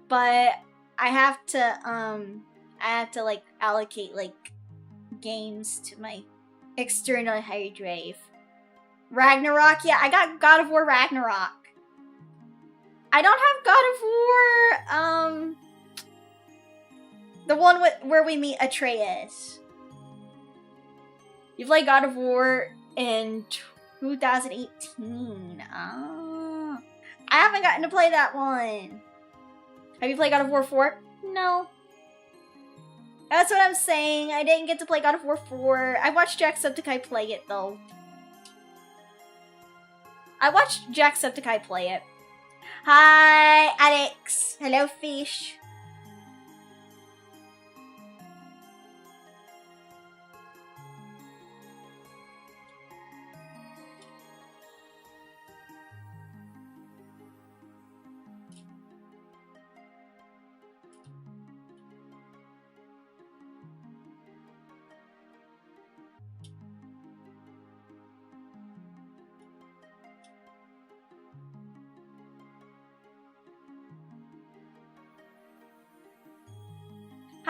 But I have to, like, allocate, like, games to my external hard drive. Ragnarok? Yeah, I got God of War Ragnarok. I don't have God of War, the one where we meet Atreus. You played God of War in 2018. I haven't gotten to play that one. Have you played God of War 4? No. That's what I'm saying. I didn't get to play God of War 4. I watched Jacksepticeye play it, though. I watched Jacksepticeye play it. Hi, Alex. Hello, fish.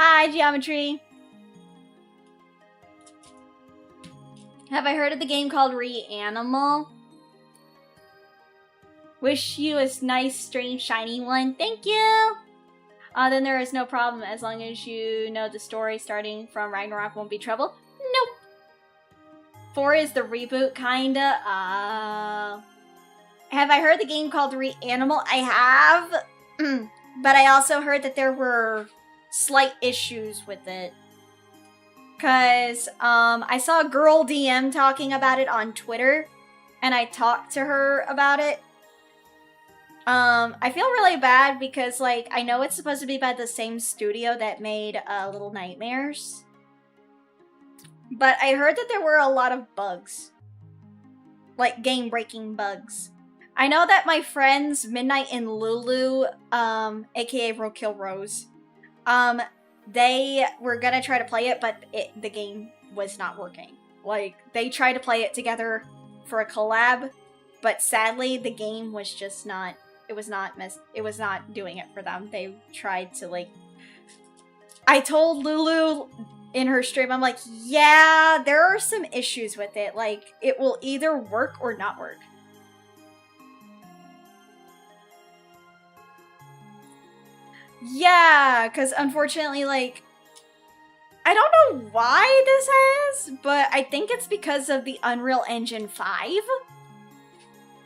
Hi, Geometry. Have I heard of the game called Reanimal? Wish you a nice, strange, shiny one. Thank you! Then there is no problem as long as you know the story starting from Ragnarok won't be trouble. Nope. 4 is the reboot, kinda. Have I heard the game called Reanimal? I have. But I also heard that there were slight issues with it. Cause, I saw a girl DM talking about it on Twitter, and I talked to her about it. I feel really bad because, like, I know it's supposed to be by the same studio that made, Little Nightmares. But I heard that there were a lot of bugs. Like, game-breaking bugs. I know that my friends, Midnight and Lulu, aka Roadkill Rose, they were gonna try to play it, but the game was not working. Like, they tried to play it together for a collab, but sadly, the game was just not, it was not doing it for them. They tried to, like, I told Lulu in her stream, I'm like, yeah, there are some issues with it. Like, it will either work or not work. Yeah, because unfortunately, like, I don't know why this has, but I think it's because of the Unreal Engine 5.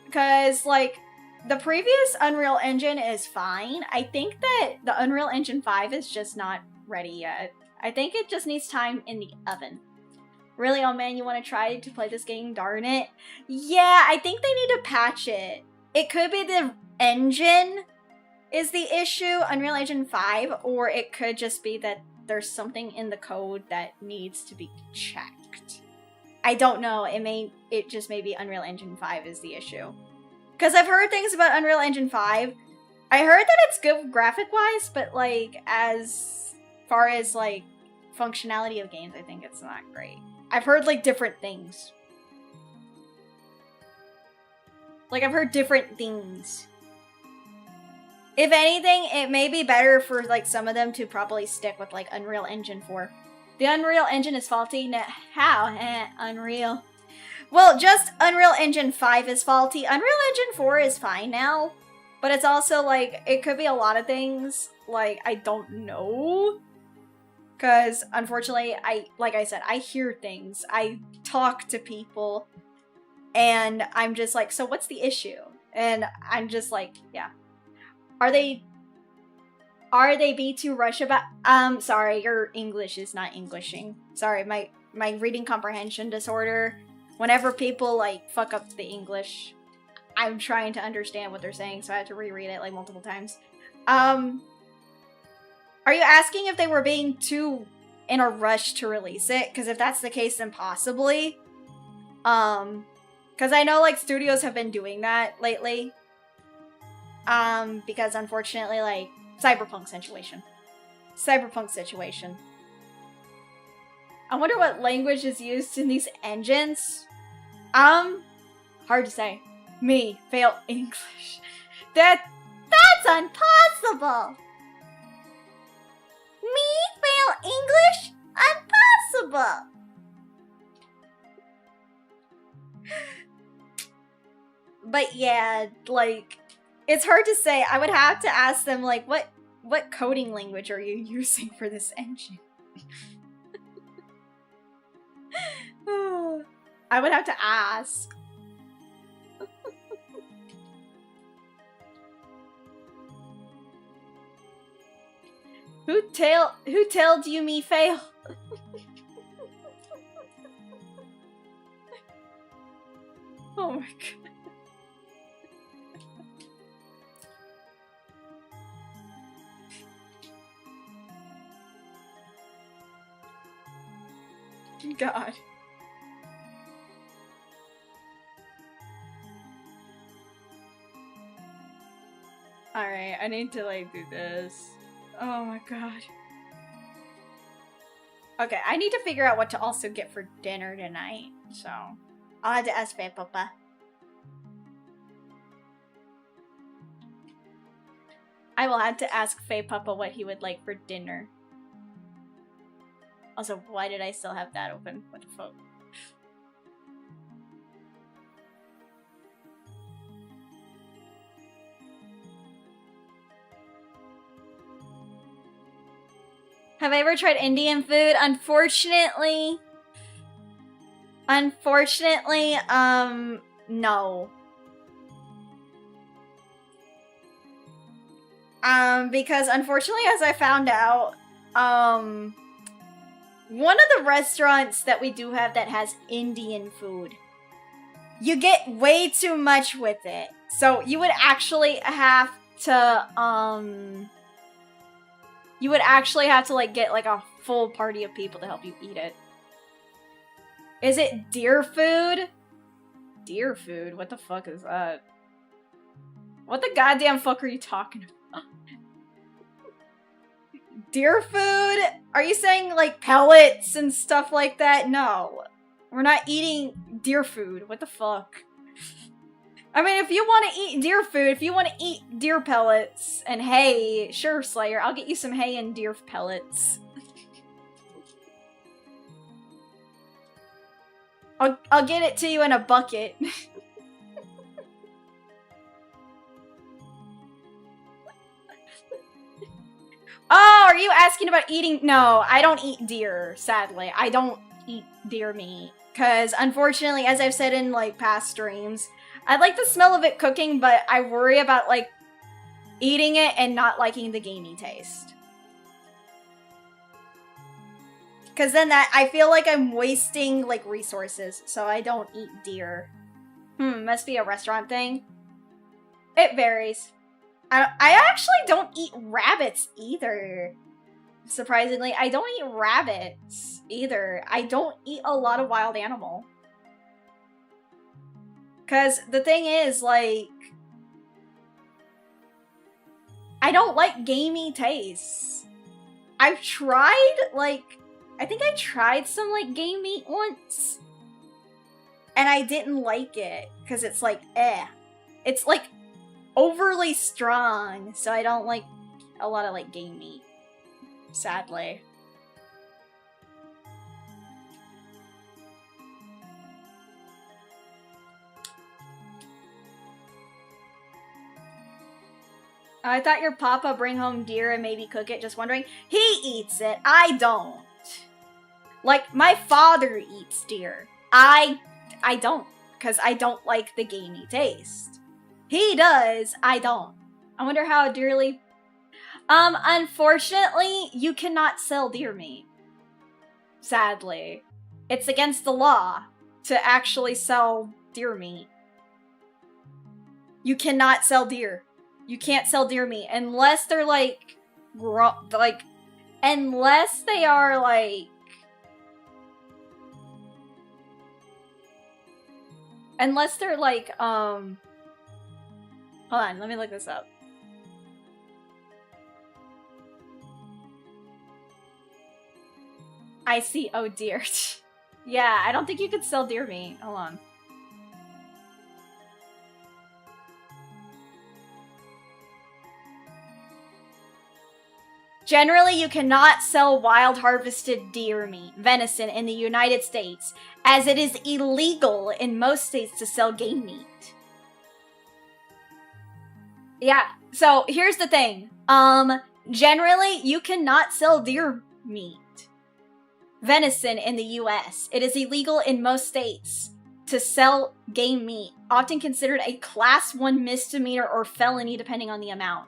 Because, like, the previous Unreal Engine is fine. I think that the Unreal Engine 5 is just not ready yet. I think it just needs time in the oven. Really, oh man, you want to try to play this game? Darn it. Yeah, I think they need to patch it. It could be the engine. is the issue Unreal Engine 5, or it could just be that there's something in the code that needs to be checked. I don't know. It just may be Unreal Engine 5 is the issue. Because I've heard things about Unreal Engine 5. I heard that it's good graphic-wise, but like as far as like functionality of games, I think it's not great. I've heard like different things. Like I've heard different things. If anything, it may be better for like some of them to probably stick with like Unreal Engine 4. The Unreal Engine is faulty. How? Unreal. Well, just Unreal Engine 5 is faulty. Unreal Engine 4 is fine now. But it's also like, it could be a lot of things. Like, I don't know. Because unfortunately, like I said, I hear things. I talk to people. And I'm just like, so what's the issue? And I'm just like, yeah. Are they B2 rush about? Sorry, your English is not Englishing. Sorry, my reading comprehension disorder. Whenever people like fuck up the English, I'm trying to understand what they're saying, so I have to reread it like multiple times. Are you asking if they were being too in a rush to release it? Because if that's the case, then possibly. Because I know like studios have been doing that lately. Because unfortunately, like, cyberpunk situation. I wonder what language is used in these engines. Hard to say. Me, fail English. That's impossible! Me, fail English? Impossible! But yeah, like, it's hard to say. I would have to ask them, like, what coding language are you using for this engine? I would have to ask. Who told you me fail? Oh my god. God. Alright, I need to like do this. Oh my god. Okay, I need to figure out what to also get for dinner tonight, so I'll have to ask Faye Papa. I will have to ask Faye Papa what he would like for dinner. Also, why did I still have that open? What the fuck? Have I ever tried Indian food? Unfortunately, no. Because unfortunately, as I found out, one of the restaurants that we do have that has Indian food, you get way too much with it. So you would actually have to, like get like a full party of people to help you eat it. Is it deer food? Deer food? What the fuck is that? What the goddamn fuck are you talking about? Deer food? Are you saying like pellets and stuff like that? No. We're not eating deer food. What the fuck? I mean, if you want to eat deer food, if you want to eat deer pellets and hay, sure, Slayer, I'll get you some hay and deer pellets. I'll get it to you in a bucket. Oh, are you asking about eating? No, I don't eat deer, sadly. I don't eat deer meat. Because, unfortunately, as I've said in, like, past streams, I like the smell of it cooking, but I worry about, like, eating it and not liking the gamey taste. Because then I feel like I'm wasting, like, resources, so I don't eat deer. Must be a restaurant thing. It varies. I actually don't eat rabbits either. Surprisingly, I don't eat rabbits either. I don't eat a lot of wild animal. Because the thing is, like, I don't like gamey tastes. I've tried, like, I think I tried some, like, game meat once. And I didn't like it. Because it's like, eh. It's, like, overly strong. So I don't like a lot of, like, game meat. Sadly. I thought your papa bring home deer and maybe cook it, just wondering. He eats it, I don't. Like, my father eats deer. I don't, because I don't like the gamey taste. He does, I don't. I wonder how dearly... unfortunately, you cannot sell deer meat. Sadly. It's against the law to actually sell deer meat. You cannot sell deer. You can't sell deer meat unless they're like, unless they are like, unless they're like, hold on, let me look this up. I see, oh dear. Yeah, I don't think you could sell deer meat. Hold on. Generally, you cannot sell wild harvested deer meat, venison, in the United States, as it is illegal in most states to sell game meat. Yeah, so here's the thing. Generally, you cannot sell deer meat, venison in the US. It is illegal in most states to sell game meat, often considered a Class 1 misdemeanor or felony depending on the amount.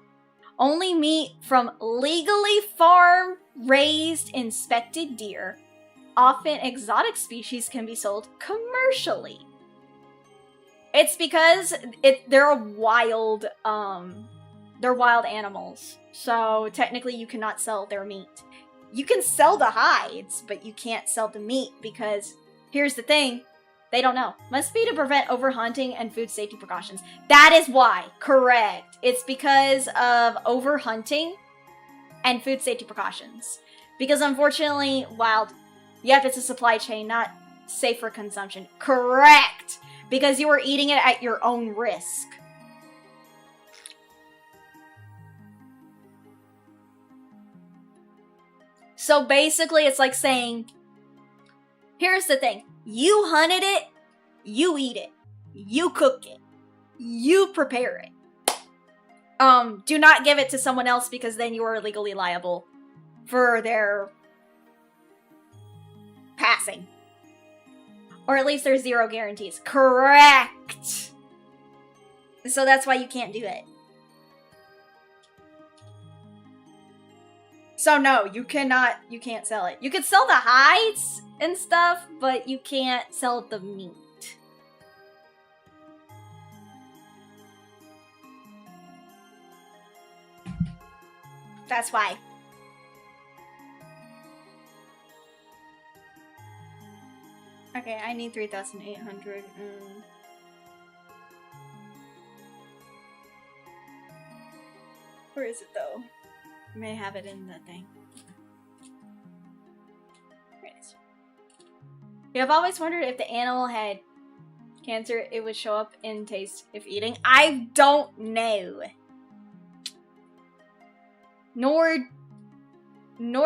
Only meat from legally farmed, raised, inspected deer, often exotic species, can be sold commercially. It's because they're wild animals, so technically you cannot sell their meat. You can sell the hides, but you can't sell the meat because, here's the thing, they don't know. Must be to prevent overhunting and food safety precautions. That is why. Correct. It's because of overhunting and food safety precautions. Because unfortunately, yep, it's a supply chain, not safe for consumption. Correct. Because you are eating it at your own risk. So basically, it's like saying, here's the thing. You hunted it, you eat it, you cook it, you prepare it. Do not give it to someone else because then you are legally liable for their passing. Or at least there's 0 guarantees. Correct! So that's why you can't do it. So no, you can't sell it. You could sell the hides and stuff, but you can't sell the meat. That's why. Okay, I need 3,800. Where is it though? I may have it in the thing. There it is. You have always wondered if the animal had cancer, it would show up in taste if eating. I don't know. Nor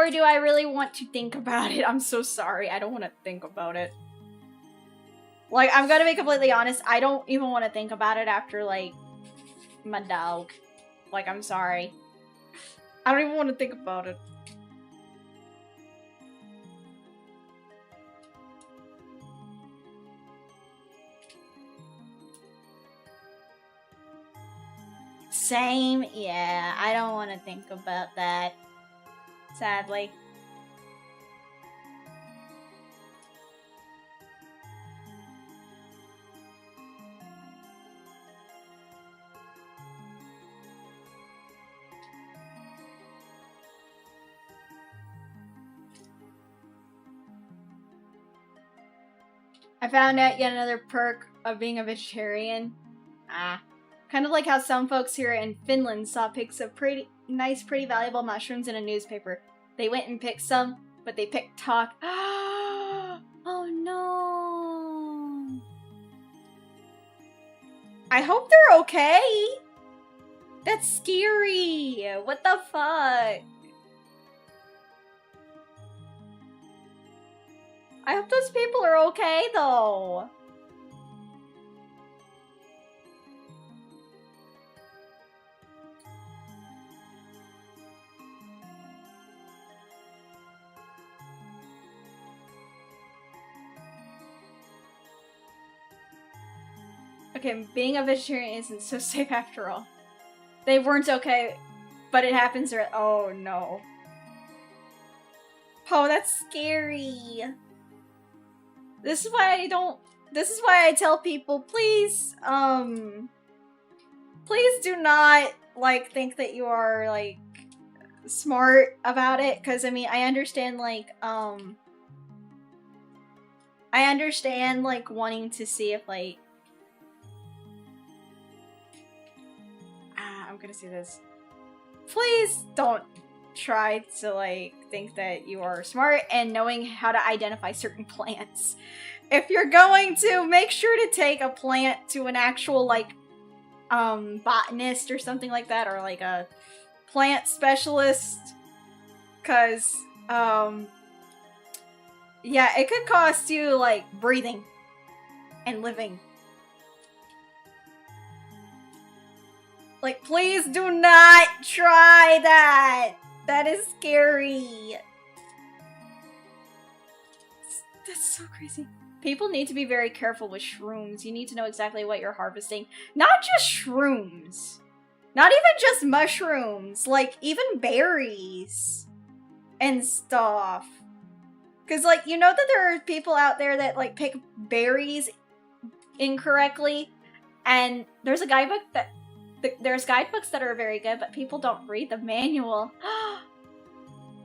do I really want to think about it. I'm so sorry. I don't want to think about it. Like, I'm gonna be completely honest. I don't even want to think about it after, like, my dog. Like, I'm sorry. I don't even want to think about it. Same, yeah. I don't want to think about that. Sadly. I found out yet another perk of being a vegetarian. Kind of like how some folks here in Finland saw pics of pretty valuable mushrooms in a newspaper. They went and picked some, but they picked talk. Oh no. I hope they're okay. That's scary. What the fuck? I hope those people are okay though. Okay, being a vegetarian isn't so safe after all. They weren't okay, but it happens. Oh no. Oh, that's scary. This is why I tell people, please, please do not, like, think that you are, like, smart about it. Cause, I mean, I understand, like, wanting to see if, like, I'm gonna say this. Please don't try to, like, think that you are smart and knowing how to identify certain plants. If you're going to, make sure to take a plant to an actual, like, botanist or something like that, or, like, a plant specialist. Cause, yeah, it could cost you, like, breathing and living. Like, please do not try that! That is scary. That's so crazy. People need to be very careful with shrooms. You need to know exactly what you're harvesting. Not just shrooms. Not even just mushrooms. Like, even berries. And stuff. Because, like, you know that there are people out there that, like, pick berries incorrectly? And there's a guidebook that... There's guidebooks that are very good, but people don't read the manual.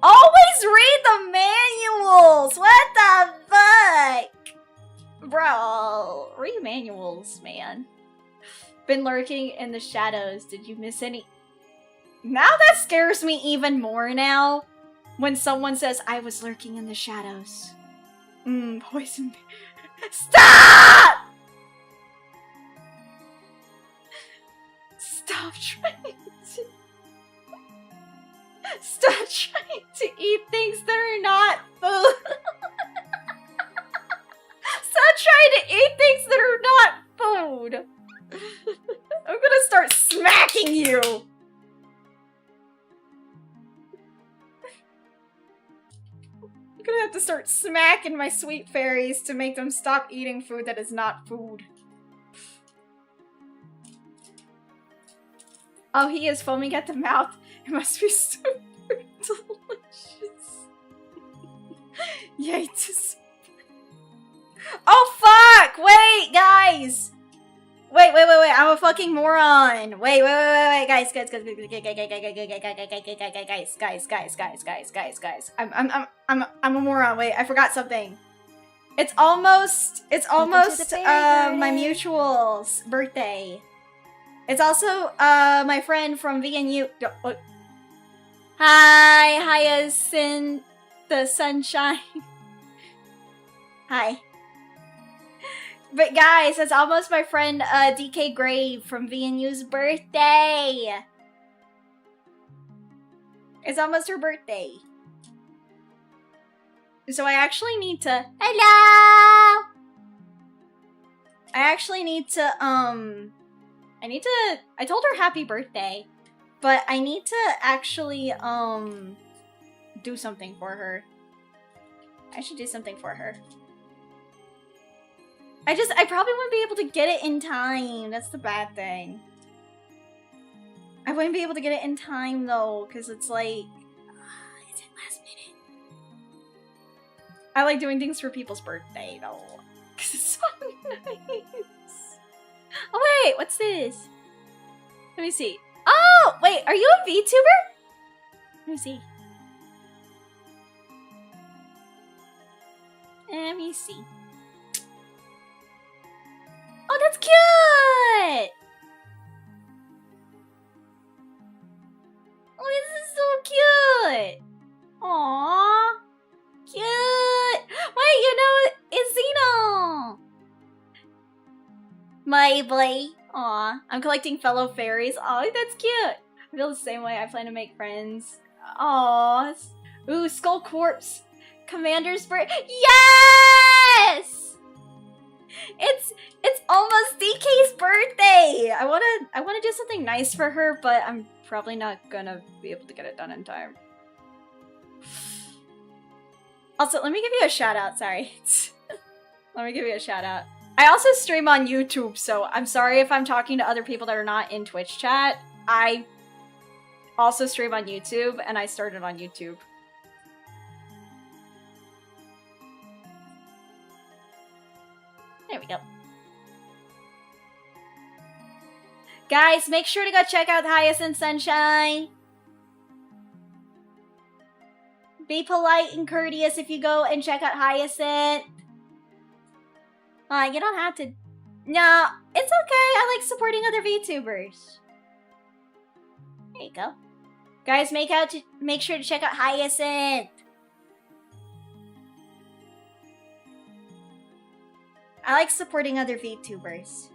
Always read the manuals! What the fuck? Bro, read manuals, man. Been lurking in the shadows. Did you miss any? Now that scares me even more now. When someone says, I was lurking in the shadows. Poison. Stop! Stop trying to eat things that are not food. Stop trying to eat things that are not food. I'm gonna start smacking you. I'm gonna have to start smacking my sweet fairies to make them stop eating food that is not food. Oh, he is foaming at the mouth. It must be super delicious. Yay to... Oh, fuck! Wait, guys! Wait, I'm a fucking moron. Wait, guys. I'm a moron. Wait, I forgot something. It's almost my mutual's birthday. It's also, my friend from VNU. Hi, Hyacinth, the sunshine. Hi. But guys, it's almost my friend, DK Grave from VNU's birthday. It's almost her birthday. So I actually need to, hello! I actually need to, I told her happy birthday, but I need to actually, do something for her. I should do something for her. I probably wouldn't be able to get it in time. That's the bad thing. I wouldn't be able to get it in time, though, because it's like, it's in last minute. I like doing things for people's birthday, though, because it's so nice. Oh, wait, what's this? Let me see. Oh, wait, are you a VTuber? Let me see. Let me see. baby. Aw, I'm collecting fellow fairies. Aw, that's cute. I feel the same way. I plan to make friends. Aw. Ooh, Skull Corpse. Commander's birth. Yes! It's almost DK's birthday. I wanna do something nice for her, but I'm probably not gonna be able to get it done in time. Also, let me give you a shout out, sorry. Let me give you a shout out. I also stream on YouTube, so I'm sorry if I'm talking to other people that are not in Twitch chat. I also stream on YouTube, and I started on YouTube. There we go. Guys, make sure to go check out Hyacinth Sunshine. Be polite and courteous if you go and check out Hyacinth. You don't have to. No, it's okay. I like supporting other VTubers. There you go. Guys, make sure to check out Hyacinth. I like supporting other VTubers.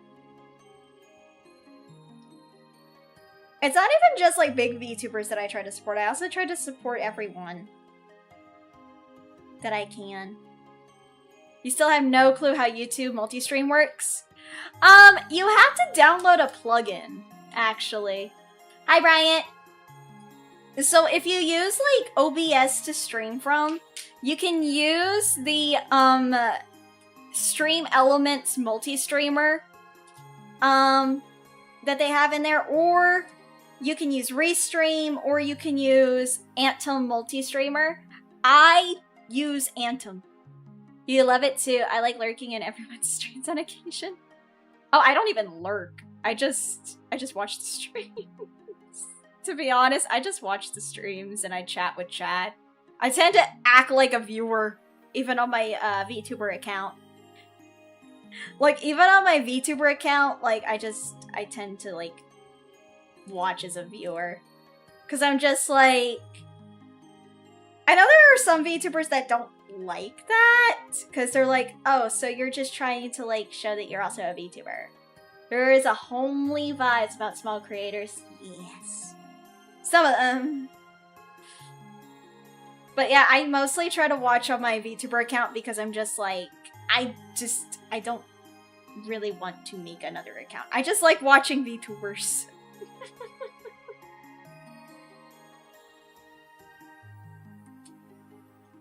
It's not even just like big VTubers that I try to support. I also try to support everyone that I can. You still have no clue how YouTube multi-stream works? You have to download a plugin, actually. Hi, Bryant. So if you use like OBS to stream from, you can use the Stream Elements multi-streamer that they have in there, or you can use Restream, or you can use Anthem multi-streamer. I use Anthem. You love it too. I like lurking in everyone's streams on occasion. Oh, I don't even lurk. I just watch the streams. To be honest, I just watch the streams and I chat with chat. I tend to act like a viewer, even on my VTuber account. Like, even on my VTuber account, like, I tend to, like, watch as a viewer. Because I'm just, like... I know there are some VTubers that don't like that. Because they're like, oh, so you're just trying to, like, show that you're also a VTuber. There is a homely vibes about small creators. Yes. Some of them. But yeah, I mostly try to watch on my VTuber account because I'm just like, I don't really want to make another account. I just like watching VTubers.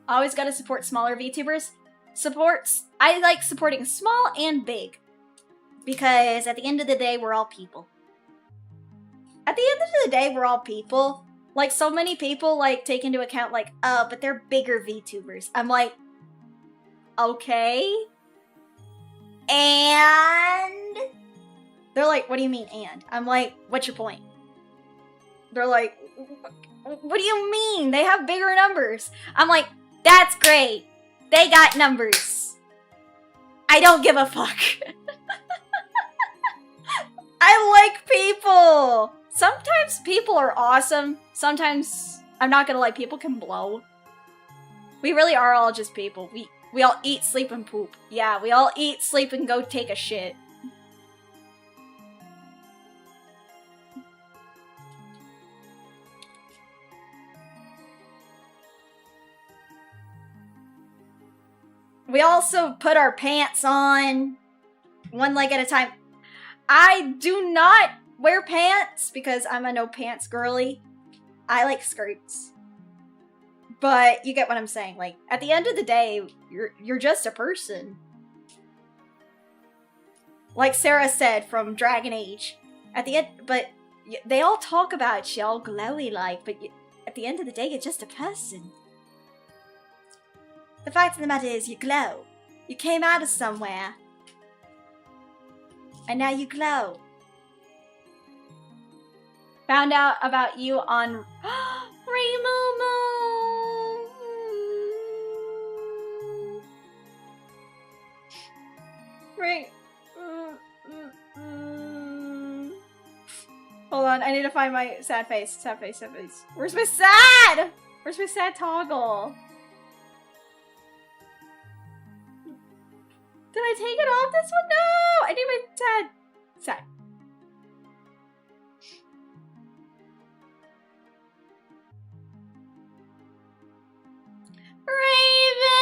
Always gotta support smaller VTubers. I like supporting small and big. Because at the end of the day, we're all people. At the end of the day, we're all people. Like, so many people, like, take into account, like, oh, but they're bigger VTubers. I'm like, okay. And? They're like, what do you mean, and? I'm like, what's your point? They're like, what do you mean? They have bigger numbers. I'm like, that's great. They got numbers. I don't give a fuck. I like people. Sometimes people are awesome. Sometimes, I'm not gonna lie, people can blow. We really are all just people. We all eat, sleep, and poop. Yeah, we all eat, sleep, and go take a shit. We also put our pants on, one leg at a time. I do not wear pants because I'm a no pants girly. I like skirts. But you get what I'm saying. Like, at the end of the day, you're just a person. Like Sarah said from Dragon Age. At the end, but they all talk about you all glowy like, but at the end of the day, you're just a person. The fact of the matter is, you glow. You came out of somewhere. And now you glow. Found out about you on Remumu. Right. Hold on, I need to find my sad face. Sad face, sad face. Where's my sad? Where's my sad toggle? Did I take it off this one? No! I need my sad. Sorry. Rainbow!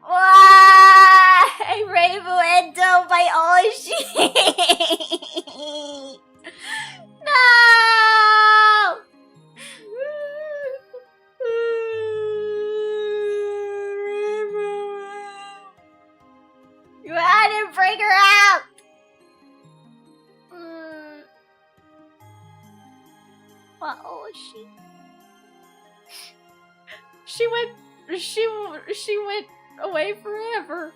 Why? Rainbow Endo by Oshi! No! You had to bring her out! What Oshi? She went away forever.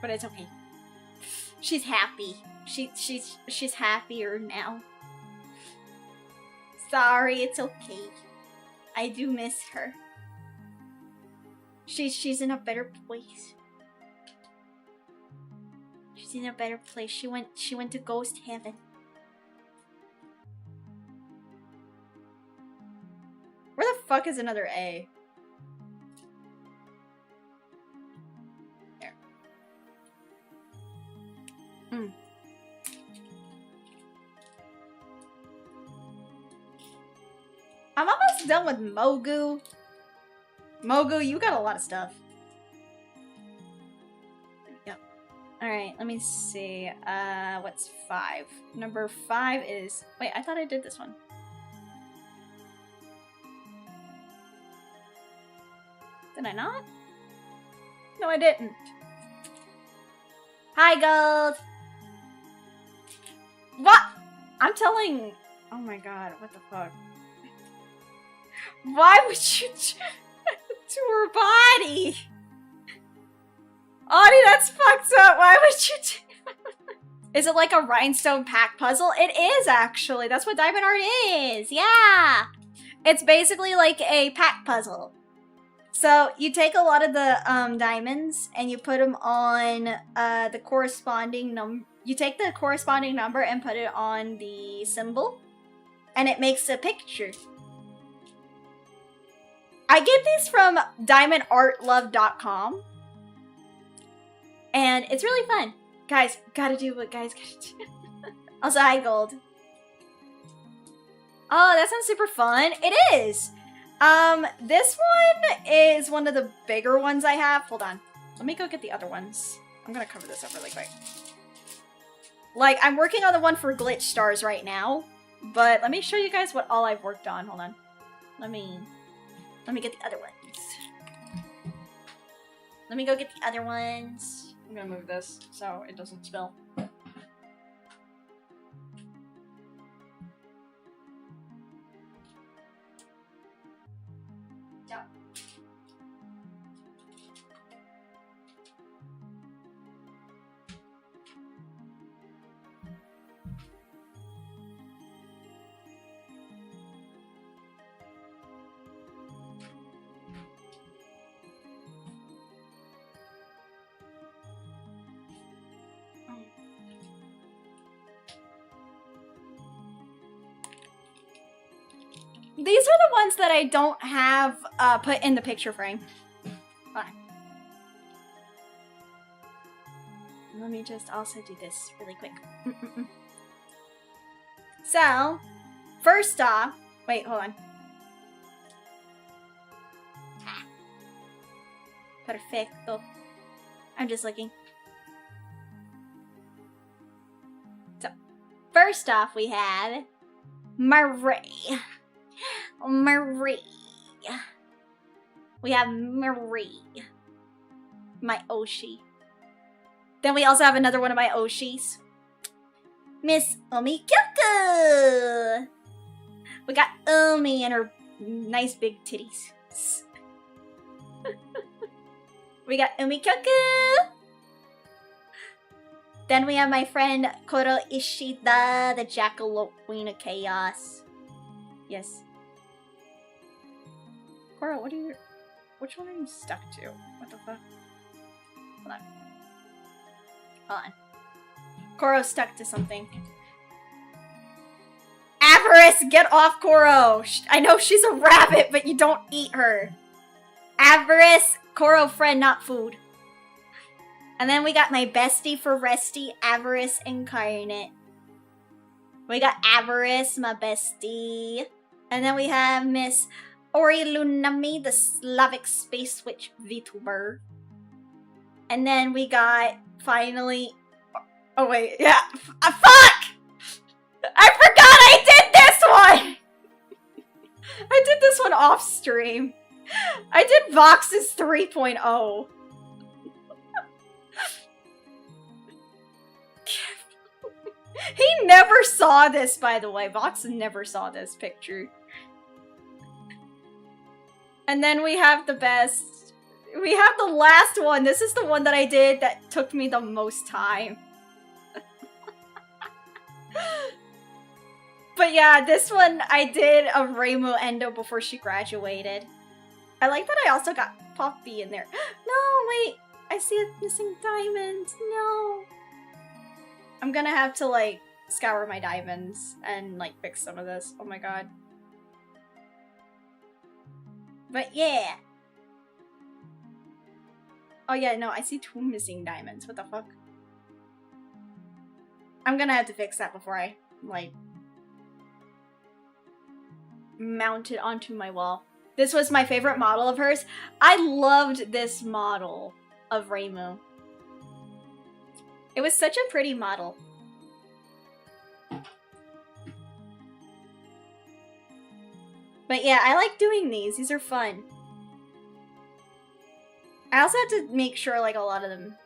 But it's okay. She's happy. She's happier now. Sorry, it's okay. I do miss her. She's in a better place. She's in a better place. She went to ghost heaven. Where the fuck is another A? There. I'm almost done with Mogu. Mogu, you got a lot of stuff. Yep. Alright, let me see. What's 5? Number 5 is... Wait, I thought I did this one. Did I not? No, I didn't. Hi, Gold! What? I'm telling... Oh my god, what the fuck? Why would you to her body? Audie, that's fucked up. Why would you do... Is it like a rhinestone pack puzzle? It is, actually. That's what diamond art is. Yeah. It's basically like a pack puzzle. So you take a lot of the diamonds and you put them on the corresponding number. You take the corresponding number and put it on the symbol, and it makes a picture. I get these from diamondartlove.com, and it's really fun. Guys, gotta do what guys gotta do. Also, hi, Gold. Oh, that sounds super fun. It is. This one is one of the bigger ones I have. Hold on. Let me go get the other ones. I'm gonna cover this up really quick. Like, I'm working on the one for glitch stars right now, but let me show you guys what all I've worked on. Hold on. Let me get the other ones. Let me go get the other ones. I'm gonna move this so it doesn't spill. These are the ones that I don't have put in the picture frame. Hold on. Let me just also do this really quick. So, first off, wait, hold on. Perfecto. I'm just looking. So, first off, we have Marie. Marie. We have Marie. My Oshi. Then we also have another one of my Oshis. Miss Umi Kyoku. We got Umi and her nice big titties. We got Umi Kyoku. Then we have my friend Koro Ishida, the Jackalope Queen of Chaos. Yes. Koro, which one are you stuck to? What the fuck? Hold on. Hold on. Koro's stuck to something. Avarice, get off Koro! I know she's a rabbit, but you don't eat her. Avarice, Koro friend, not food. And then we got my bestie for Resty, Avarice Incarnate. We got Avarice, my bestie. And then we have Miss Ori Lunami, the Slavic Space Witch VTuber. And then we got, finally... Oh wait, yeah. Fuck! I forgot I did this one! I did this one off stream. I did Vox's 3.0. He never saw this, by the way. Vox never saw this picture. And then we have the best. We have the last one. This is the one that I did that took me the most time. But yeah, this one I did a Reimu Endo before she graduated. I like that I also got Poppy in there. No, wait. I see a missing diamond. No. I'm gonna have to, like, scour my diamonds and, like, fix some of this. Oh my god. But yeah. Oh yeah, no, I see 2 missing diamonds. What the fuck? I'm gonna have to fix that before I, like, mount it onto my wall. This was my favorite model of hers. I loved this model of Reimu. It was such a pretty model. But yeah, I like doing these. These are fun. I also have to make sure, like, a lot of them...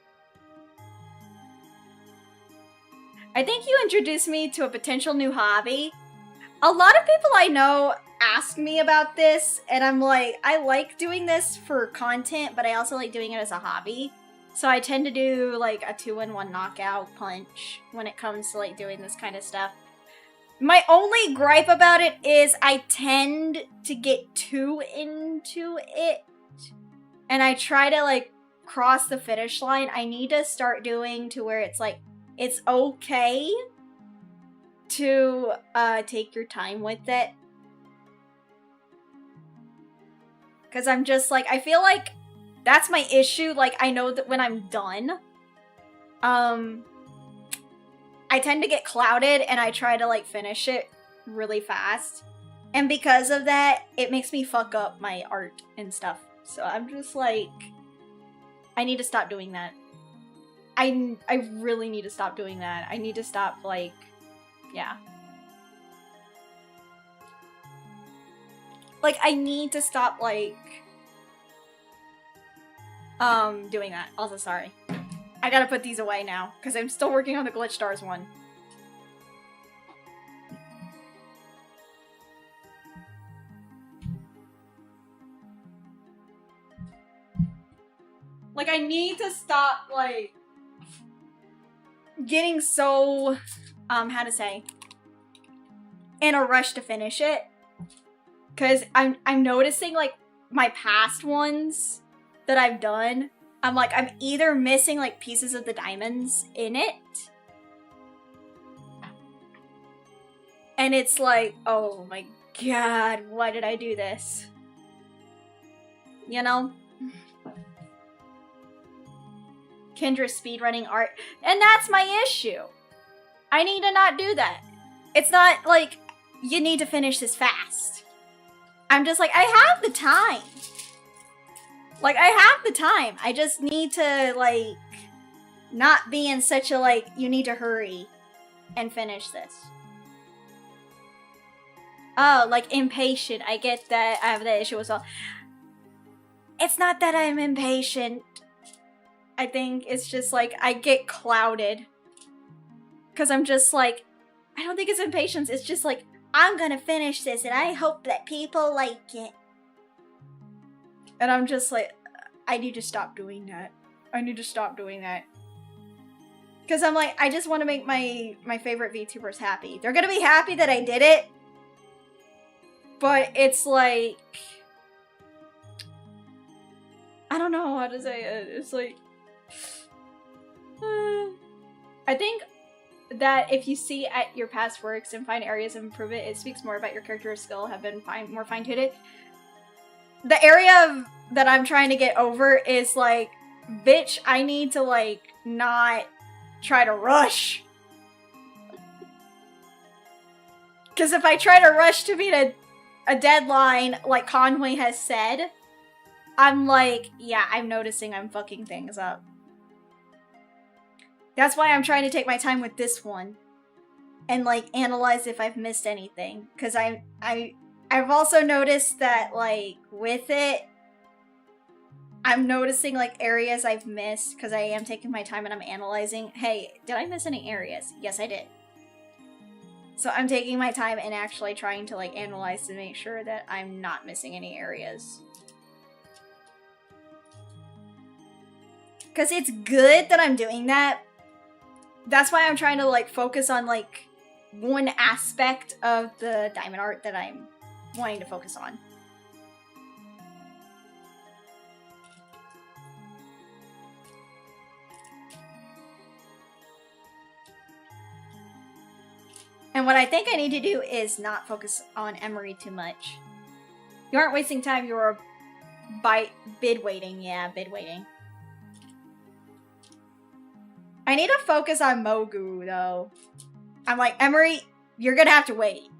I think you introduced me to a potential new hobby. A lot of people I know ask me about this, and I'm like, I like doing this for content, but I also like doing it as a hobby. So I tend to do, like, a 2-in-1 knockout punch when it comes to, like, doing this kind of stuff. My only gripe about it is I tend to get too into it. And I try to, like, cross the finish line. I need to start doing to where it's, like, it's okay to take your time with it. Because I'm just, like, I feel like that's my issue. Like, I know that when I'm done, I tend to get clouded and I try to, like, finish it really fast. And because of that, it makes me fuck up my art and stuff. So I'm just like, I need to stop doing that. I really need to stop doing that. I need to stop, like, yeah. Like, I need to stop, like, doing that. Also, sorry. I gotta put these away now, because I'm still working on the Glitch Stars one. Like, I need to stop, like, getting so, how to say, in a rush to finish it. Because I'm noticing, like, my past ones that I've done, I'm like, I'm either missing, like, pieces of the diamonds in it. And it's like, oh my god, why did I do this? You know? Kendra speedrunning art. And that's my issue. I need to not do that. It's not like, you need to finish this fast. I'm just like, I have the time. Like, I have the time. I just need to, like, not be in such a, like, you need to hurry and finish this. Oh, like, impatient. I get that. I have that issue as well. It's not that I'm impatient. I think it's just, like, I get clouded. Because I'm just, like, I don't think it's impatience. It's just, like, I'm gonna finish this, and I hope that people like it. And I'm just, like, I need to stop doing that. I need to stop doing that. Because I'm, like, I just want to make my favorite VTubers happy. They're gonna be happy that I did it. But it's, like... I don't know how to say it. It's, like... I think that if you see at your past works and find areas of improvement, it speaks more about your character's skill have been more fine-tuned. The area that I'm trying to get over is, like, bitch, I need to, like, not try to rush. Because if I try to rush to meet a deadline, like Conway has said, I'm like, yeah, I'm noticing I'm fucking things up. That's why I'm trying to take my time with this one. And, like, analyze if I've missed anything. Because I've also noticed that, like, with it, I'm noticing, like, areas I've missed. Because I am taking my time and I'm analyzing. Hey, did I miss any areas? Yes, I did. So I'm taking my time and actually trying to, like, analyze to make sure that I'm not missing any areas. Because it's good that I'm doing that. That's why I'm trying to, like, focus on, like, one aspect of the diamond art that I'm wanting to focus on. And what I think I need to do is not focus on Emuri too much. You aren't wasting time, you're bid waiting. Yeah, bid waiting. I need to focus on Mogu, though. I'm like, Emuri, you're gonna have to wait.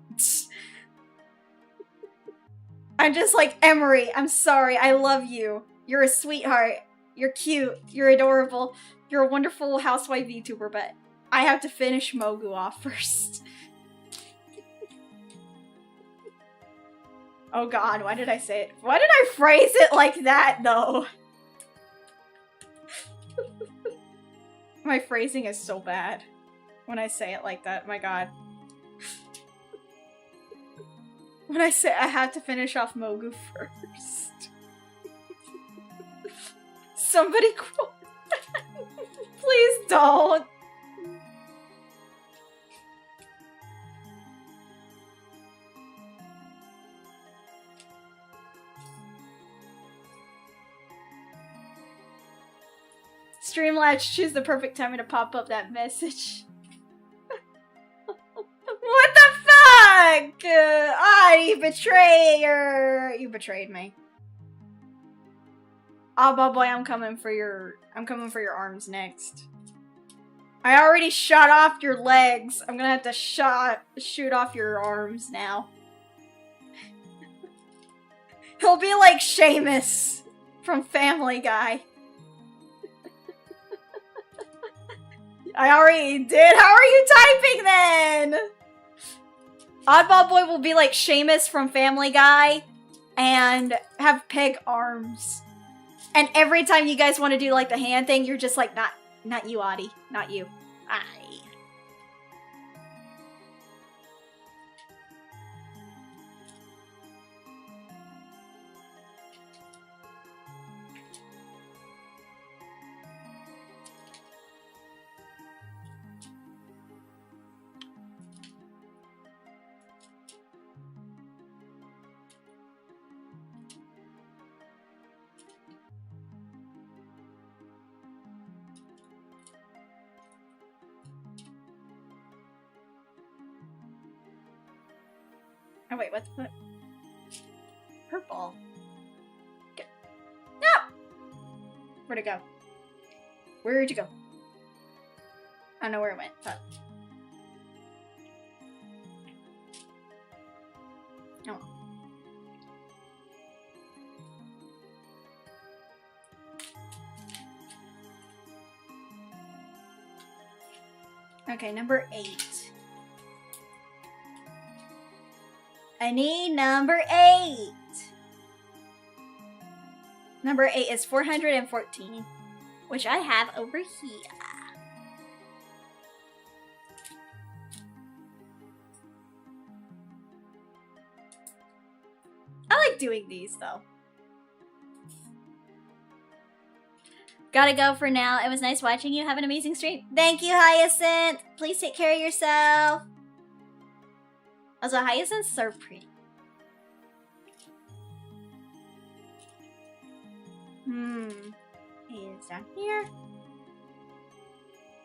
I'm just like, Emuri, I'm sorry, I love you. You're a sweetheart. You're cute. You're adorable. You're a wonderful housewife VTuber, but I have to finish Mogu off first. Oh god, why did I say it? Why did I phrase it like that, though? My phrasing is so bad when I say it like that, my god. When I say I have to finish off Mogu first. Somebody quote that. Please don't. Streamlabs, choose the perfect timing to pop up that message. What the fuck? You betrayer! You betrayed me. Oh, boy, I'm coming for your arms next. I already shot off your legs. I'm gonna have to shoot off your arms now. He'll be like Seamus from Family Guy. I already did. How are you typing then? Oddball Boy will be like Seamus from Family Guy and have peg arms. And every time you guys want to do like the hand thing, you're just like, not you, Audie. Not you. Aye. Oh wait, what? Purple. No! Where'd it go? Where'd you go? I don't know where it went, but... Oh. Okay, number 8. I need number 8. Number 8 is 414, which I have over here. I like doing these though. Gotta go for now. It was nice watching you. Have an amazing stream. Thank you, Hyacinth. Please take care of yourself. Also, Hyacinths are pretty. Is down here.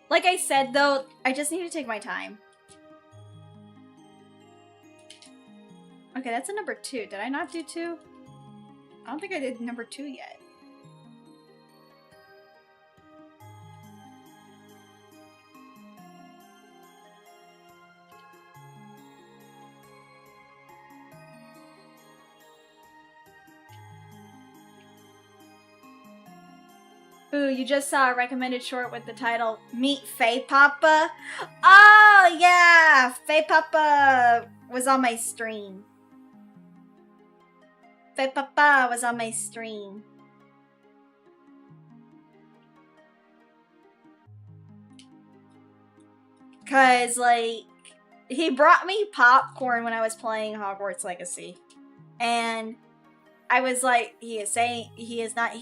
Like I said, though, I just need to take my time. Okay, that's a number 2. Did I not do 2? I don't think I did number 2 yet. Ooh, you just saw a recommended short with the title Meet Faye Papa. Oh, yeah! Faye Papa was on my stream. Faye Papa was on my stream. Cause, like, he brought me popcorn when I was playing Hogwarts Legacy. And I was like, he is not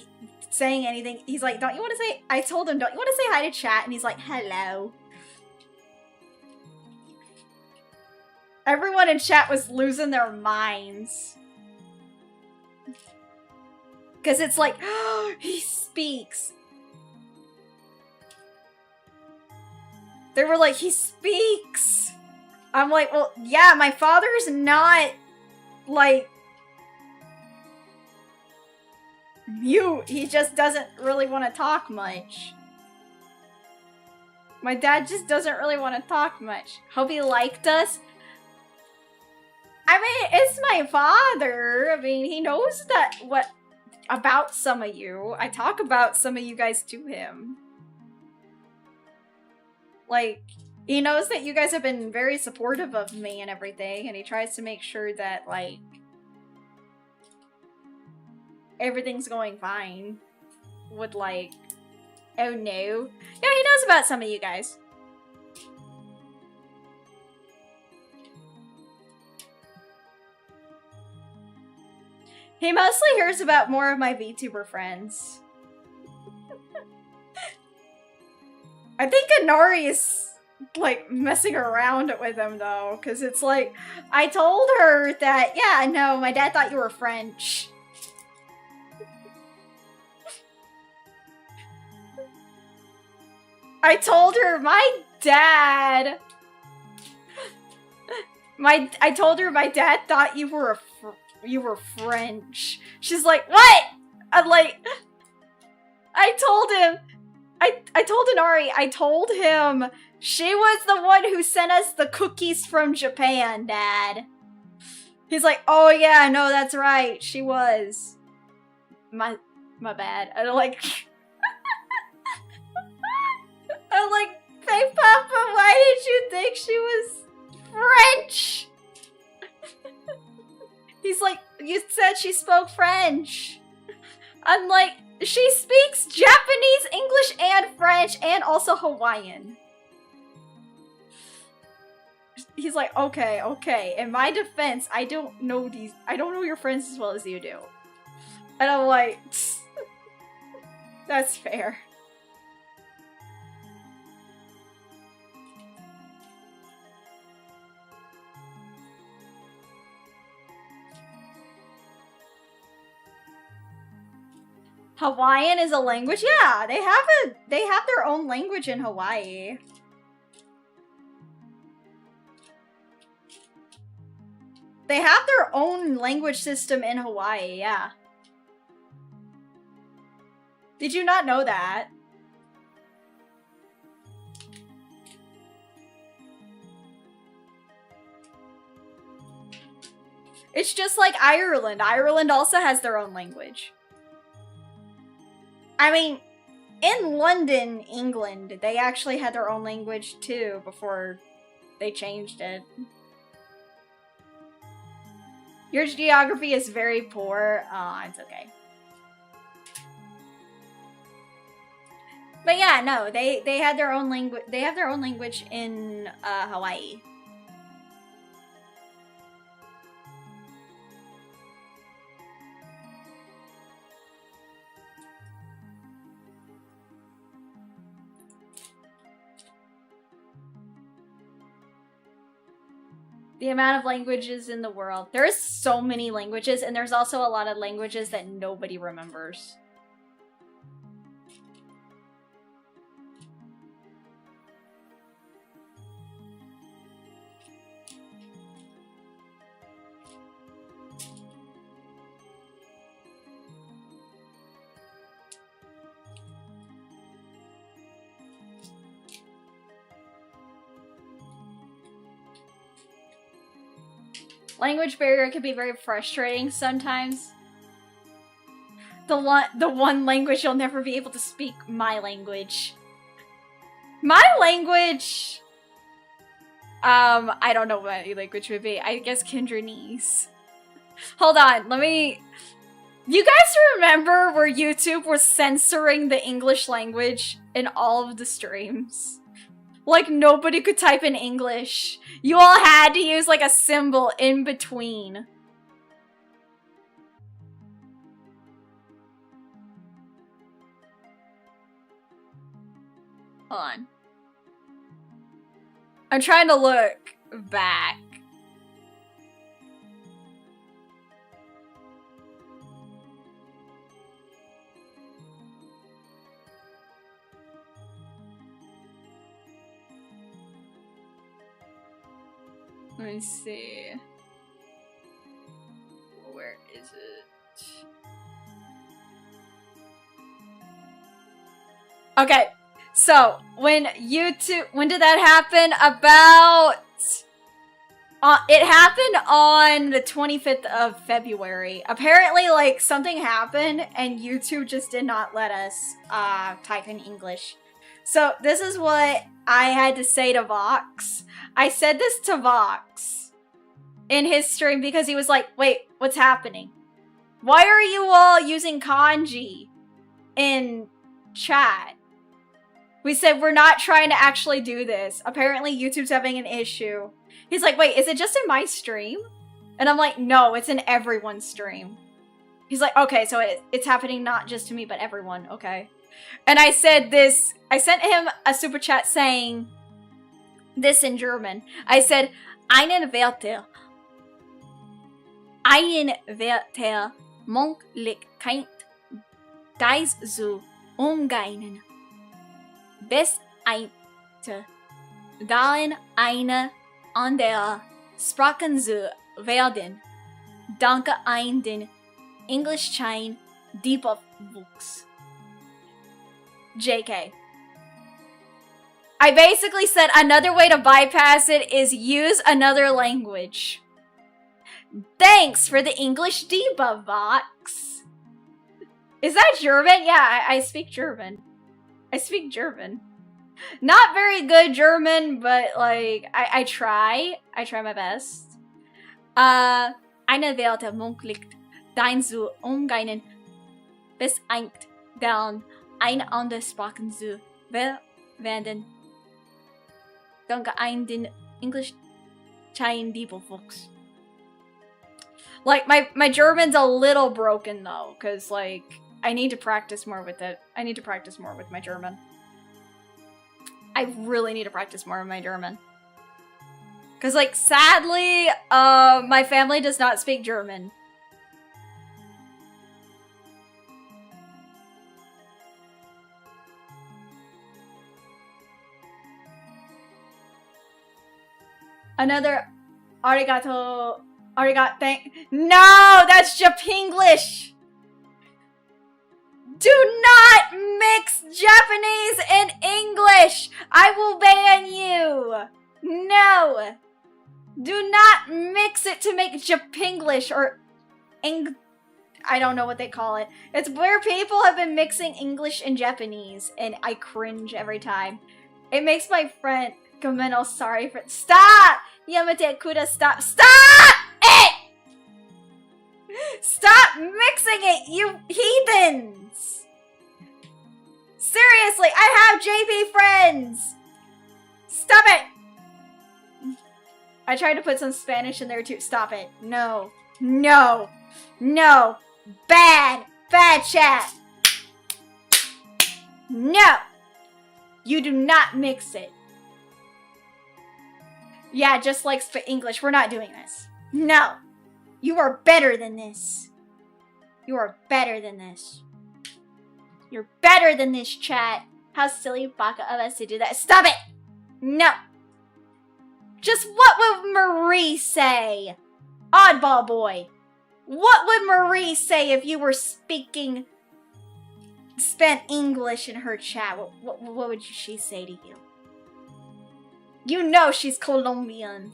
saying anything. He's like, don't you want to say, I told him, don't you want to say hi to chat? And he's like, hello. Everyone in chat was losing their minds. Because it's like, oh, he speaks. They were like, he speaks. I'm like, well, yeah, my father's not, like, mute. He just doesn't really want to talk much. My dad just doesn't really want to talk much. Hope he liked us. I mean, it's my father. I mean, he knows that about some of you. I talk about some of you guys to him. Like, he knows that you guys have been very supportive of me and everything, and he tries to make sure that, like, everything's going fine with, like, oh no. Yeah, he knows about some of you guys. He mostly hears about more of my VTuber friends. I think Inari is, like, messing around with him, though, because it's like, I told her that, yeah, no, my dad thought you were French. I told her my dad... I told her my dad thought you were French. She's like, what? I'm like... I told him... I told Inari, I told him she was the one who sent us the cookies from Japan, Dad. He's like, oh yeah, no, that's right, she was. My bad. I'm like... I'm like, hey Papa, why did you think she was French? He's like, you said she spoke French. I'm like, she speaks Japanese, English, and French, and also Hawaiian. He's like, okay, okay. In my defense, I don't know your friends as well as you do. And I'm like, that's fair. Hawaiian is a language? Yeah, they have their own language in Hawaii. They have their own language system in Hawaii, yeah. Did you not know that? It's just like Ireland. Ireland also has their own language. I mean, in London, England, they actually had their own language too before they changed it. Your geography is very poor. Aw, it's okay. But yeah, no, they had their own language. They have their own language in Hawaii. The amount of languages in the world. There is so many languages, and there's also a lot of languages that nobody remembers. Language barrier can be very frustrating sometimes. The one language you'll never be able to speak. My language. My language... I don't know what my language would be. I guess Kendranese. Hold on, let me... You guys remember where YouTube was censoring the English language in all of the streams? Like, nobody could type in English. You all had to use, like, a symbol in between. Hold on. I'm trying to look back. Let me see. Where is it? Okay, so when did that happen? It happened on the 25th of February. Apparently, like, something happened and YouTube just did not let us type in English. So this is what I had to say to Vox. I said this to Vox in his stream because he was like, wait, what's happening? Why are you all using kanji in chat? We said, we're not trying to actually do this. Apparently, YouTube's having an issue. He's like, wait, is it just in my stream? And I'm like, no, it's in everyone's stream. He's like, okay, so it's happening not just to me, but everyone, okay. And I said this, I sent him a super chat saying this in German. I said, einen Werte Möglichkeit, dies zu umgehen. Bis eine Gallen eine andere Sprachen zu werden. Danke ein den Englischschein Deeper Wuchs. JK. I basically said another way to bypass it is use another language. Thanks for the English debuff box. Is that German? Yeah, I speak German. I speak German. Not very good German, but like I try. I try my best. Eine Werte möglich dein zu umgehen bis ein dann eine andere Sprachen zu werden. Danke ein den English Chinese people folks. Like my German's a little broken though, cause like I need to practice more with it. I need to practice more with my German. I really need to practice more with my German. Cause like sadly, my family does not speak German. Another arigato, thank. No, that's Japanglish. Do not mix Japanese and English. I will ban you. No. Do not mix it to make Japanglish or I don't know what they call it. It's where people have been mixing English and Japanese, and I cringe every time. It makes my friend Gomeno sorry for— Stop! Yamate Kuda, stop. Stop it! Stop mixing it, you heathens! Seriously, I have JP friends! Stop it! I tried to put some Spanish in there too. Stop it. No. No. No. Bad. Bad chat. No. You do not mix it. Yeah, just like English. We're not doing this. No. You are better than this. You are better than this. You're better than this, chat. How silly baka of us to do that. Stop it! No. Just what would Marie say? Oddball boy. What would Marie say if you were spent English in her chat? What would she say to you? You know she's Colombian.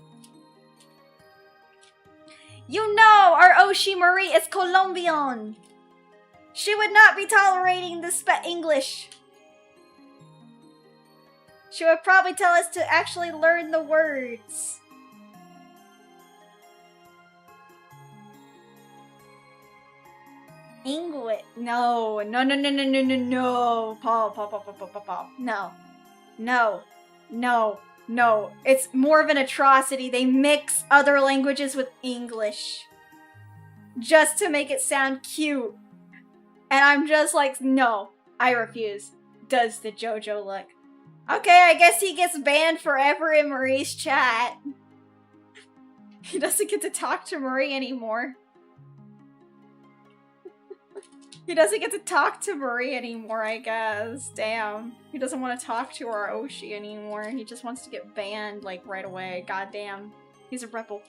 You know our Oshi Marie is Colombian. She would not be tolerating the English. She would probably tell us to actually learn the words. English. No. Paul. No. It's more of an atrocity. They mix other languages with English. Just to make it sound cute. And I'm just like, no. I refuse. Does the JoJo look. Okay, I guess he gets banned forever in Marie's chat. He doesn't get to talk to Marie anymore. He doesn't get to talk to Marie anymore, I guess. Damn. He doesn't want to talk to our Oshi anymore. He just wants to get banned, like, right away. Goddamn. He's a rebel.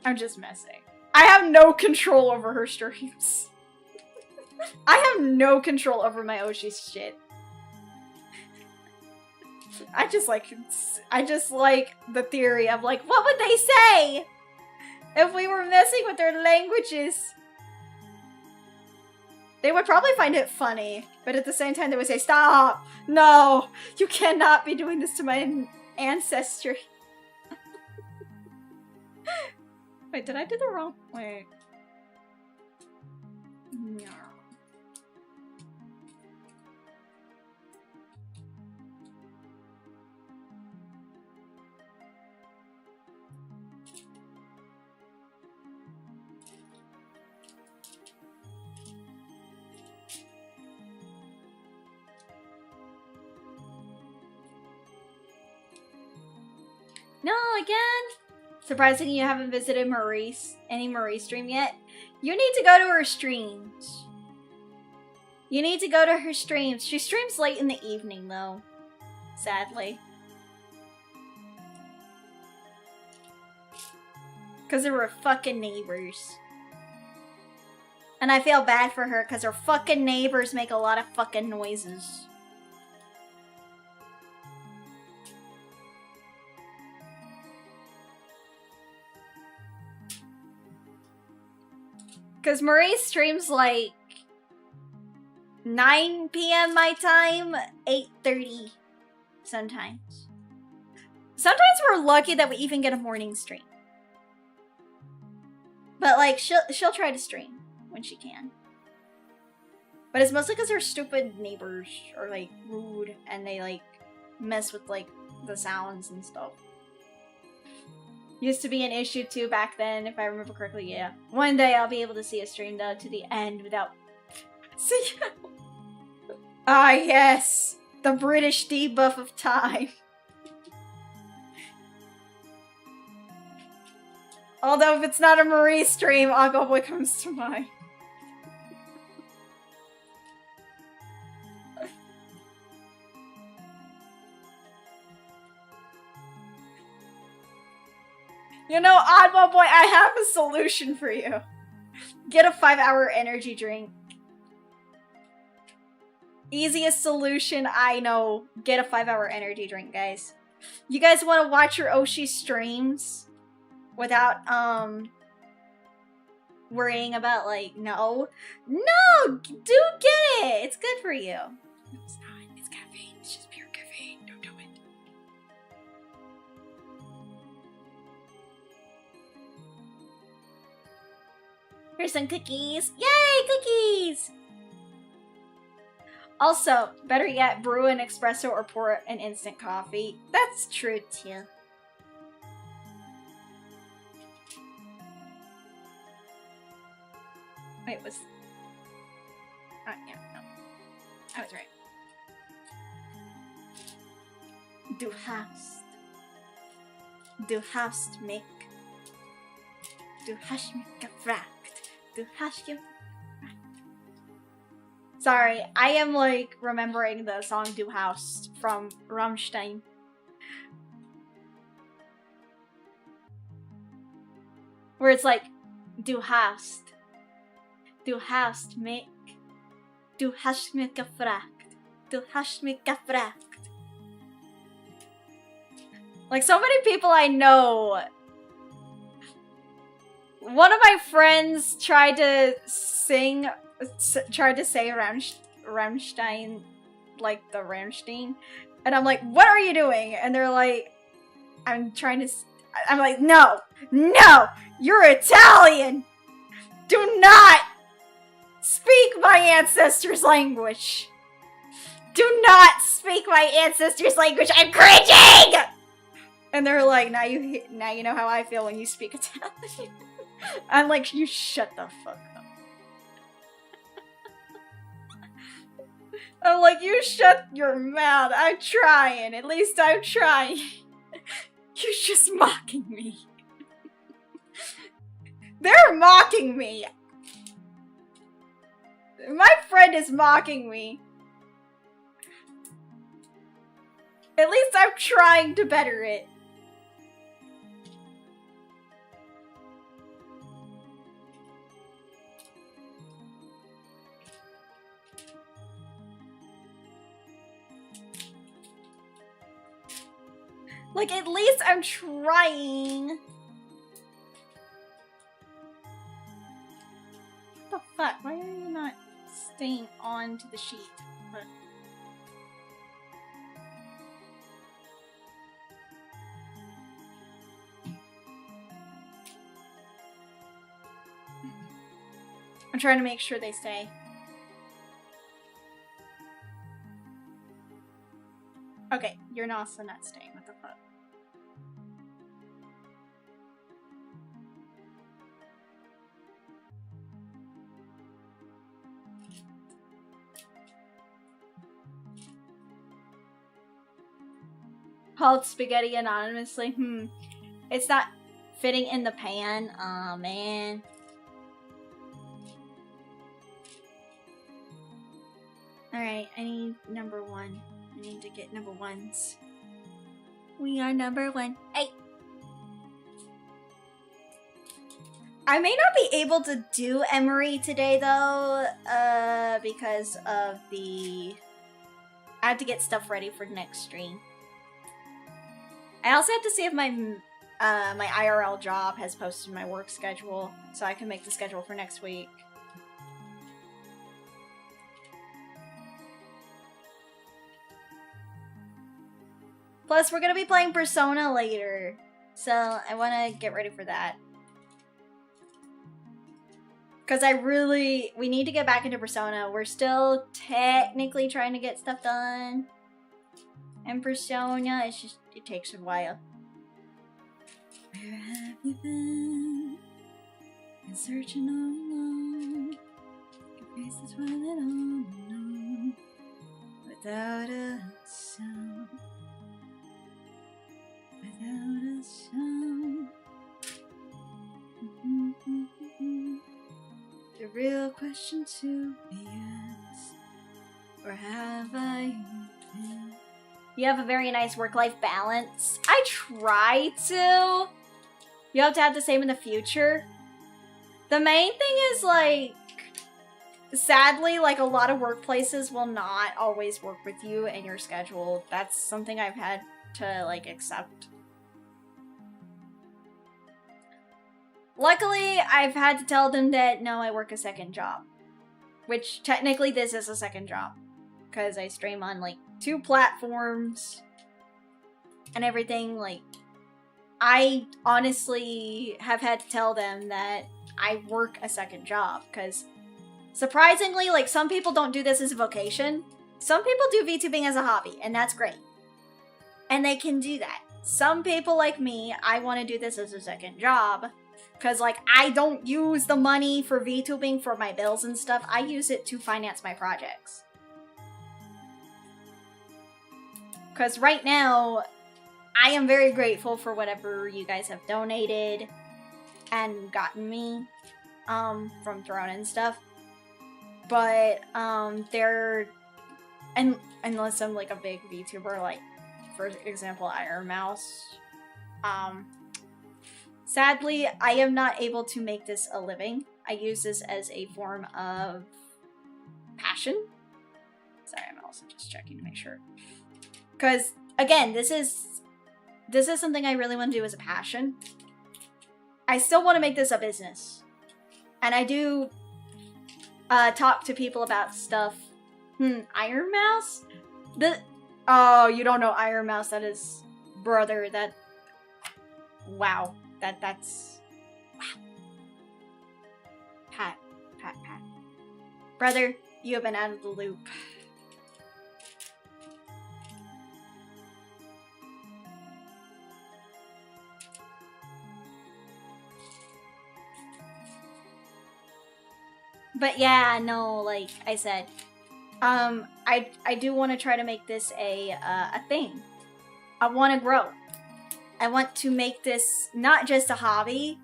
I'm just messing. I have no control over her streams. I have no control over my Oshi's shit. I just like the theory of like, what would they say if we were messing with their languages? They would probably find it funny, but at the same time they would say, stop! No! You cannot be doing this to my ancestry. Wait, did I do the wrong? Wait. No. No, again? Surprising you haven't visited any Marie stream yet. You need to go to her streams. You need to go to her streams. She streams late in the evening, though. Sadly. Because of her fucking neighbors. And I feel bad for her because her fucking neighbors make a lot of fucking noises. Because Marie streams like 9 p.m. my time, 8:30 sometimes. Sometimes we're lucky that we even get a morning stream. But like, she'll try to stream when she can. But it's mostly because her stupid neighbors are like rude and they like mess with like the sounds and stuff. Used to be an issue too back then, if I remember correctly, yeah. One day I'll be able to see a stream though to the end without... See? Ah yes! The British debuff of time. Although if it's not a Marie stream, Aggo Boy comes to mind. You know, Oddball Boy, I have a solution for you. Get a 5-hour energy drink. Easiest solution I know. Get a 5-hour energy drink, guys. You guys want to watch your Oshi streams without, worrying about, like, no, do get it. It's good for you. No, it's not. It's caffeine. It's just pure caffeine. Don't do it. Here's some cookies. Yay, cookies! Also, better yet, brew an espresso or pour an instant coffee. That's true, too. Wait, was... yeah, no. I was right. Du hast mich gefragt. Du hast gefragt. Sorry, I am like remembering the song Du hast from Rammstein. Where it's like, Du hast mich gefragt. Du hast mich gefragt. Like, so many people I know one of my friends tried to say Rammstein, like the Rammstein, and I'm like, what are you doing? And they're like, I'm like, no, you're Italian! Do not speak my ancestors' language! Do not speak my ancestors' language! I'm cringing! And they're like, now you know how I feel when you speak Italian. I'm like, you shut the fuck up. I'm like, you shut your mouth. I'm trying. At least I'm trying. You're just mocking me. They're mocking me. My friend is mocking me. At least I'm trying to better it. Like, at least I'm trying. What the fuck? Why are you not staying on to the sheet? But I'm trying to make sure they stay. Okay, you're also not staying. What the fuck? Hauled spaghetti anonymously. It's not fitting in the pan. Aw, man. Alright, I need number 1. I need to get number 1s. We are number 1. Hey! I may not be able to do Emuri today, though, because of I have to get stuff ready for the next stream. I also have to see if my my IRL job has posted my work schedule, so I can make the schedule for next week. Plus, we're gonna be playing Persona later, so I want to get ready for that. Because we need to get back into Persona. We're still technically trying to get stuff done. And Persona, it takes a while. Where have you been? Been searching all along. Your face is running on and on. Without a sound. Without a sound. The real question to be asked. Where have I been? You have a very nice work-life balance. I try to. You have to have the same in the future. The main thing is, like, sadly, like, a lot of workplaces will not always work with you and your schedule. That's something I've had to, like, accept. Luckily, I've had to tell them that, no, I work a second job. Which, technically, this is a second job. Because I stream on, like, 2 platforms. And everything, like... I honestly have had to tell them that I work a second job. Because, surprisingly, like, some people don't do this as a vocation. Some people do VTubing as a hobby, and that's great. And they can do that. Some people, like me, I want to do this as a second job. Because, like, I don't use the money for VTubing for my bills and stuff. I use it to finance my projects. Because right now, I am very grateful for whatever you guys have donated and gotten me from Throne and stuff. But, unless I'm, like, a big VTuber, like, for example, Iron Mouse, sadly, I am not able to make this a living. I use this as a form of passion. Sorry, I'm also just checking to make sure. Because, again, this is something I really want to do as a passion. I still want to make this a business. And I do talk to people about stuff. Iron Mouse? Oh, you don't know Iron Mouse. That is... Brother, that... Wow. That's... Wow. Pat. Brother, you have been out of the loop. But yeah, no, like I said, I do want to try to make this a thing. I want to grow. I want to make this not just a hobby.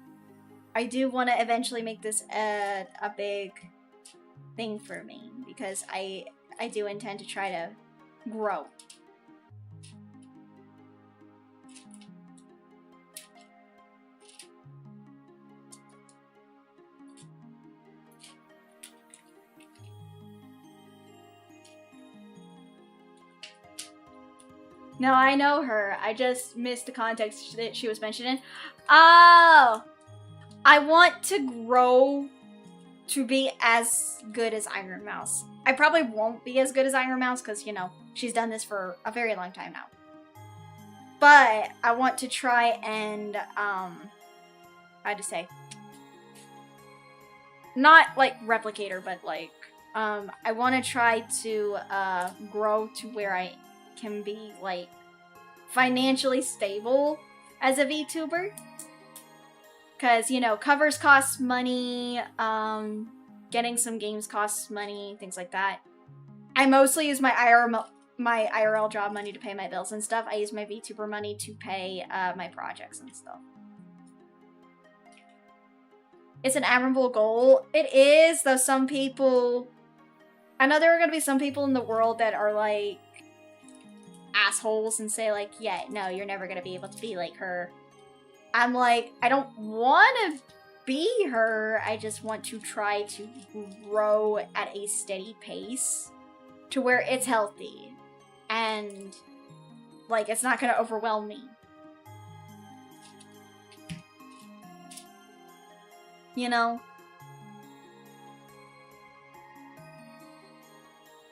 I do want to eventually make this a big thing for me because I do intend to try to grow. No, I know her. I just missed the context that she was mentioning. Oh! I want to grow to be as good as Iron Mouse. I probably won't be as good as Iron Mouse because, you know, she's done this for a very long time now. But I want to try and, how'd to say? Not, like, replicate her, but, like, I want to try to, grow to where I can be, like, financially stable as a VTuber. Because, you know, covers cost money, getting some games costs money, things like that. I mostly use my IRL job money to pay my bills and stuff. I use my VTuber money to pay my projects and stuff. It's an admirable goal. It is, though some people... I know there are going to be some people in the world that are, like, assholes and say, like, yeah, no, you're never going to be able to be like her. I'm like, I don't want to be her. I just want to try to grow at a steady pace to where it's healthy. And, like, it's not going to overwhelm me. You know?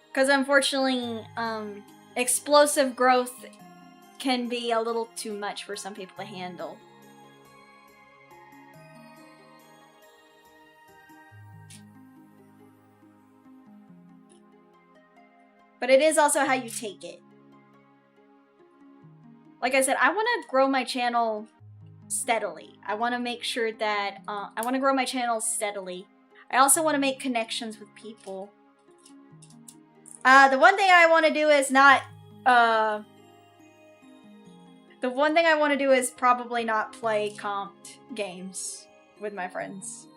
Because unfortunately, explosive growth can be a little too much for some people to handle. But it is also how you take it. Like I said, I want to grow my channel steadily. I want to make sure that, I want to grow my channel steadily. I also want to make connections with people. The one thing I want to do is not, the one thing I want to do is probably not play comped games with my friends.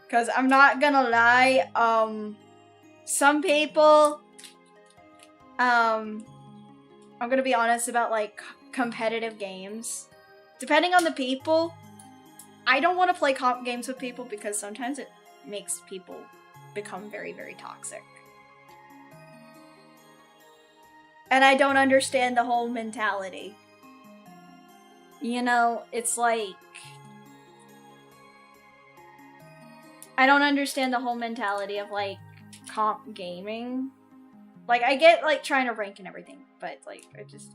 Because I'm not gonna lie, some people, I'm gonna be honest about, like, competitive games. Depending on the people, I don't want to play comp games with people because sometimes it makes people become very, very toxic. And I don't understand the whole mentality. You know, it's like... I don't understand the whole mentality of, like, comp gaming. Like, I get, like, trying to rank and everything, but, like,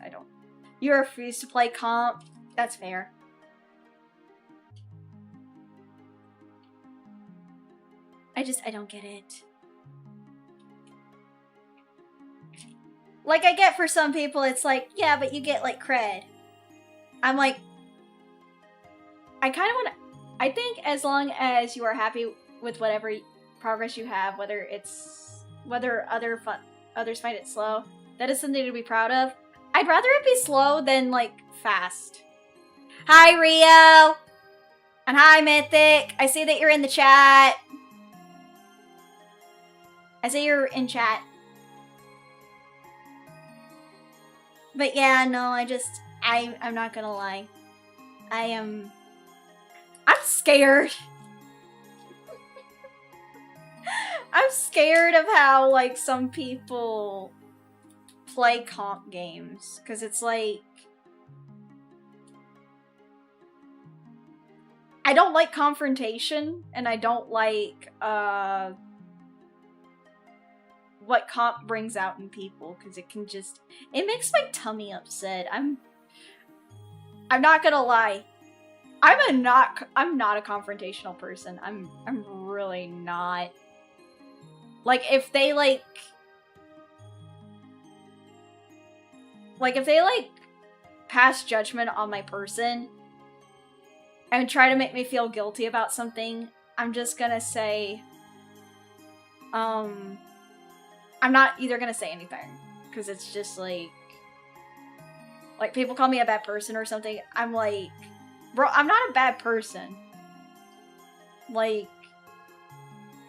I don't. You refuse to play comp? That's fair. I don't get it. Like, I get for some people, it's like, yeah, but you get, like, cred. I'm like, I kind of want to, I think as long as you are happy with whatever progress you have, whether others find it slow, that is something to be proud of. I'd rather it be slow than, like, fast. Hi, Rio! And hi, Mythic! I see that you're in the chat. I see you're in chat. But yeah, no, I'm not gonna lie. I'm scared. I'm scared of how, like, some people play comp games. Because it's like... I don't like confrontation, and I don't like, what comp brings out in people, because it can just, it makes my tummy upset. I'm not gonna lie. I'm not a confrontational person. I'm really not. Like, if they, if they, pass judgment on my person and try to make me feel guilty about something, I'm just gonna say, I'm not either gonna say anything. Because it's just, like, people call me a bad person or something, I'm like, bro, I'm not a bad person. Like,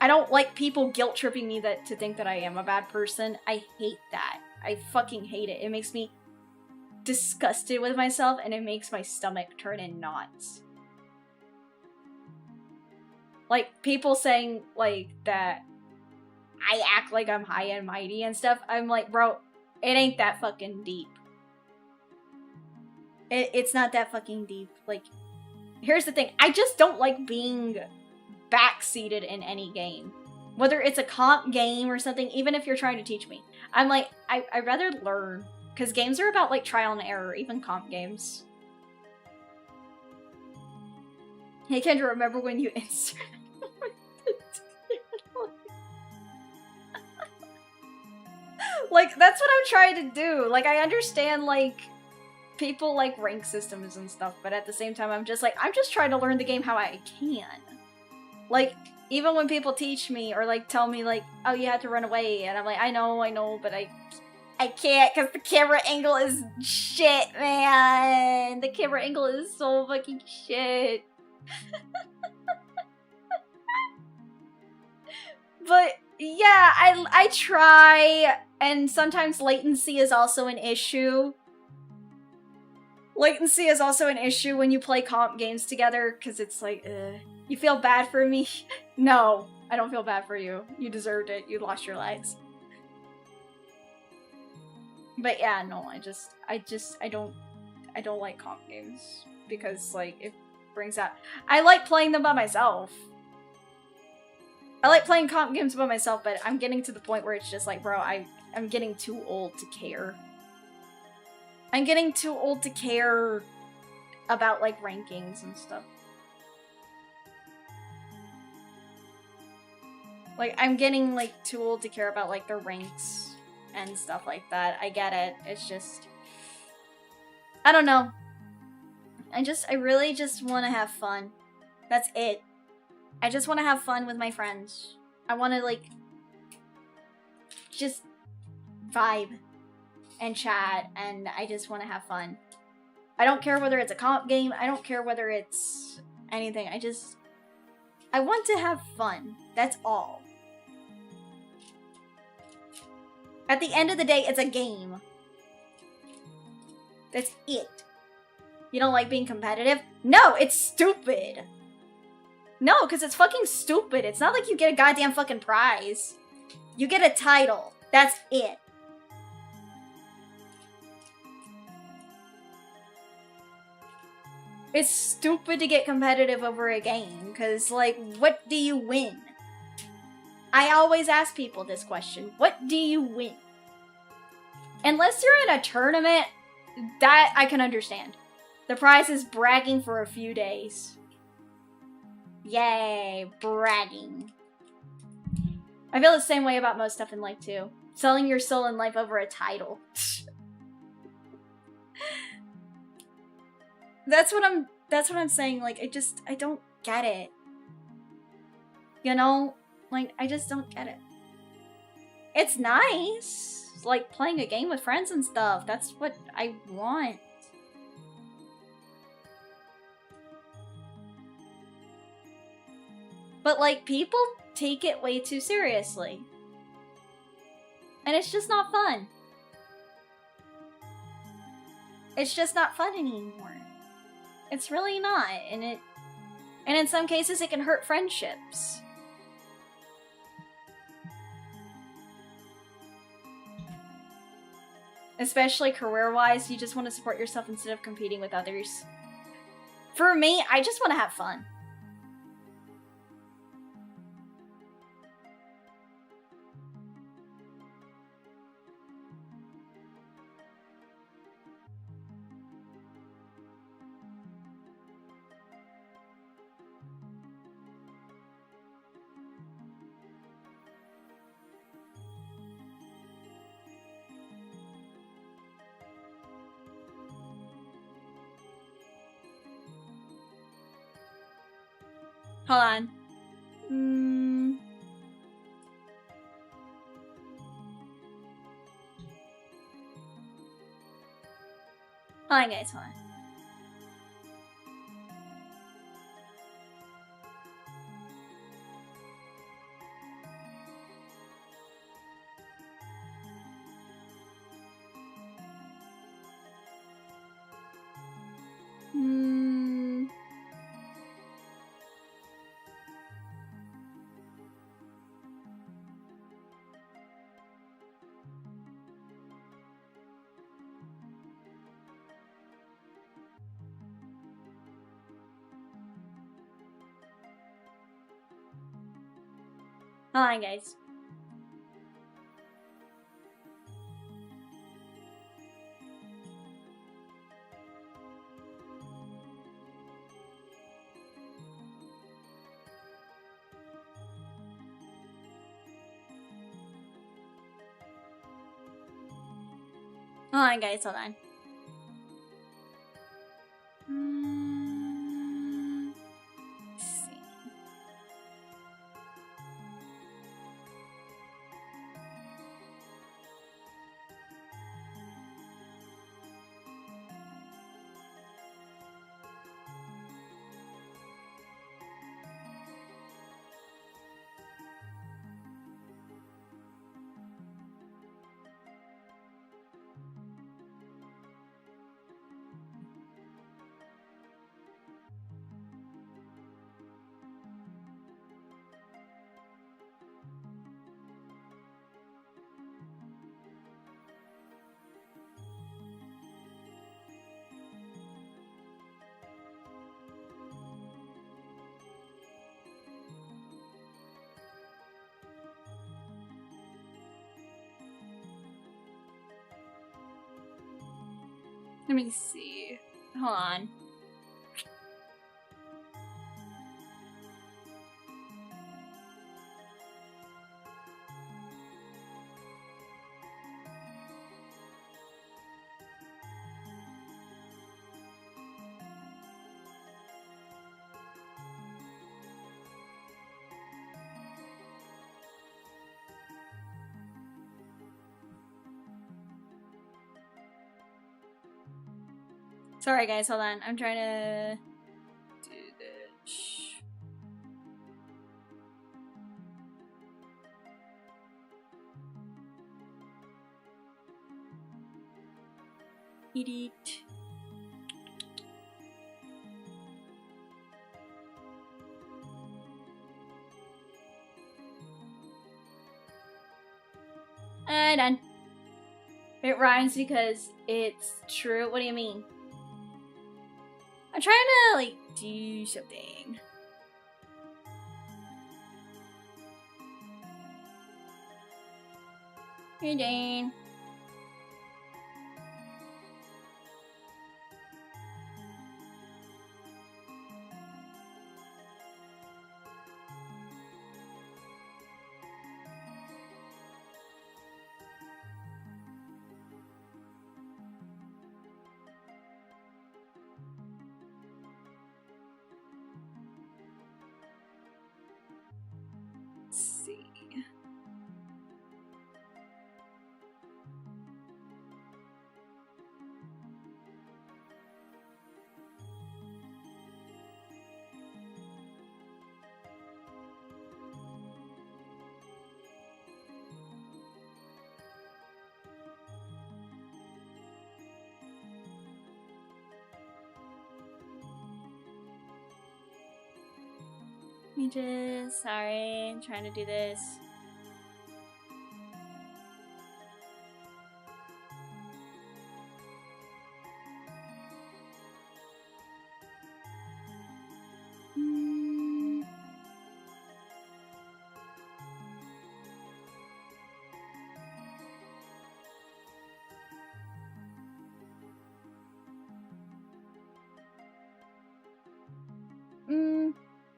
I don't like people guilt-tripping me to think that I am a bad person. I hate that. I fucking hate it. It makes me disgusted with myself, and it makes my stomach turn in knots. Like, people saying, that I act like I'm high and mighty and stuff, I'm like, bro, it ain't that fucking deep. It's not that fucking deep. Like, here's the thing. I just don't like being backseated in any game. Whether it's a comp game or something, even if you're trying to teach me. I'm like, I'd rather learn. Because games are about, trial and error, even comp games. Hey, Kendra, remember when you inserted... that's what I'm trying to do. I understand, people like rank systems and stuff, but at the same time, I'm just trying to learn the game how I can. Even when people teach me or, tell me, oh, you had to run away, and I'm like, I know, but I can't, because the camera angle is shit, man! The camera angle is so fucking shit. But, yeah, I try, and sometimes latency is also an issue. Latency is also an issue when you play comp games together, because it's you feel bad for me? No, I don't feel bad for you. You deserved it. You lost your legs. But yeah, no, I don't like comp games, because, it brings out... I like playing them by myself. I like playing comp games by myself, but I'm getting to the point where it's just bro, I'm getting too old to care. I'm getting too old to care about, rankings and stuff. I'm getting, too old to care about, the ranks and stuff like that. I get it. It's just... I don't know. I really just want to have fun. That's it. I just want to have fun with my friends. I want to, just vibe and chat, and I just want to have fun. I don't care whether it's a comp game. I don't care whether it's anything. I want to have fun. That's all. At the end of the day, it's a game. That's it. You don't like being competitive? No, it's stupid. No, because it's fucking stupid. It's not like you get a goddamn fucking prize. You get a title. That's it. It's stupid to get competitive over a game, because, what do you win? I always ask people this question. What do you win? Unless you're in a tournament, that I can understand. The prize is bragging for a few days. Yay, bragging. I feel the same way about most stuff in life, too. Selling your soul in life over a title. That's what I'm saying, I don't get it. You know? I just don't get it. It's nice. Playing a game with friends and stuff. That's what I want. But, people take it way too seriously. And it's just not fun. It's just not fun anymore. It's really not. And in some cases, it can hurt friendships. Especially career-wise, you just want to support yourself instead of competing with others. For me, I just want to have fun. Hold on. Hold on, guys. Hold on. Hold on, guys. Hold on, guys. Hold on. Let's see. Let me see. Hold on. Sorry, guys. Hold on. I'm trying to do this. Edit. Done. It rhymes because it's true. What do you mean? I'm trying to, like, do something. Hey, Dane. Sorry, I'm trying to do this.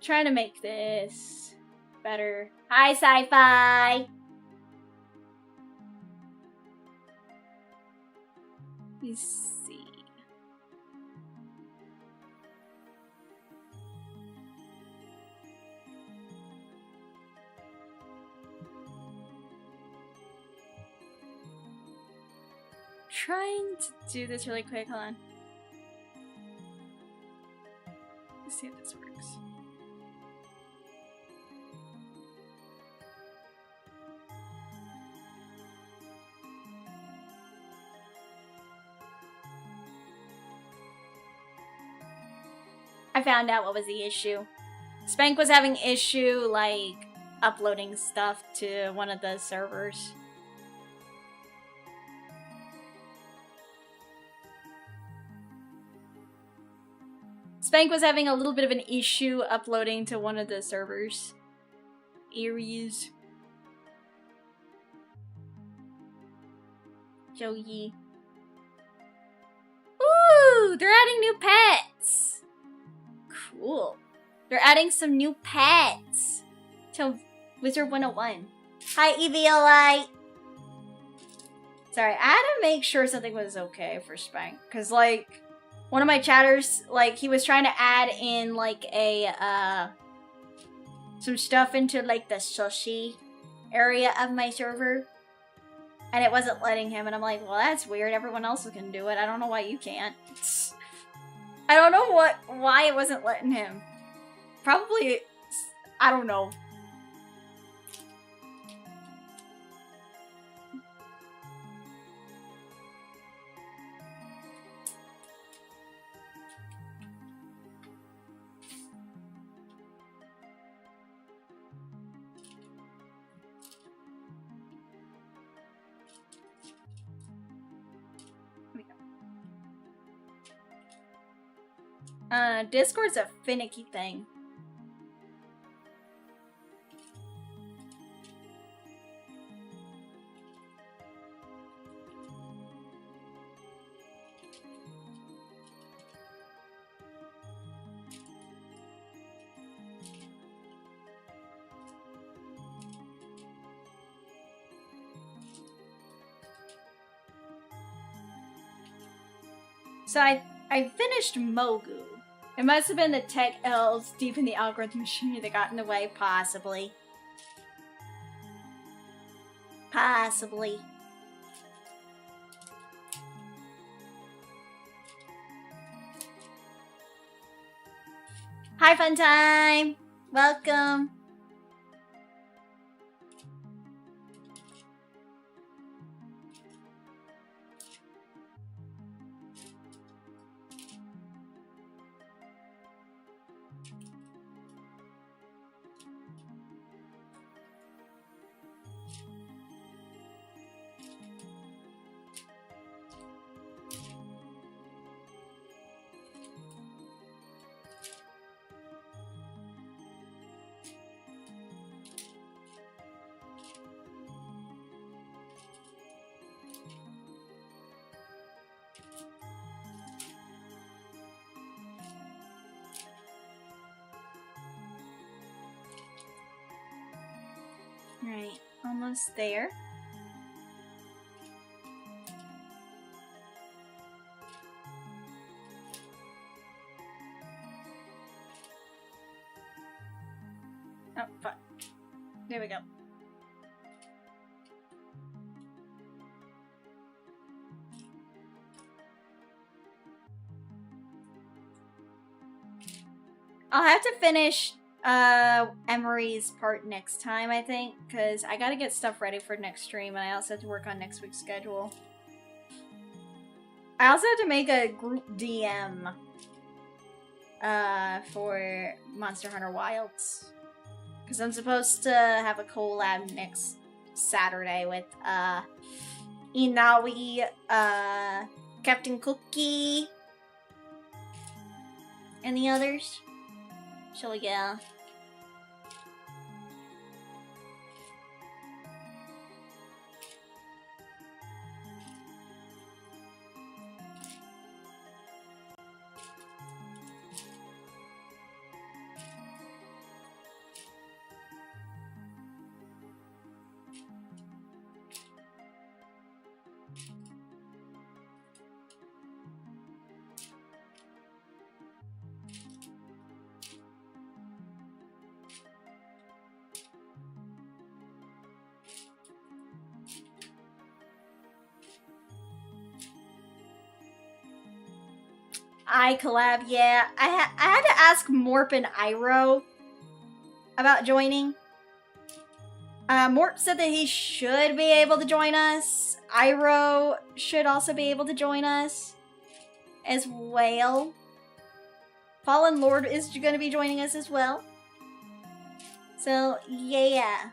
Trying to make this better. Hi, Sci-Fi! Let's see. trying to do this really quick. Hold on. Let's see if this works. I found out what was the issue. Spank was having issue, like, uploading stuff to one of the servers. Spank was having a little bit of an issue uploading to one of the servers. Areas. Joey. Ooh, they're adding new pets. Cool. They're adding some new pets to Wizard 101. Hi, EVLI. Sorry, I had to make sure something was okay for Spank. Because, like, one of my chatters, like, he was trying to add in, like, a, some stuff into, like, the sushi area of my server. And it wasn't letting him, and I'm like, well, that's weird. Everyone else can do it. I don't know why you can't. I don't know why it wasn't letting him. Probably, I don't know. Discord's a finicky thing. So I finished Mogu. It must have been the tech elves deep in the algorithm machinery that got in the way, possibly. Possibly. Hi, fun time! Welcome! Right, almost there. Oh, fuck. There we go. I'll have to finish Emuri's part next time, I think, because I gotta get stuff ready for next stream, and I also have to work on next week's schedule. I also have to make a group DM for Monster Hunter Wilds, because I'm supposed to have a collab next Saturday with Inawi, Captain Cookie, and the others. Shall we go? I collab, yeah. I had to ask Morp and Iroh about joining. Morp said that he should be able to join us. Iroh should also be able to join us as well. Fallen Lord is going to be joining us as well. So, yeah.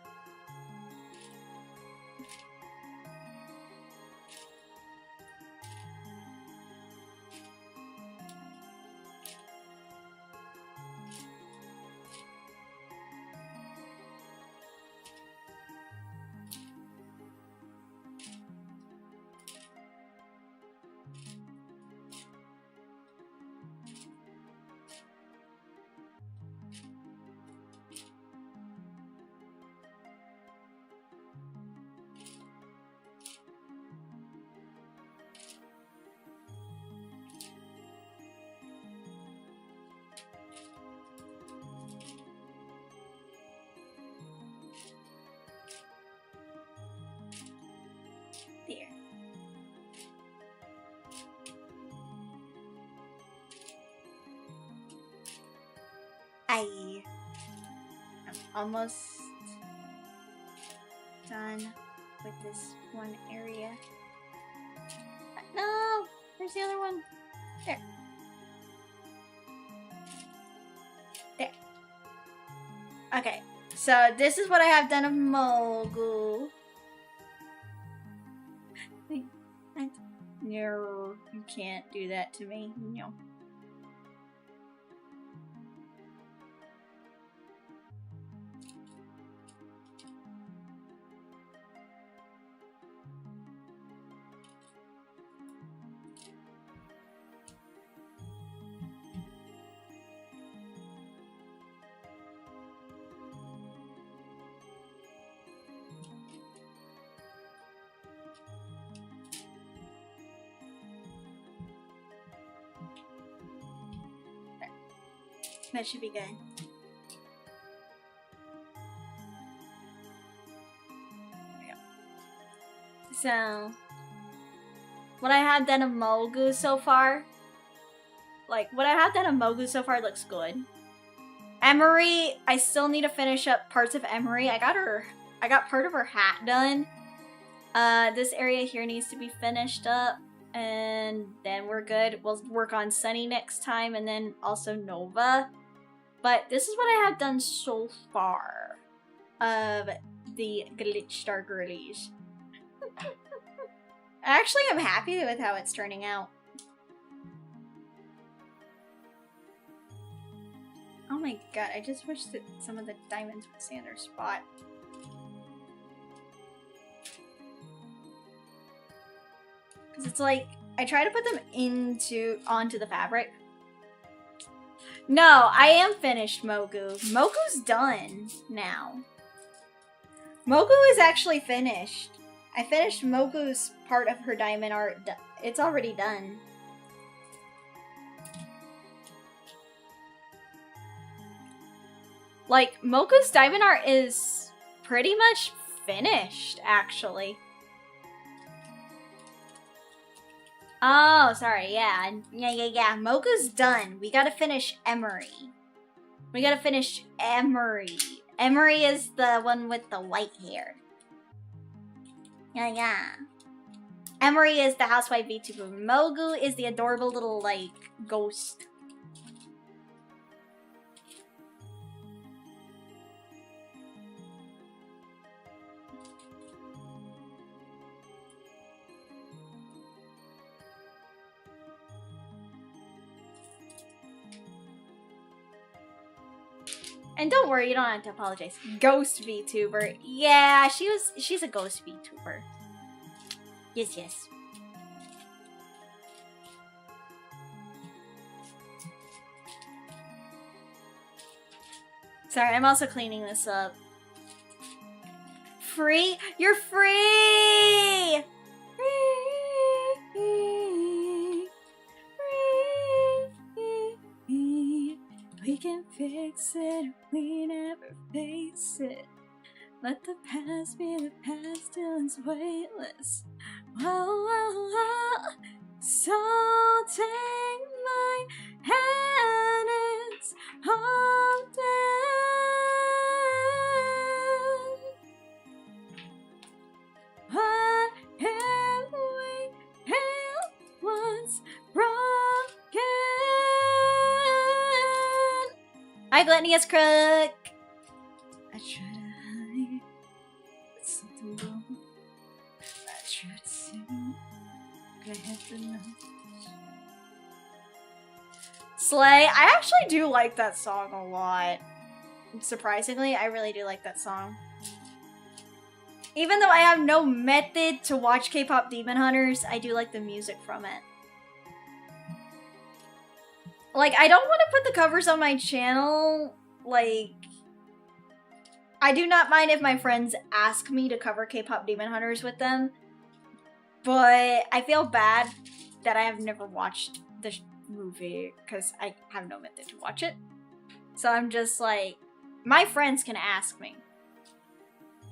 I'm almost done with this one area. No! Where's the other one? There. There. Okay, so this is what I have done of Mogu. No, you can't do that to me. No. That should be good. There we go. So, what I have done of Mogu so far, looks good. Emuri, I still need to finish up parts of Emuri. I got part of her hat done. This area here needs to be finished up. And then we're good. We'll work on Sunny next time, and then also Nova. But this is what I have done so far of the Glitch Star Girlies. Actually, I'm happy with how it's turning out. Oh my god, I just wish that some of the diamonds would stay in their spot. Because it's like, I try to put them onto the fabric. No, I am finished, Mogu. Mogu's done now. Mogu is actually finished. I finished Mogu's part of her diamond art. It's already done. Like, Mogu's diamond art is pretty much finished, actually. Oh, sorry, yeah. Yeah. Mogu's done. We gotta finish Emuri. Emuri is the one with the white hair. Yeah. Emuri is the housewife VTuber. Mogu is the adorable little, like, ghost. And don't worry, you don't have to apologize. Ghost VTuber. Yeah, she's a ghost VTuber. Yes. Sorry, I'm also cleaning this up. Free? You're free! We can fix it, we never face it. Let the past be the past till it's weightless. Whoa. So take my What have we held once broken? Hi, Gluttonious Crook! I try to hide something wrong. I try to sing, but I have to know. Slay. I actually do like that song a lot. Surprisingly, I really do like that song. Even though I have no method to watch K-pop Demon Hunters, I do like the music from it. Like, I don't want to put the covers on my channel. Like, I do not mind if my friends ask me to cover K-pop Demon Hunters with them. But I feel bad that I have never watched the movie because I have no method to watch it. So I'm just like, my friends can ask me.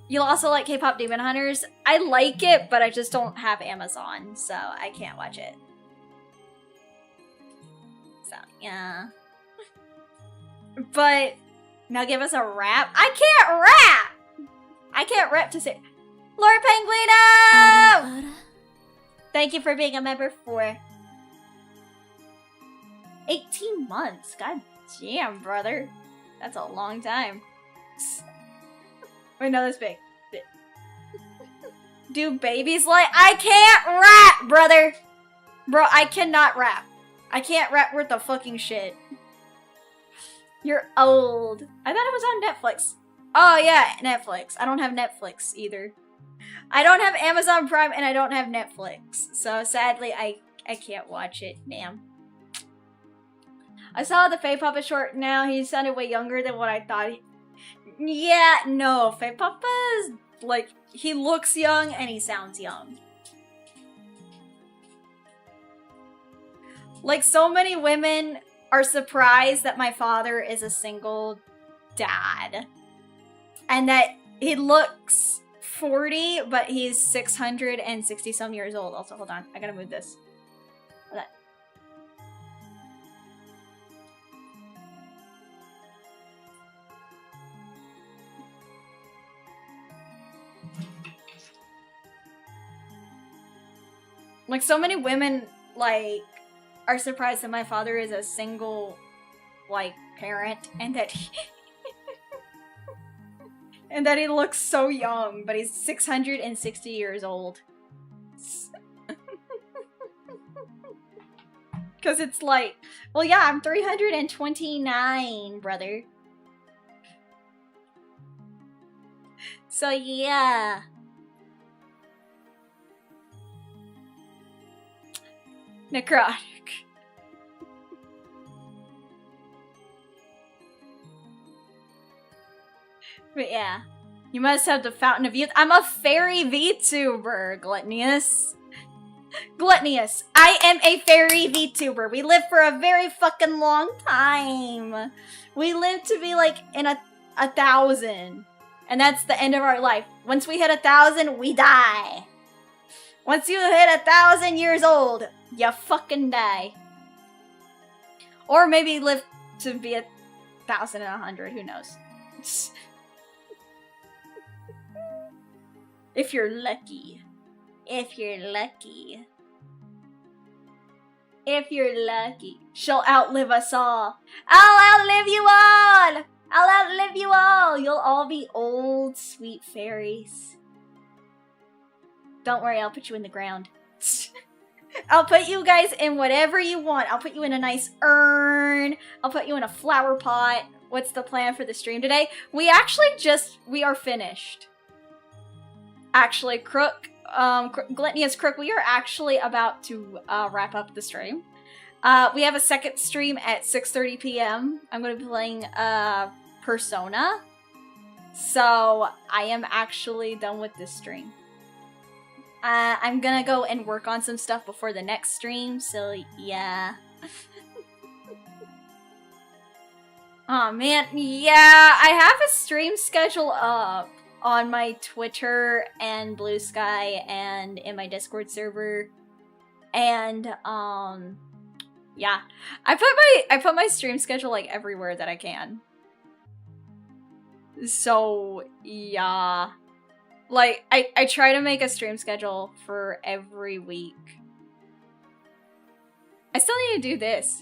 You'll also like K-pop Demon Hunters? I like it, but I just don't have Amazon, so I can't watch it. So, yeah. But, now give us a rap? I can't rap! I can't rap to say... Lord Penguino! Thank you for being a member for 18 months. God damn, brother. That's a long time. Wait, no, that's big. Do babies like... I can't rap, brother! Bro, I cannot rap. I can't rap worth the fucking shit. You're old. I thought it was on Netflix. Oh, yeah, Netflix. I don't have Netflix either. I don't have Amazon Prime and I don't have Netflix. So, sadly, I can't watch it. Damn. I saw the Faye Papa short now. He sounded way younger than what I thought he... Yeah, no. Faye Papa is, like, he looks young and he sounds young. Like, so many women are surprised that my father is a single dad. And that he looks 40, but he's 660 some years old. Also, hold on. I gotta move this. Hold on. Like, so many women, like, are surprised that my father is a single, like, parent, and that he... and that he looks so young, but he's 660 years old. Because it's like, well, yeah, I'm 329, brother. So, yeah. Necrotic. But yeah. You must have the Fountain of Youth. I'm a fairy VTuber, Gluttonious. Gluttonious. I am a fairy VTuber. We live for a very fucking long time. We live to be like in a 1,000. And that's the end of our life. Once we hit 1,000, we die. Once you hit 1,000 years old, you fucking die. Or maybe live to be 1,100, who knows. If you're lucky. If you're lucky. If you're lucky. She'll outlive us all. I'll outlive you all! I'll outlive you all! You'll all be old, sweet fairies. Don't worry, I'll put you in the ground. I'll put you guys in whatever you want. I'll put you in a nice urn. I'll put you in a flower pot. What's the plan for the stream today? We are finished. Actually, Crook, Gluttonious Crook, we are actually about to wrap up the stream. We have a second stream at 6:30 p.m. I'm going to be playing Persona. So, I am actually done with this stream. I'm gonna go and work on some stuff before the next stream, so yeah. Oh man, yeah, I have a stream schedule up on my Twitter and Blue Sky and in my Discord server. And, Yeah. I put my stream schedule like everywhere that I can. So, yeah. Like, I try to make a stream schedule for every week. I still need to do this.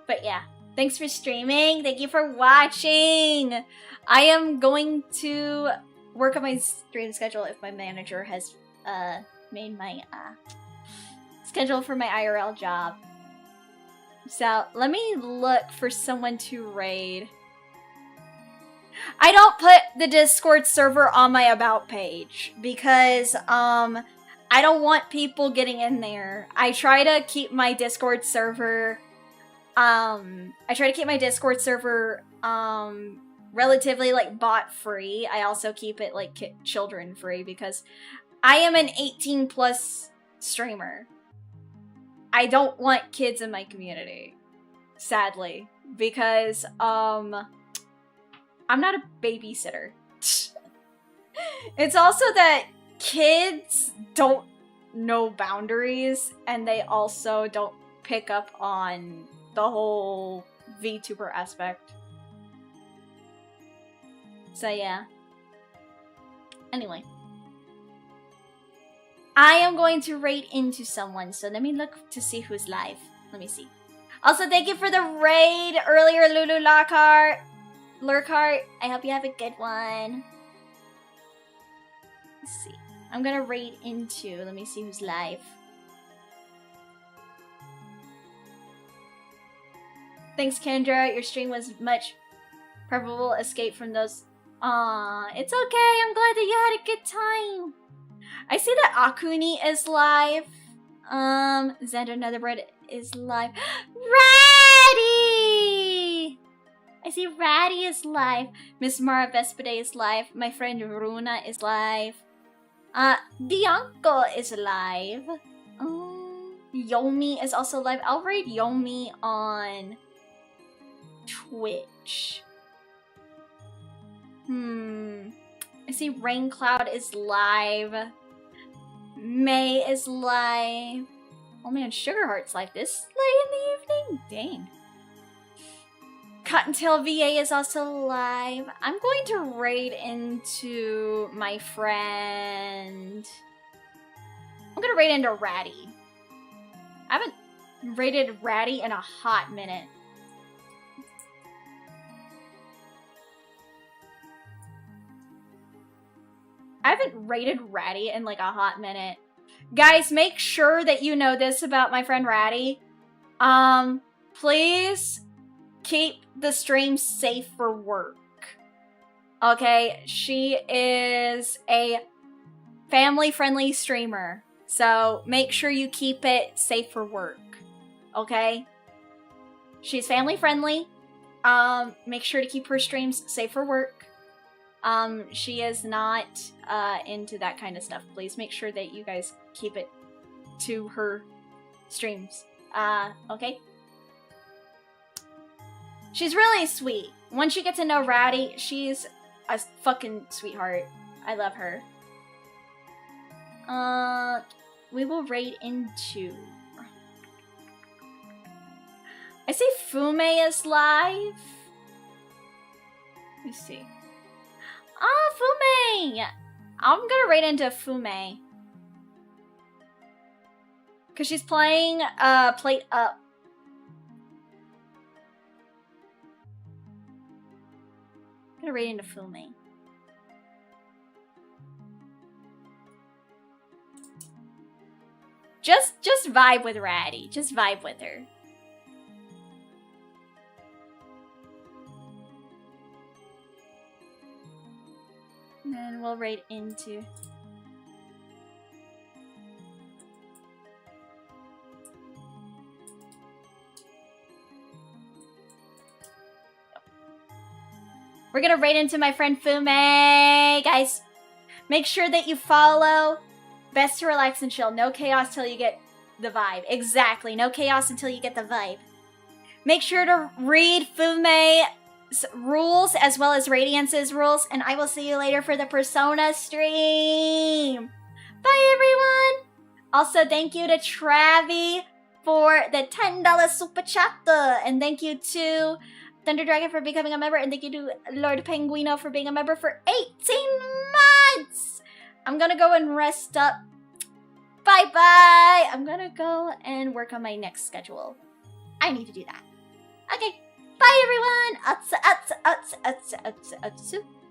But yeah. Thanks for streaming. Thank you for watching. I am going to work on my stream schedule if my manager has made my schedule for my IRL job. So let me look for someone to raid. I don't put the Discord server on my about page because I don't want people getting in there. I try to keep my Discord server relatively like bot free. I also keep it like children free because I am an 18 plus streamer. I don't want kids in my community, sadly, because I'm not a babysitter. It's also that kids don't know boundaries, and they also don't pick up on the whole VTuber aspect. So yeah. Anyway. I am going to raid into someone, so let me look to see who's live. Let me see. Also, thank you for the raid earlier, Lulu Lockhart. Lurkhart, I hope you have a good one. Let's see. I'm gonna raid into, let me see who's live. Thanks, Kendra. Your stream was much preferable. Escape from those. Aw, it's okay. I'm glad that you had a good time. I see that Akuni is live. Xander Netherbread is live. Ratty! I see Ratty is live. Miss Mara Vespide is live. My friend Runa is live. Dianco is live. Yomi is also live. I'll raid Yomi on Twitch. I see Rain Cloud is live. May is live. Oh man, Sugarheart's live this late in the evening? Dang. Cottontail VA is also live. I'm going to raid into my friend. I'm gonna raid into Ratty. I haven't raided Ratty in a hot minute. I haven't raided Ratty in like a hot minute. Guys, make sure that you know this about my friend Ratty. Please keep the stream safe for work. Okay? She is a family-friendly streamer. So make sure you keep it safe for work. Okay? She's family-friendly. Make sure to keep her streams safe for work. She is not into that kind of stuff. Please make sure that you guys keep it to her streams. Okay? She's really sweet. Once you get to know Ratty, she's a fucking sweetheart. I love her. We will raid into... I see Fume is live. Let's see. Oh, Fume! I'm gonna raid into Fume. Because she's playing Plate Up. I'm gonna raid into Fume. Just vibe with Ratty. Just vibe with her. And then we'll raid into... We're gonna raid into my friend Fume, guys. Make sure that you follow. Best to relax and chill. No chaos till you get the vibe. Exactly. No chaos until you get the vibe. Make sure to read Fume's rules as well as Radiance's rules, and I will see you later for the Persona stream. Bye, everyone! Also, thank you to Travi for the $10 super chat, and thank you to Thunder Dragon for becoming a member, and thank you to Lord Penguino for being a member for 18 months! I'm gonna go and rest up. Bye-bye! I'm gonna go and work on my next schedule. I need to do that. Okay, bye everyone! Atsu, atsu, atsu, atsu, atsu, atsu.